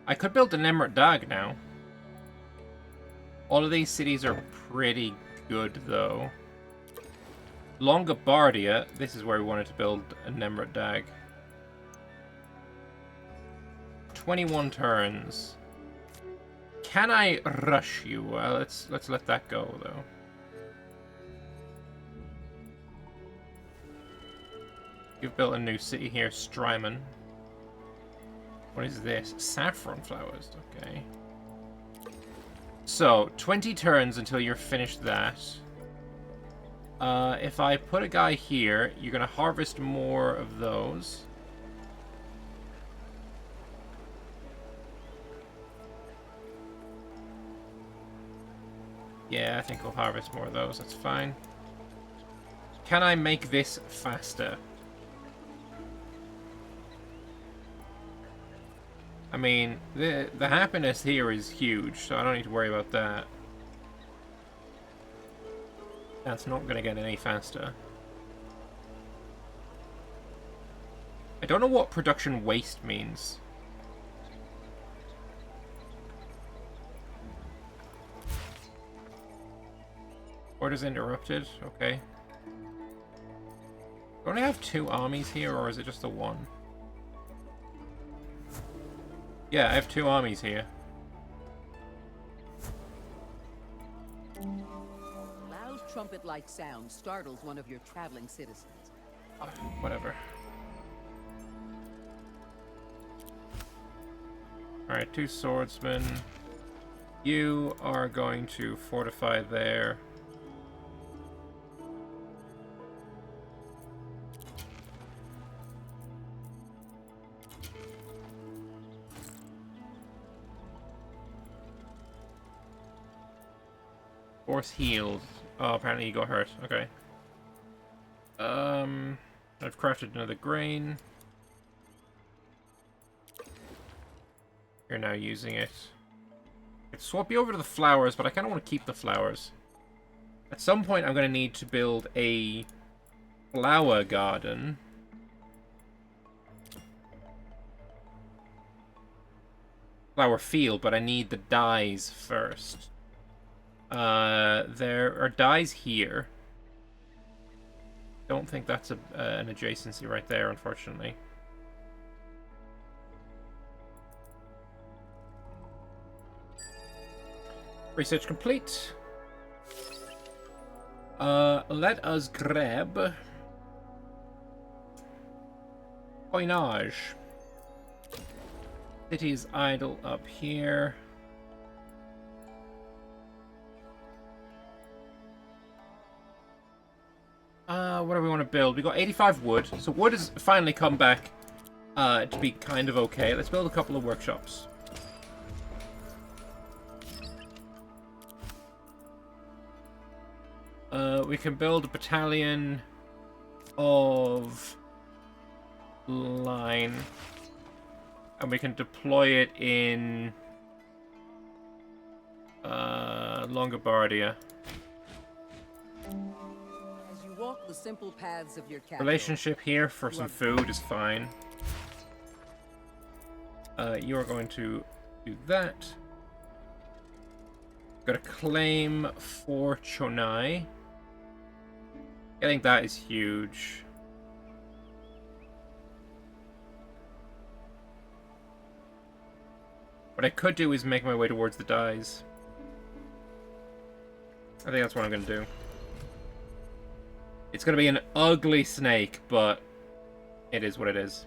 I could build an Emerald Dag now. All of these cities are pretty good, though. Longobardia, this is where we wanted to build an Emerald Dag. 21 turns. Can I rush you? Well, let's let that go, though. You've built a new city here, Strymon. What is this? Saffron flowers. Okay. So, 20 turns until you're finished that. If I put a guy here, you're going to harvest more of those. Yeah, I think we'll harvest more of those. That's fine. Can I make this faster? I mean, the happiness here is huge, so I don't need to worry about that. That's not going to get any faster. I don't know what production waste means. Orders interrupted, okay. Do I only have 2 armies here, or is it just the 1? Yeah, I have 2 armies here. Loud trumpet-like sound startles one of your traveling citizens. Oh, whatever. Alright, 2 swordsmen. You are going to fortify there. Force healed. Oh, apparently he got hurt. Okay. I've crafted another grain. You're now using it. I could swap you over to the flowers, but I kind of want to keep the flowers. At some point, I'm going to need to build a flower garden. Flower field, but I need the dyes first. There are dyes here. Don't think that's an adjacency right there, unfortunately. Research complete. Let us grab coinage. City's idle up here. What do we want to build? We got 85 wood, so wood has finally come back to be kind of okay. Let's build a couple of workshops. We can build a battalion of line, and we can deploy it in Longobardia. As you walk the simple paths of your capital, Relationship here for some food is fine. You are going to do that. Got a claim for Chonai. I think that is huge. What I could do is make my way towards the dyes. I think that's what I'm going to do. It's going to be an ugly snake, but it is what it is.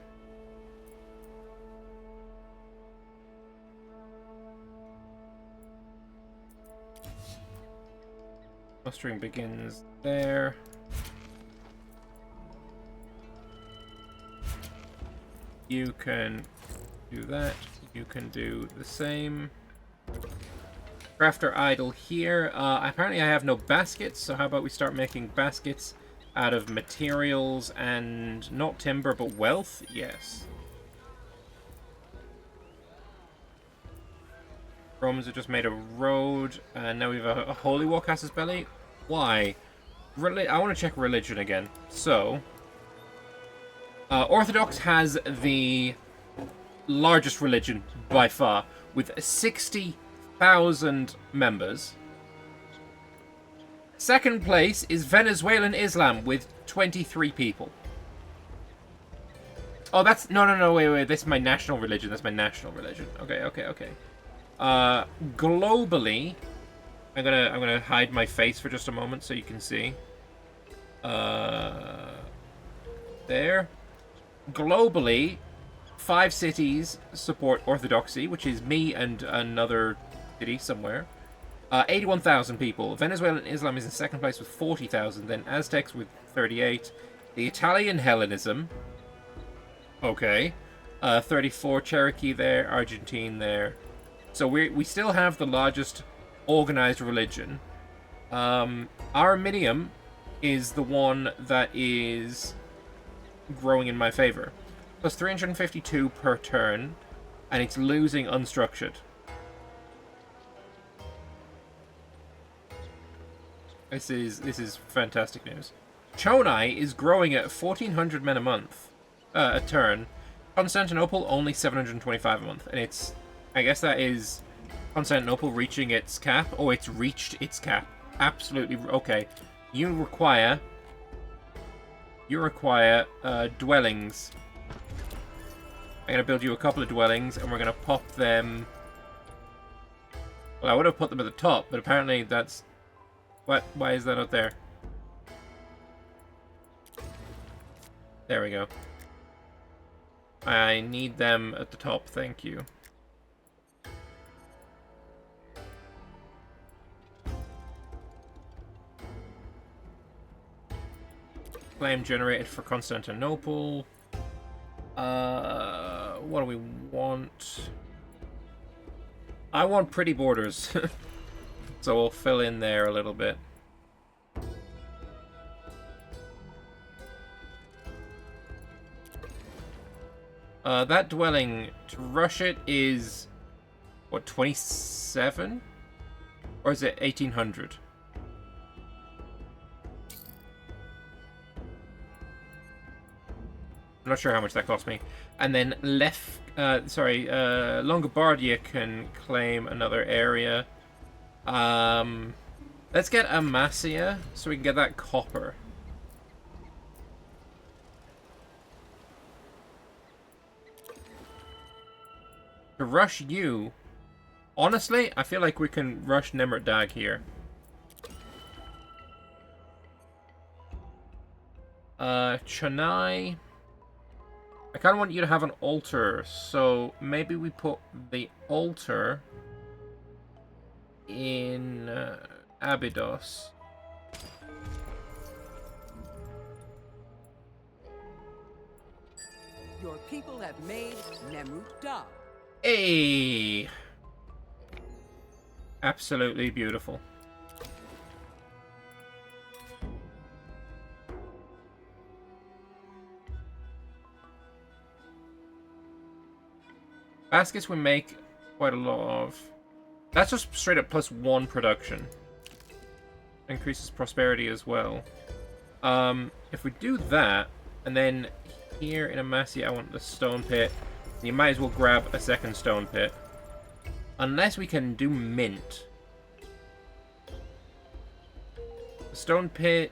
Mustering begins there. You can do that. You can do the same. Crafter idle here. Apparently I have no baskets, so how about we start making baskets out of materials and not timber, but wealth? Yes. Romans have just made a road, and now we have a holy war Casus Belli. Why? I want to check religion again. So, Orthodox has the largest religion by far, with 60,000 members. Second place is Venezuelan Islam with 23 people. Oh, that's no, wait. This is my national religion. That's my national religion. Okay. Globally, I'm gonna hide my face for just a moment so you can see. There. Globally, 5 cities support Orthodoxy, which is me and another city somewhere. 81,000 people. Venezuelan Islam is in second place with 40,000. Then Aztecs with 38. The Italian Hellenism. Okay. 34. Cherokee there. Argentine there. So we still have the largest organized religion. Arminium is the one that is growing in my favor. Plus 352 per turn, and it's losing unstructured. This is fantastic news. Chonai is growing at 1,400 men a month, a turn. Constantinople only 725 a month, and it's, I guess that is Constantinople reaching its cap. Oh, it's reached its cap. Absolutely okay. You require dwellings. I'm gonna build you a couple of dwellings, and we're gonna pop them. Well, I would have put them at the top, but apparently that's what. Why is that not there? There we go. I need them at the top. Thank you. Flame generated for Constantinople. What do we want? I want pretty borders. So we'll fill in there a little bit. That dwelling, to rush it is, what, 27? Or is it 1800? I'm not sure how much that cost me. And then Longobardia can claim another area. Let's get Amasia so we can get that copper. To rush you, honestly, I feel like we can rush Nemert Dag here. Chennai. I kind of want you to have an altar, so maybe we put the altar in Abydos. Your people have made Nemrut Dag. Hey! Absolutely beautiful. Baskets we make quite a lot of. That's just straight up +1 production. Increases prosperity as well. If we do that, and then here in Amasia I want the stone pit, you might as well grab a second stone pit. Unless we can do mint. The stone pit,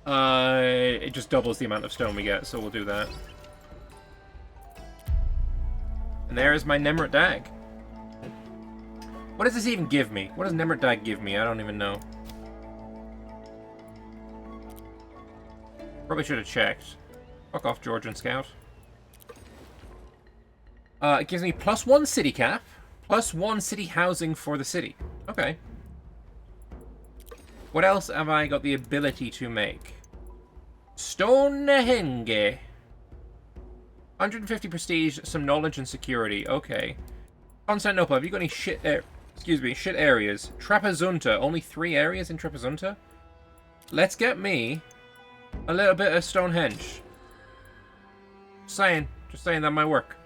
it just doubles the amount of stone we get, so we'll do that. And there is my Nemert Dag. What does this even give me? What does Nemert Dag give me? I don't even know. Probably should have checked. Fuck off, Georgian Scout. It gives me +1 city cap, +1 city housing for the city. Okay. What else have I got the ability to make? Stonehenge. 150 prestige, some knowledge and security. Okay. Constantinople, have you got any shit areas? Trapezuunta, only 3 areas in Trapezuunta? Let's get me a little bit of Stonehenge. Just saying that might work.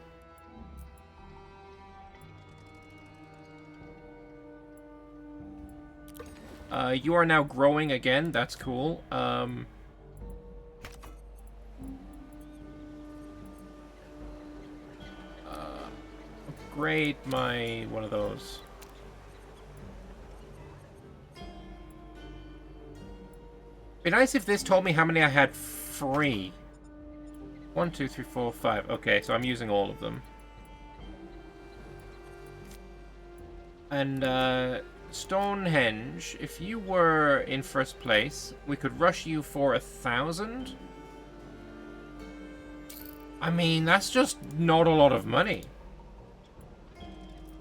You are now growing again. That's cool. Upgrade my one of those. Be nice if this told me how many I had free. 1, 2, 3, 4, 5. Okay, so I'm using all of them. And Stonehenge, if you were in first place, we could rush you for 1,000. I mean, that's just not a lot of money.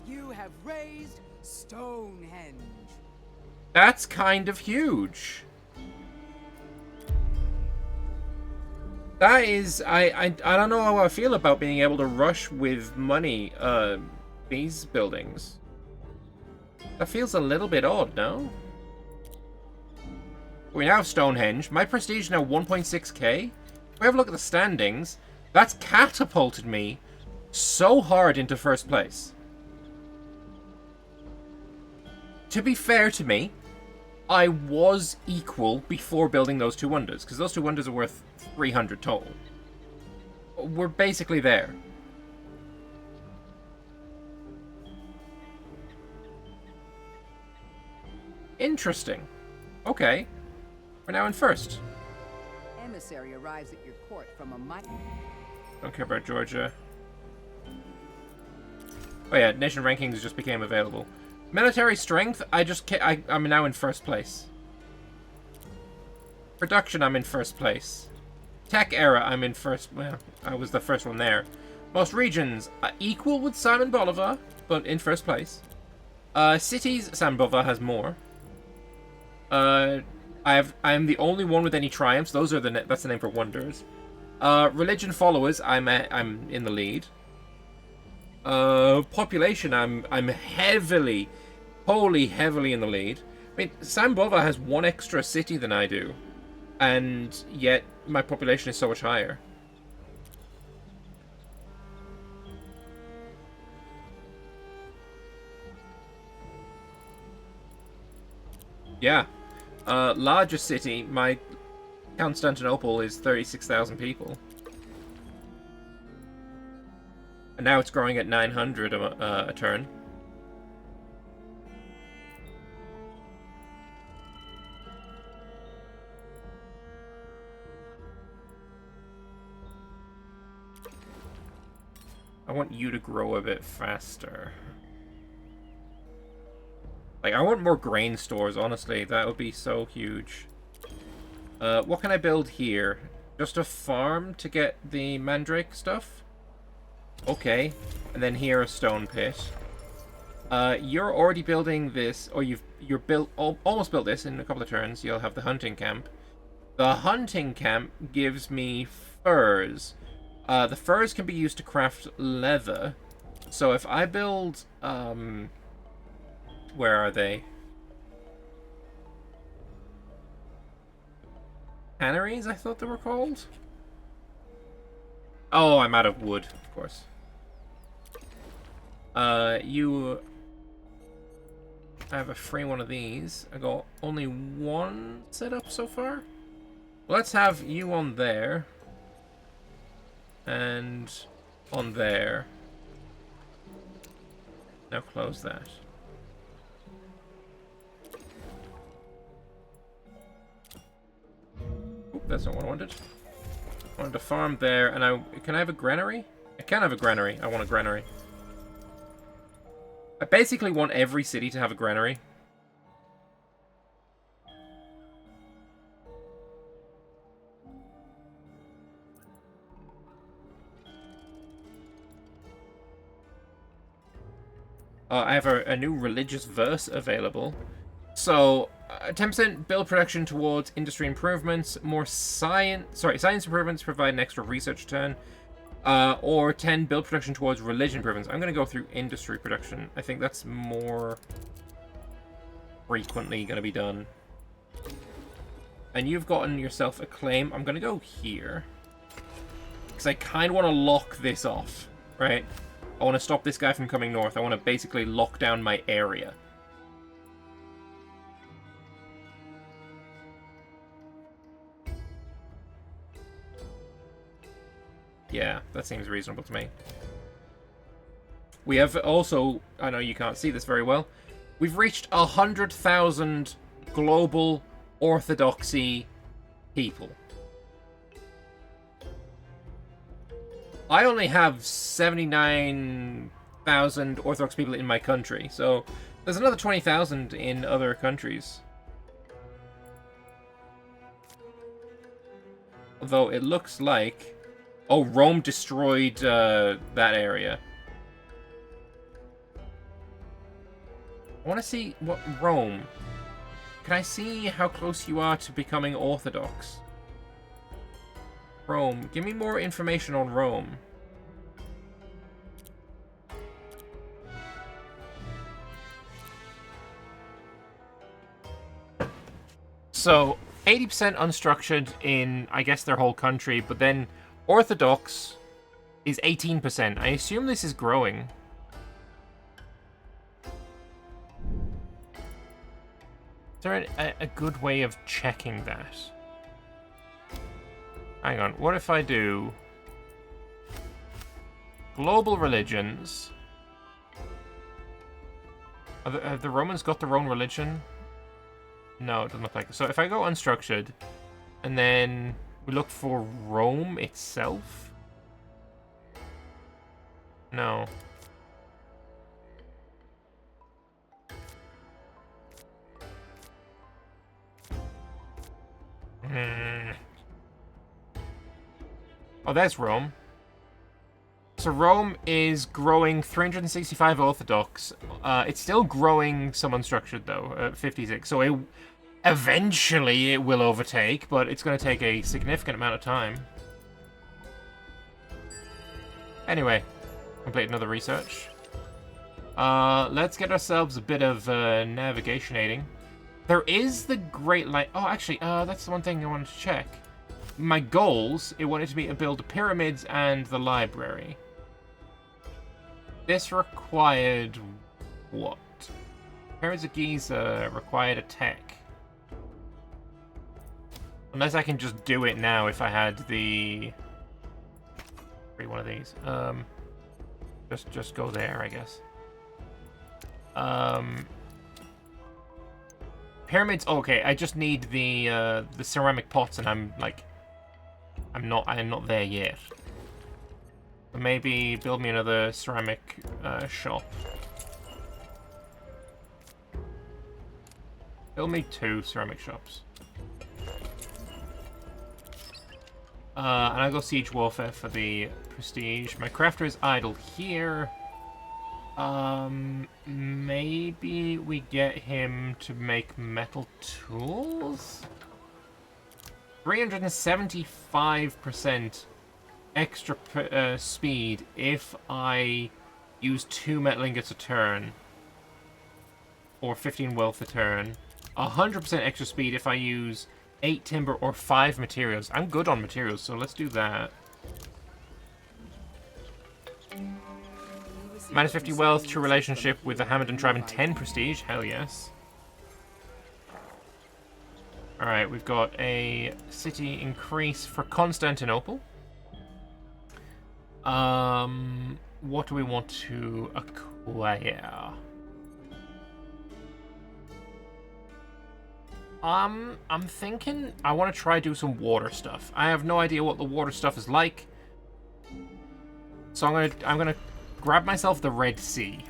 You have raised Stonehenge. That's kind of huge. That is, I don't know how I feel about being able to rush with money, these buildings. That feels a little bit odd, no? We now have Stonehenge. My prestige is now 1.6k. If we have a look at the standings, that's catapulted me so hard into first place. To be fair to me, I was equal before building those 2 wonders, because those 2 wonders are worth 300 total. We're basically there. Interesting. Okay. We're now in first. Emissary arrives at your court from a mighty... Don't care about Georgia. Oh yeah, nation rankings just became available. Military strength, I'm now in first place. Production, I'm in first place. Tech era, I'm in first... Well, I was the first one there. Most regions, equal with Simon Bolivar, but in first place. Cities, Simon Bolivar has more. I'm the only one with any triumphs. Those are that's the name for wonders. Religion followers, I'm in the lead. Population, I'm heavily wholly heavily in the lead. I mean, Sambova has one extra city than I do, and yet my population is so much higher. Yeah. Largest city, my Constantinople is 36,000 people. And now it's growing at 900 a turn. I want you to grow a bit faster. Like, I want more grain stores, honestly. That would be so huge. What can I build here? Just a farm to get the mandrake stuff? Okay. And then here a stone pit. You're already building this, or you're almost built this in a couple of turns. You'll have the hunting camp. The hunting camp gives me furs. The furs can be used to craft leather. So if I build, where are they? Canneries, I thought they were called? Oh, I'm out of wood, of course. You... I have a free one of these. I got only one set up so far. Let's have you on there. And on there. Now close that. Oop, that's not what I wanted. I wanted to farm there, and can I have a granary? I can have a granary. I want a granary. I basically want every city to have a granary. I have a new religious verse available. So, 10% build production towards industry improvements, more science improvements provide an extra research turn, or 10 build production towards religion improvements. I'm going to go through industry production. I think that's more frequently going to be done. And you've gotten yourself a claim. I'm going to go here, because I kind of want to lock this off, right? I want to stop this guy from coming north. I want to basically lock down my area. Yeah, that seems reasonable to me. We have also, I know you can't see this very well, we've reached 100,000 global orthodoxy people. I only have 79,000 Orthodox people in my country, so there's another 20,000 in other countries. Although it looks like... Oh, Rome destroyed that area. I want to see what... Rome. Can I see how close you are to becoming Orthodox? Rome. Give me more information on Rome. So, 80% unstructured in, I guess, their whole country, but then Orthodox is 18%. I assume this is growing. Is there a good way of checking that? Hang on, what if I do global religions? Have the Romans got their own religion? No, it doesn't look like it. So if I go unstructured, and then we look for Rome itself? No. Oh, there's Rome. So Rome is growing 365 Orthodox. It's still growing some unstructured, though, at 56. So eventually it will overtake, but it's going to take a significant amount of time. Anyway, complete another research. Let's get ourselves a bit of navigation aiding. There is the Great Light. Oh, actually, that's the one thing I wanted to check. My goals, it wanted me to build the pyramids and the library. This required what? Pyramids of Giza required a tech. Unless I can just do it now if I had the... one of these. Just go there, I guess. Pyramids. Okay, I just need the ceramic pots, and I'm not there yet. But maybe build me another ceramic shop. Build me 2 ceramic shops. And I'll go Siege Warfare for the prestige. My crafter is idle here. Maybe we get him to make metal tools? 375% extra speed if I use 2 metal ingots a turn. Or 15 wealth a turn. 100% extra speed if I use 8 timber or 5 materials. I'm good on materials, so let's do that. Minus 50 wealth, true relationship with the Hamadan tribe, and 10 prestige. Hell yes. Alright, we've got a city increase for Constantinople. What do we want to acquire? I'm thinking I want to try do some water stuff. I have no idea what the water stuff is like. So I'm gonna grab myself the Red Sea.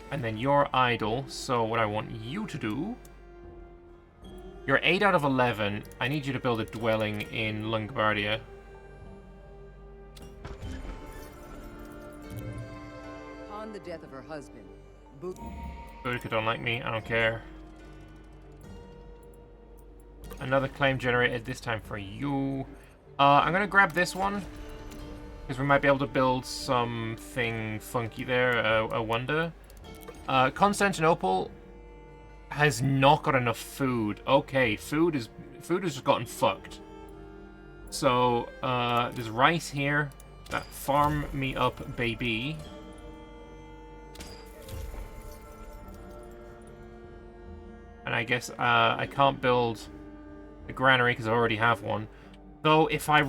And then you're idle, so what I want you to do... You're 8 out of 11. I need you to build a dwelling in Longobardia. Upon the death of her husband, Boudica don't like me, I don't care. Another claim generated, this time for you. I'm gonna grab this one. Because we might be able to build something funky there, a wonder. Constantinople has not got enough food. Okay, food has just gotten fucked. So, there's rice here. Farm me up, baby. And I guess I can't build a granary because I already have one. Though, if I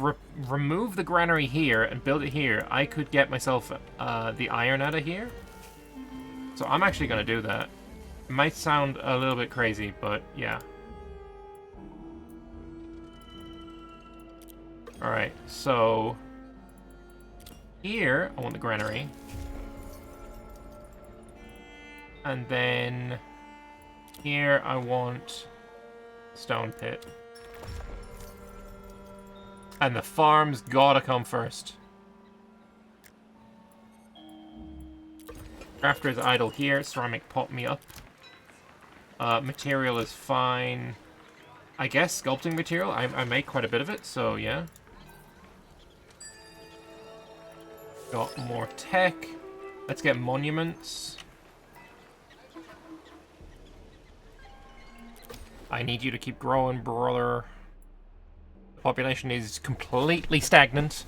remove the granary here and build it here, I could get myself the iron out of here. So I'm actually going to do that. It might sound a little bit crazy, but yeah. Alright, so... Here, I want the granary. And then... Here, I want... Stone pit. And the farm's gotta come first. Crafter is idle here. Ceramic pot me up. Material is fine. I guess sculpting material. I make quite a bit of it, so yeah. Got more tech. Let's get monuments. I need you to keep growing, brother. The population is completely stagnant.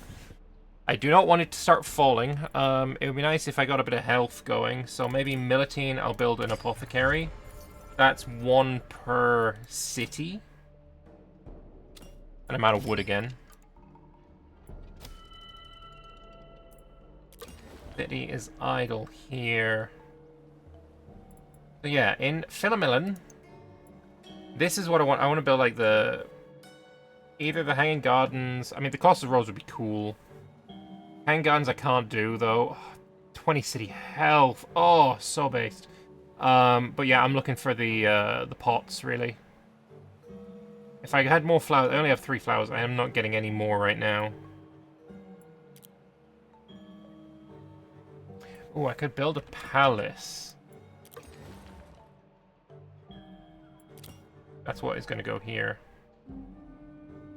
I do not want it to start falling. It would be nice if I got a bit of health going. So maybe Militine, I'll build an apothecary. That's 1 per city. And I'm out of wood again. City is idle here. So yeah, in Philomilin, this is what I want. I want to build like either the Hanging Gardens. I mean, the Cluster Roads would be cool. Hanging Gardens I can't do though. 20 city health. Oh, so based. But yeah, I'm looking for the pots really. If I had more flowers, I only have 3 flowers. I am not getting any more right now. Oh, I could build a palace. That's what is going to go here.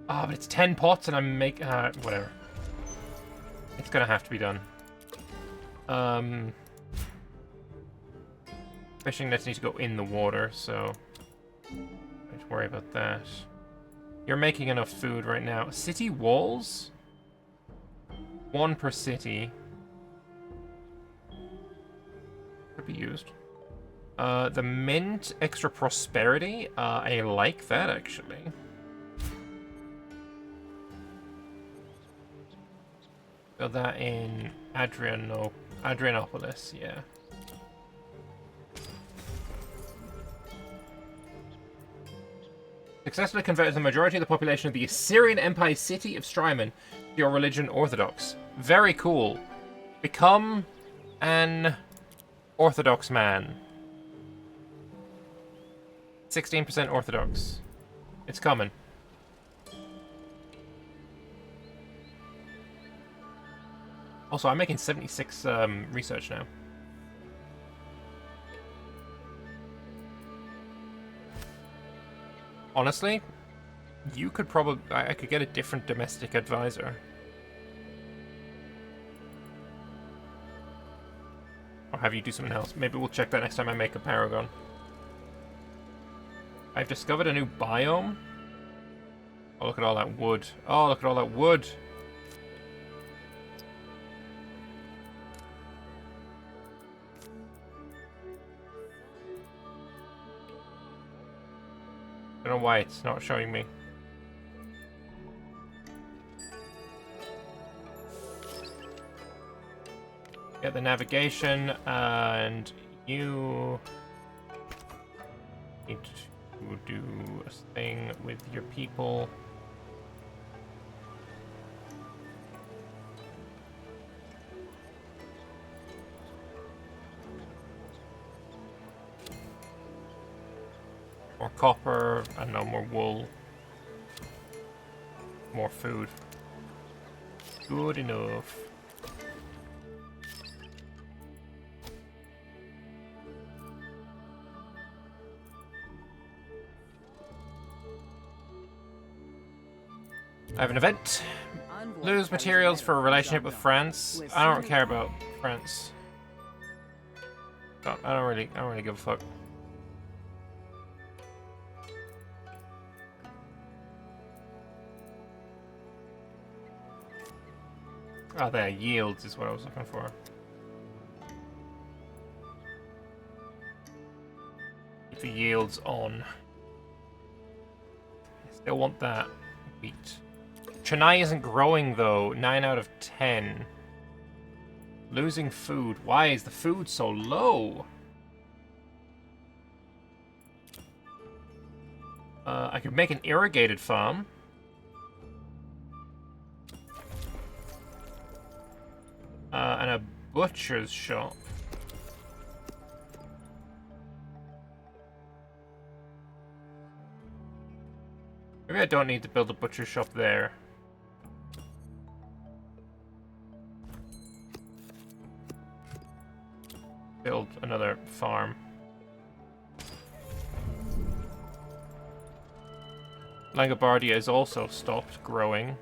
Oh, but it's 10 pots and I'm making... whatever. It's going to have to be done. Fishing nets need to go in the water, so don't have to worry about that. You're making enough food right now. City walls? 1 per city. Could be used. The mint extra prosperity. I like that actually. Build that in Adrianopolis, yeah. Successfully converted the majority of the population of the Assyrian Empire city of Strymon to your religion Orthodox. Very cool. Become an Orthodox man. 16% Orthodox. It's coming. Also, I'm making 76 research now. Honestly, you could probably... I could get a different domestic advisor. Or have you do something else. Maybe we'll check that next time I make a paragon. I've discovered a new biome. Oh, look at all that wood. Oh, look at all that wood. I don't know why it's not showing me. Get the navigation, and you need to do a thing with your people. More copper, and no more wool. More food. Good enough. I have an event. Lose materials for a relationship with France. I don't care about France. I don't really give a fuck. Oh, there, yields is what I was looking for. Keep the yields on. Still want that wheat. Chennai isn't growing though. 9 out of 10. Losing food. Why is the food so low? I could make an irrigated farm. And a butcher's shop. Maybe I don't need to build a butcher's shop there. Build another farm. Langobardia is also stopped growing.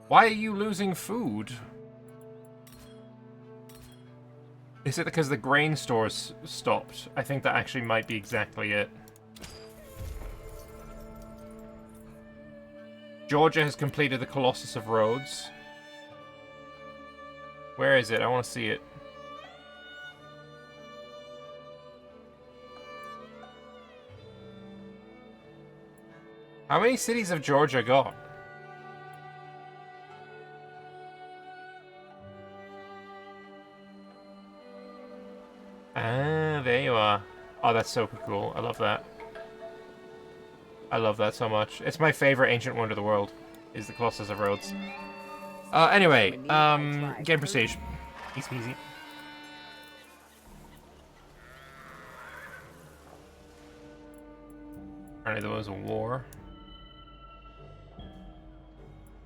Why are you losing food? Is it because the grain stores stopped? I think that actually might be exactly it. Georgia has completed the Colossus of Rhodes. Where is it? I want to see it. How many cities have Georgia got? Ah, there you are. Oh, that's so cool. I love that. I love that so much. It's my favorite ancient wonder of the world, is the Colossus of Rhodes. Anyway, game prestige. Easy peasy. Apparently there was a war.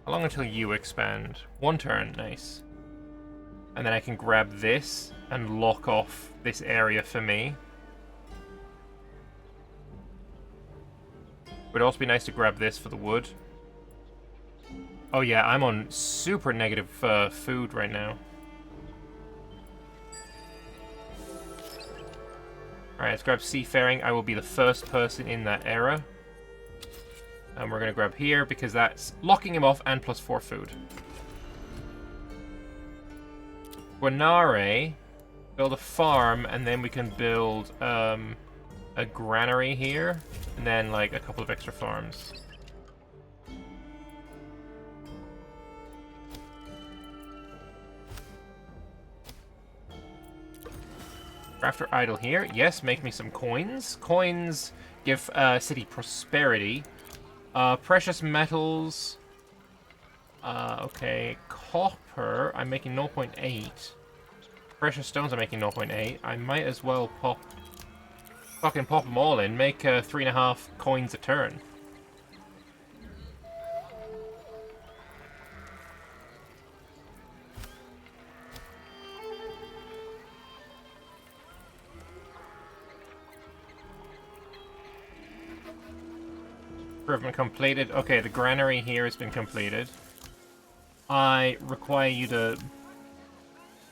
How long until you expand? 1 turn, nice. And then I can grab this and lock off this area for me. Would also be nice to grab this for the wood. Oh yeah, I'm on super negative food right now. Alright, let's grab seafaring. I will be the first person in that era. And we're going to grab here because that's locking him off and +4 food. Guanare, build a farm, and then we can build a granary here, and then like a couple of extra farms. Crafter idle here. Yes, make me some coins. Coins give city prosperity. Precious metals. Okay, copper. I'm making 0.8. Precious stones. I'm making 0.8. I might as well fucking pop them all in. Make 3.5 coins a turn. Improvement completed. Okay, the granary here has been completed. I require you to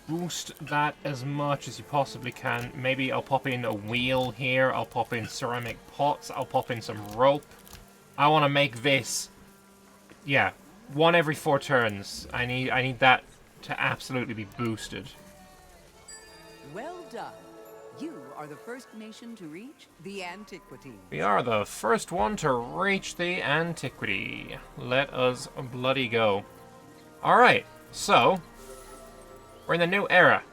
boost that as much as you possibly can. Maybe I'll pop in a wheel here. I'll pop in ceramic pots. I'll pop in some rope. I want to make this, yeah, 1 every 4 turns. I need that to absolutely be boosted. Well done. You are the first nation to reach the Antiquity. We are the first one to reach the Antiquity. Let us bloody go. Alright, so we're in the new era.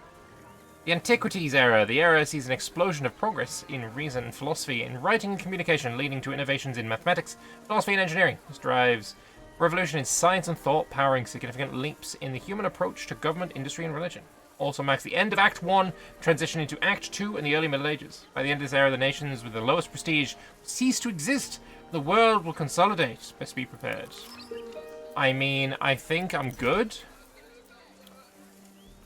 The Antiquities era. The era sees an explosion of progress in reason, philosophy, in writing and communication, leading to innovations in mathematics, philosophy and engineering. This drives revolution in science and thought, powering significant leaps in the human approach to government, industry, and religion. Also marks the end of Act 1, transition into Act 2 in the early Middle Ages. By the end of this era, the nations with the lowest prestige cease to exist. The world will consolidate. Best be prepared. I mean, I think I'm good.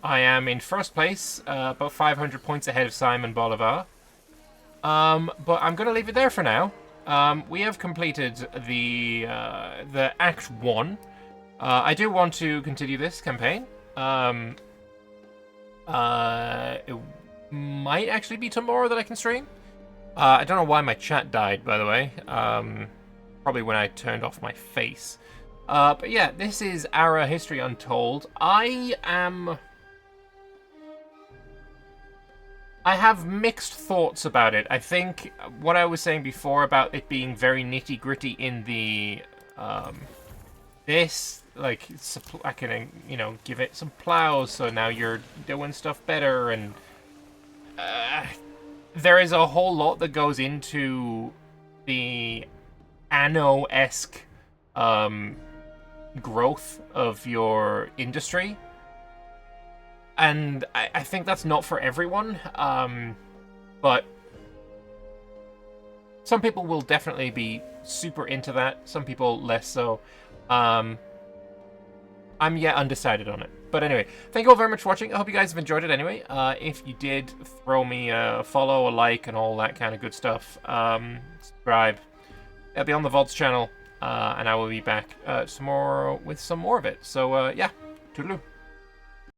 I am in first place, about 500 points ahead of Simon Bolivar. But I'm going to leave it there for now. We have completed the Act 1. I do want to continue this campaign. It might actually be tomorrow that I can stream. I don't know why my chat died, by the way. Probably when I turned off my face. But yeah, this is Ara History Untold. I have mixed thoughts about it. I think what I was saying before about it being very nitty-gritty in the this, like, I can, you know, give it some plows, so now you're doing stuff better, and there is a whole lot that goes into the Anno-esque growth of your industry, and I think that's not for everyone, but some people will definitely be super into that, some people less so. I'm yet undecided on it. But anyway, thank you all very much for watching. I hope you guys have enjoyed it anyway. If you did, throw me a follow, a like, and all that kind of good stuff. Subscribe. It'll be on the VODS channel, and I will be back tomorrow with some more of it. So, yeah, toodaloo.